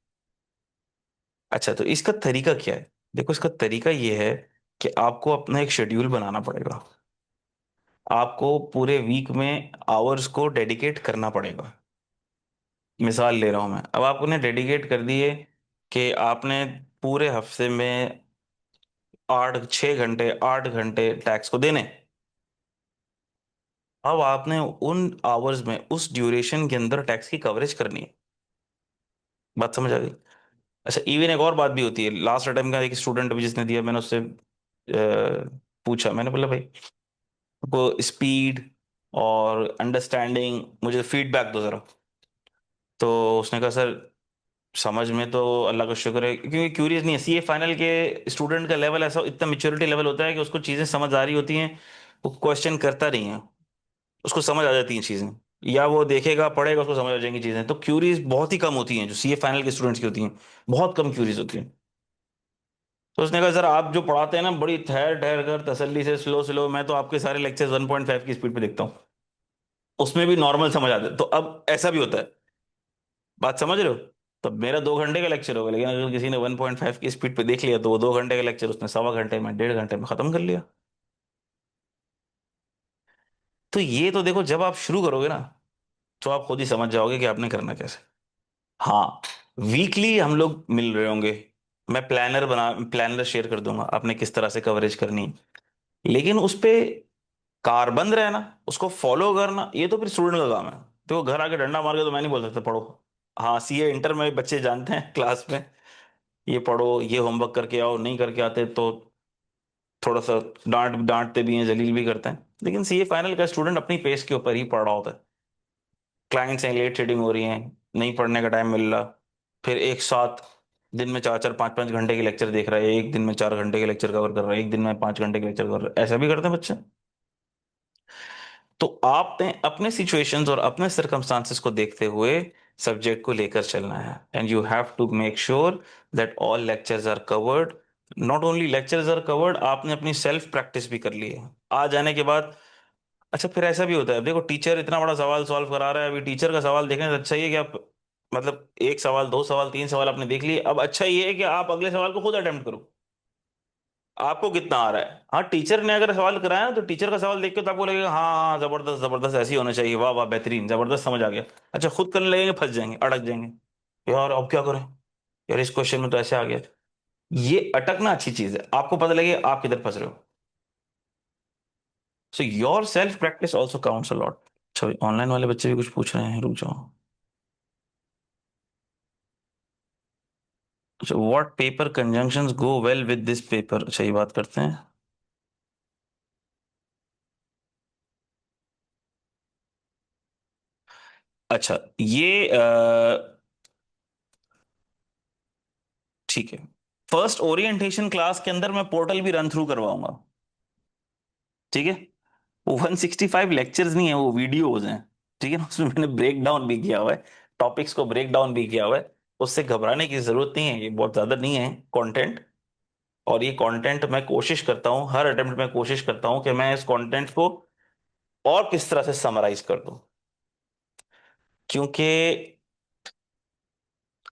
अच्छा, तो इसका तरीका क्या है, देखो इसका तरीका ये है कि आपको अपना एक शेड्यूल बनाना पड़ेगा, आपको पूरे वीक में आवर्स को डेडिकेट करना पड़ेगा। मिसाल ले रहा हूं मैं, अब आपने डेडिकेट कर दिए कि आपने पूरे हफ्ते में 6 घंटे 8 घंटे टैक्स को देने। अब आपने उन आवर्स में उस ड्यूरेशन के अंदर टैक्स की कवरेज करनी है। बात समझ आ गई? अच्छा, इवन एक और बात भी होती है, लास्ट अटेम्प्ट का एक स्टूडेंट अभी जिसने दिया, मैंने उससे पूछा, मैंने बोला भाई को स्पीड और अंडरस्टैंडिंग मुझे फीडबैक दो जरा। तो उसने कहा सर समझ में तो अल्लाह का शुक्र है, क्योंकि क्यूरियस नहीं है, सीए फाइनल के स्टूडेंट का लेवल ऐसा इतना मेच्योरिटी लेवल होता है कि उसको चीजें समझ आ रही होती हैं, वो क्वेश्चन करता नहीं है, उसको समझ आ जाती हैं चीजें, या वो देखेगा पढ़ेगा उसको समझ आ जाएंगी चीजें। तो क्यूरीज बहुत ही कम होती हैं जो सीए फाइनल के स्टूडेंट्स की होती हैं, बहुत कम क्यूरीज होती हैं। तो उसने कहा सर आप जो पढ़ाते हैं ना बड़ी ठहर ठहर कर तसल्ली से स्लो स्लो, मैं तो आपके सारे लेक्चर्स 1.5 की स्पीड पे देखता हूँ, उसमें भी नॉर्मल समझ आता है। तो अब ऐसा भी होता है, बात समझ रहे हो? तो मेरा 2 घंटे का लेक्चर होगा, लेकिन अगर किसी ने 1.5 की स्पीड पे देख लिया तो वो 2 घंटे का लेक्चर उसने सवा घंटे में 1.5 घंटे में खत्म कर लिया। तो ये तो देखो जब आप शुरू करोगे ना तो आप खुद ही समझ जाओगे कि आपने करना कैसे। हाँ, वीकली हम लोग मिल रहे होंगे, मैं प्लानर शेयर कर दूंगा आपने किस तरह से कवरेज करनी है। लेकिन उस पे कारबंद रहना, उसको फॉलो करना, ये तो फिर स्टूडेंट का काम है। तो घर आके डंडा मार के तो मैं नहीं बोल सकता पढ़ो। हाँ, सीए इंटर में बच्चे जानते हैं क्लास में, ये पढ़ो, ये होमवर्क करके आओ, नहीं करके आते तो थोड़ा सा डांटते भी हैं, जलील भी करते हैं। लेकिन सीए फाइनल का स्टूडेंट अपनी पेस के ऊपर ही पढ़ रहा होता है। क्लाइंट्स हैं, लेट रीडिंग हो रही है, नहीं पढ़ने का टाइम मिल रहा, फिर एक साथ दिन में 4-4 5-5 घंटे के लेक्चर देख रहा है, एक दिन में 4 घंटे के लेक्चर कवर कर रहा है, एक दिन में 5 घंटे के लेक्चर कर रहा है, ऐसा भी करते हैं बच्चे। तो आपने अपने सिचुएशंस और अपने सर्कमस्टांसेस को देखते हुए सब्जेक्ट को लेकर चलना है, and you have to make sure that all lectures are covered. Not only lectures are covered, आपने अपनी सेल्फ प्रैक्टिस भी कर ली है आ जाने के बाद। अच्छा, फिर ऐसा भी होता है, देखो टीचर इतना बड़ा सवाल सॉल्व करा रहा है, अभी टीचर का सवाल देखने से अच्छा ही है कि आप, मतलब एक सवाल, दो सवाल, तीन सवाल आपने देख लिए, अब अच्छा ये है कि आप अगले सवाल को खुद अटेम्प्ट करो। आपको कितना आ रहा है, हाँ टीचर ने अगर सवाल कराया ना, तो टीचर का सवाल देख के तो आपको लगेगा हाँ हाँ जबरदस्त जबरदस्त, ऐसे ही होना चाहिए, वाह वाह बेहतरीन जबरदस्त, समझ आ गया। अच्छा, खुद करने लगेंगे, फंस जाएंगे, अटक जाएंगे, यार अब क्या करें, यार इस क्वेश्चन में तो ऐसे आ गया। ये अटकना अच्छी चीज है, आपको पता लगे आप किधर फंस रहे हो। So your self practice also counts a lot. अच्छा, ऑनलाइन वाले बच्चे भी कुछ पूछ रहे हैं, रुक जाओ। अच्छा, what paper conjunctions go well with this paper, अच्छा ये बात करते हैं। अच्छा, ये ठीक है, फर्स्ट ओरिएंटेशन क्लास के अंदर मैं पोर्टल भी रन थ्रू करवाऊंगा, ठीक है। वो 165 लेक्चर्स नहीं है, वो वीडियोज हैं, ठीक है ना, उसमें मैंने ब्रेक डाउन भी किया हुआ है, टॉपिक्स को ब्रेक डाउन भी किया हुआ है। उससे घबराने की जरूरत नहीं है, ये बहुत ज्यादा नहीं है कंटेंट। और ये कंटेंट मैं कोशिश करता हूँ, हर अटेम्प्ट में कोशिश करता हूँ कि मैं इस कंटेंट को और किस तरह से समराइज कर दूं। क्योंकि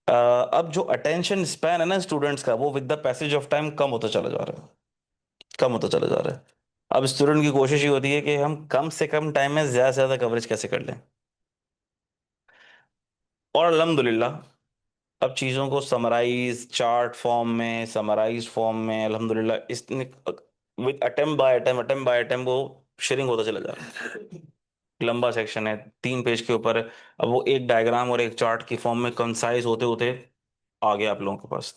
अब जो अटेंशन स्पैन है ना स्टूडेंट्स का, वो with the passage of time कम होता चला जा रहा है, कम होता चला जा रहा है। अब स्टूडेंट की कोशिश ये होती है कि हम कम से कम टाइम में ज्यादा से ज्यादा कवरेज कैसे कर लें। और अल्हम्दुलिल्लाह अब चीज़ों को समराइज चार्ट फॉर्म में, समराइज फॉर्म में अल्हम्दुलिल्लाह इस विद अटेम्प्ट बाय अटेम्प्ट वो शेयरिंग होता चला जा रहा है। लंबा सेक्शन है, 3 पेज के ऊपर है, अब वो एक डायग्राम और एक चार्ट की फॉर्म में कंसाइज होते होते आ गया आप लोगों के पास।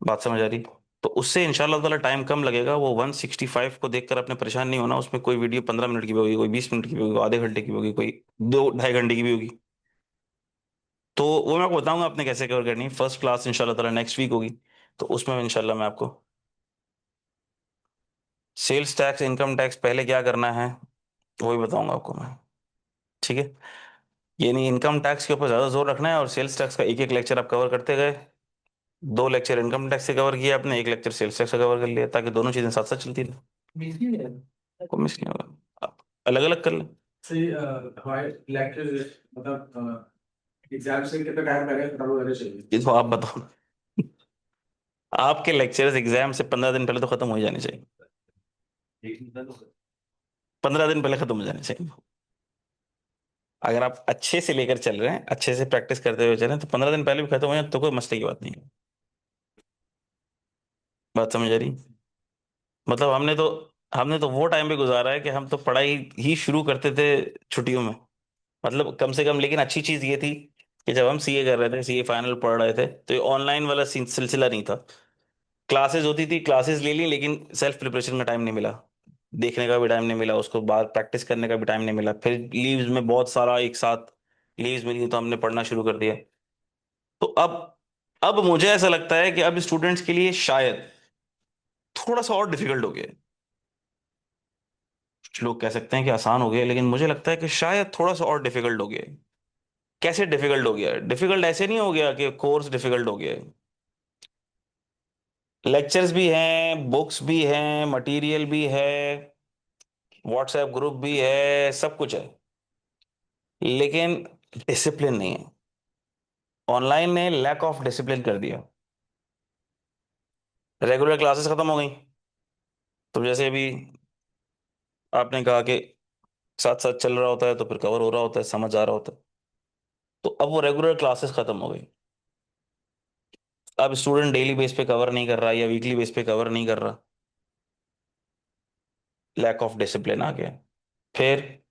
बात समझ आ रही? तो उससे इंशाल्लाह ताला टाइम कम लगेगा। वो 165 को देखकर आपने परेशान नहीं होना, उसमें कोई वीडियो 15 मिनट की भी होगी, कोई 20 मिनट की भी होगी, आधे घंटे की भी होगी, कोई 2-2.5 घंटे की भी होगी। तो वो मैं आपको बताऊंगा आपने कैसे कवर करनी है। फर्स्ट क्लास इंशाल्लाह ताला नेक्स्ट वीक होगी, तो उसमें इंशाल्लाह मैं आपको सेल्स टैक्स, इनकम टैक्स पहले क्या करना है वो भी बताऊंगा आपको मैं, ठीक है। ये नहीं, इनकम टैक्स के ऊपर ज्यादा जोर रखना है और सेल्स टैक्स का एक एक लेक्चर आप कवर करते गए। 2 लेक्चर इनकम टैक्स से कवर किया आपने, एक लेक्चर सेल्स टैक्स से कवर कर लिया, ताकि दोनों चीजें साथ साथ चलती रहे, को मिस नहीं होगा। आप अलग अलग कर लें। से हमारे लेक्चर मतलब एग्जाम से कितना टाइम पहले खत्म हो जाना चाहिए? ये तो आप बताओ। आपके लेक्चर्स एग्जाम से 15 दिन पहले तो खत्म हो ही जाने चाहिए, 15 दिन पहले खत्म हो जाने चाहिए। अगर आप अच्छे से लेकर चल रहे हैं, अच्छे से प्रैक्टिस करते हुए चल रहे हैं, तो 15 दिन पहले भी खत्म हो जाए तो कोई मसले की बात नहीं है। बात समझ आ रही? मतलब हमने तो वो टाइम भी गुजारा है कि हम तो पढ़ाई ही शुरू करते थे छुट्टियों में, मतलब कम से कम। लेकिन अच्छी चीज ये थी कि जब हम सीए कर रहे थे, सीए फाइनल पढ़ रहे थे, तो ये ऑनलाइन वाला सिलसिला नहीं था। क्लासेस होती थी, क्लासेस ले ली, लेकिन सेल्फ प्रिपरेशन का टाइम नहीं मिला, देखने का भी टाइम नहीं मिला, उसको बाद प्रैक्टिस करने का भी टाइम नहीं मिला। फिर लीव्स में बहुत सारा एक साथ लीव्स मिली तो हमने पढ़ना शुरू कर दिया। तो अब मुझे ऐसा लगता है कि अब स्टूडेंट्स के लिए शायद थोड़ा सा और डिफिकल्ट हो गया है। कुछ लोग कह सकते हैं कि आसान हो गया, लेकिन मुझे लगता है कि शायद थोड़ा सा और डिफिकल्ट हो गया है। कैसे डिफिकल्ट हो गया है? डिफिकल्ट ऐसे नहीं हो गया कि कोर्स डिफिकल्ट हो गया है, लेक्चर्स भी हैं, बुक्स भी हैं, मटेरियल भी है, व्हाट्सएप ग्रुप भी है, सब कुछ है, लेकिन डिसिप्लिन नहीं है। ऑनलाइन ने लैक ऑफ डिसिप्लिन कर दिया। रेगुलर क्लासेस खत्म हो गई, तो जैसे अभी आपने कहा कि साथ साथ चल रहा होता है तो फिर कवर हो रहा होता है, समझ आ रहा होता है। तो अब वो रेगुलर क्लासेस खत्म हो गई। अब स्टूडेंट डेली बेस पे कवर नहीं कर रहा या वीकली बेस पे कवर नहीं कर रहा, लैक ऑफ डिसिप्लिन आ गया। फिर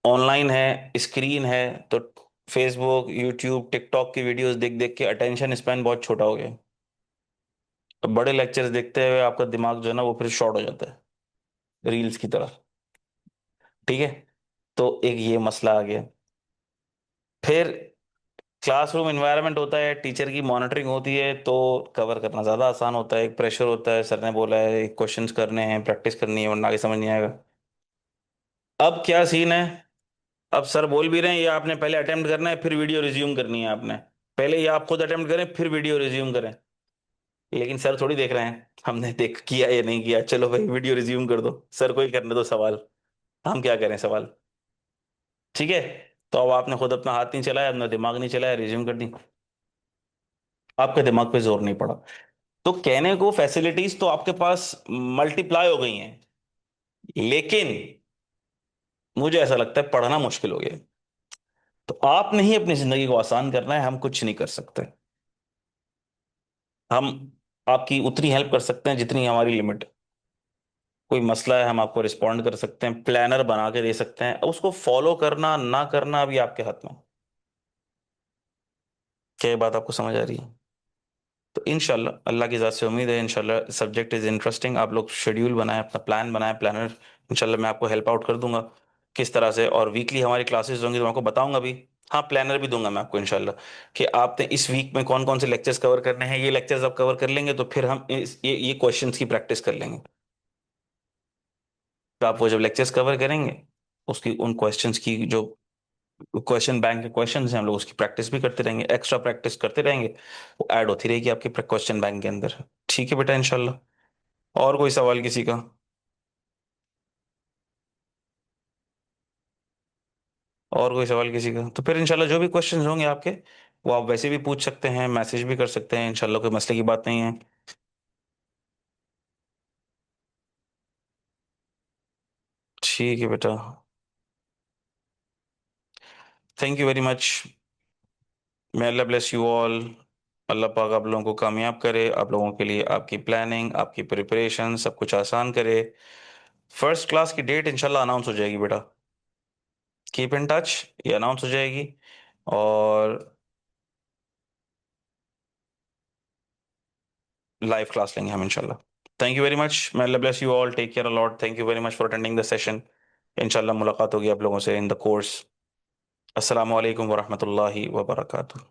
ऑनलाइन है, स्क्रीन है, तो फेसबुक, यूट्यूब, टिकटॉक की वीडियोस देख देख के अटेंशन स्पैन बहुत छोटा हो गया। अब बड़े लेक्चर्स देखते हुए आपका दिमाग जो है ना वो फिर शॉर्ट हो जाता है रील्स की तरह। ठीक है, तो एक ये मसला आ गया। फिर क्लासरूम एनवायरनमेंट होता है, टीचर की मॉनिटरिंग होती है, तो कवर करना ज़्यादा आसान होता है। एक प्रेशर होता है, सर ने बोला है क्वेश्चंस करने हैं, प्रैक्टिस करनी है, वरना आगे समझ नहीं आएगा। अब क्या सीन है, अब सर बोल भी रहे हैं ये आपने पहले अटेम्प्ट करना है, फिर वीडियो रिज्यूम करनी है आपने। पहले ये आप खुद अटेम्प्ट करें, फिर वीडियो रिज्यूम करें। लेकिन सर थोड़ी देख रहे हैं हमने देख किया या नहीं किया, चलो भाई वीडियो रिज्यूम कर दो, सर को ही करने दो सवाल, हम क्या करें सवाल। ठीक है, तो अब आपने खुद अपना हाथ नहीं चलाया, अपना दिमाग नहीं चलाया, रिज्यूम कर दी, आपके दिमाग पे जोर नहीं पड़ा। तो कहने को फैसिलिटीज तो आपके पास मल्टीप्लाई हो गई हैं, लेकिन मुझे ऐसा लगता है पढ़ना मुश्किल हो गया है। तो आपने ही अपनी जिंदगी को आसान करना है, हम कुछ नहीं कर सकते। हम आपकी उतनी हेल्प कर सकते हैं जितनी हमारी लिमिट। कोई मसला है हम आपको रिस्पॉन्ड कर सकते हैं, प्लानर बना के दे सकते हैं, उसको फॉलो करना ना करना भी आपके हाथ में है। क्या ये बात आपको समझ आ रही है? तो इंशाल्लाह अल्लाह की ज़ात से उम्मीद है, इंशाल्लाह सब्जेक्ट इज़ इंटरेस्टिंग। आप लोग शेड्यूल बनाएं, अपना प्लान बनाएं, प्लानर। इंशाल्लाह मैं आपको हेल्प आउट कर दूंगा किस तरह से। और वीकली हमारी क्लासेस होंगी तो मैं आपको बताऊंगा भी। हाँ, प्लानर भी दूंगा मैं आपको इंशाल्लाह, कि आपने इस वीक में कौन कौन से लेक्चर्स कवर करने हैं। ये लेक्चर्स आप कवर कर लेंगे तो फिर हम ये क्वेश्चंस की प्रैक्टिस कर लेंगे। तो आप वो जब लेक्चर्स कवर करेंगे, उसकी उन क्वेश्चंस की जो क्वेश्चन बैंक के क्वेश्चन हैं, हम लोग उसकी प्रैक्टिस भी करते रहेंगे, एक्स्ट्रा प्रैक्टिस करते रहेंगे, वो ऐड होती रहेगी आपके क्वेश्चन बैंक के अंदर। ठीक है बेटा, इंशाल्लाह। और कोई सवाल किसी का? और कोई सवाल किसी का? तो फिर इंशाल्लाह जो भी क्वेश्चंस होंगे आपके, वो आप वैसे भी पूछ सकते हैं, मैसेज भी कर सकते हैं, इंशाल्लाह कोई मसले की बात नहीं है। ठीक है बेटा, thank you very much. May Allah bless you all. Allah पाक आप लोगों को कामयाब करे, आप लोगों के लिए आपकी प्लानिंग, आपकी प्रिपरेशन सब कुछ आसान करे। फर्स्ट क्लास की डेट इंशाल्लाह अनाउंस हो जाएगी बेटा, कीप इन टच, ये अनाउंस हो जाएगी। और लाइव क्लास लेंगे हम इंशाल्लाह। Thank you very much, may Allah bless you all, take care a lot, thank you very much for attending the session। इंशाल्लाह मुलाकात होगी आप लोगों से इन द कोर्स। अस्सलाम वालेकुम वरहमतुल्लाहि वबरकातुह।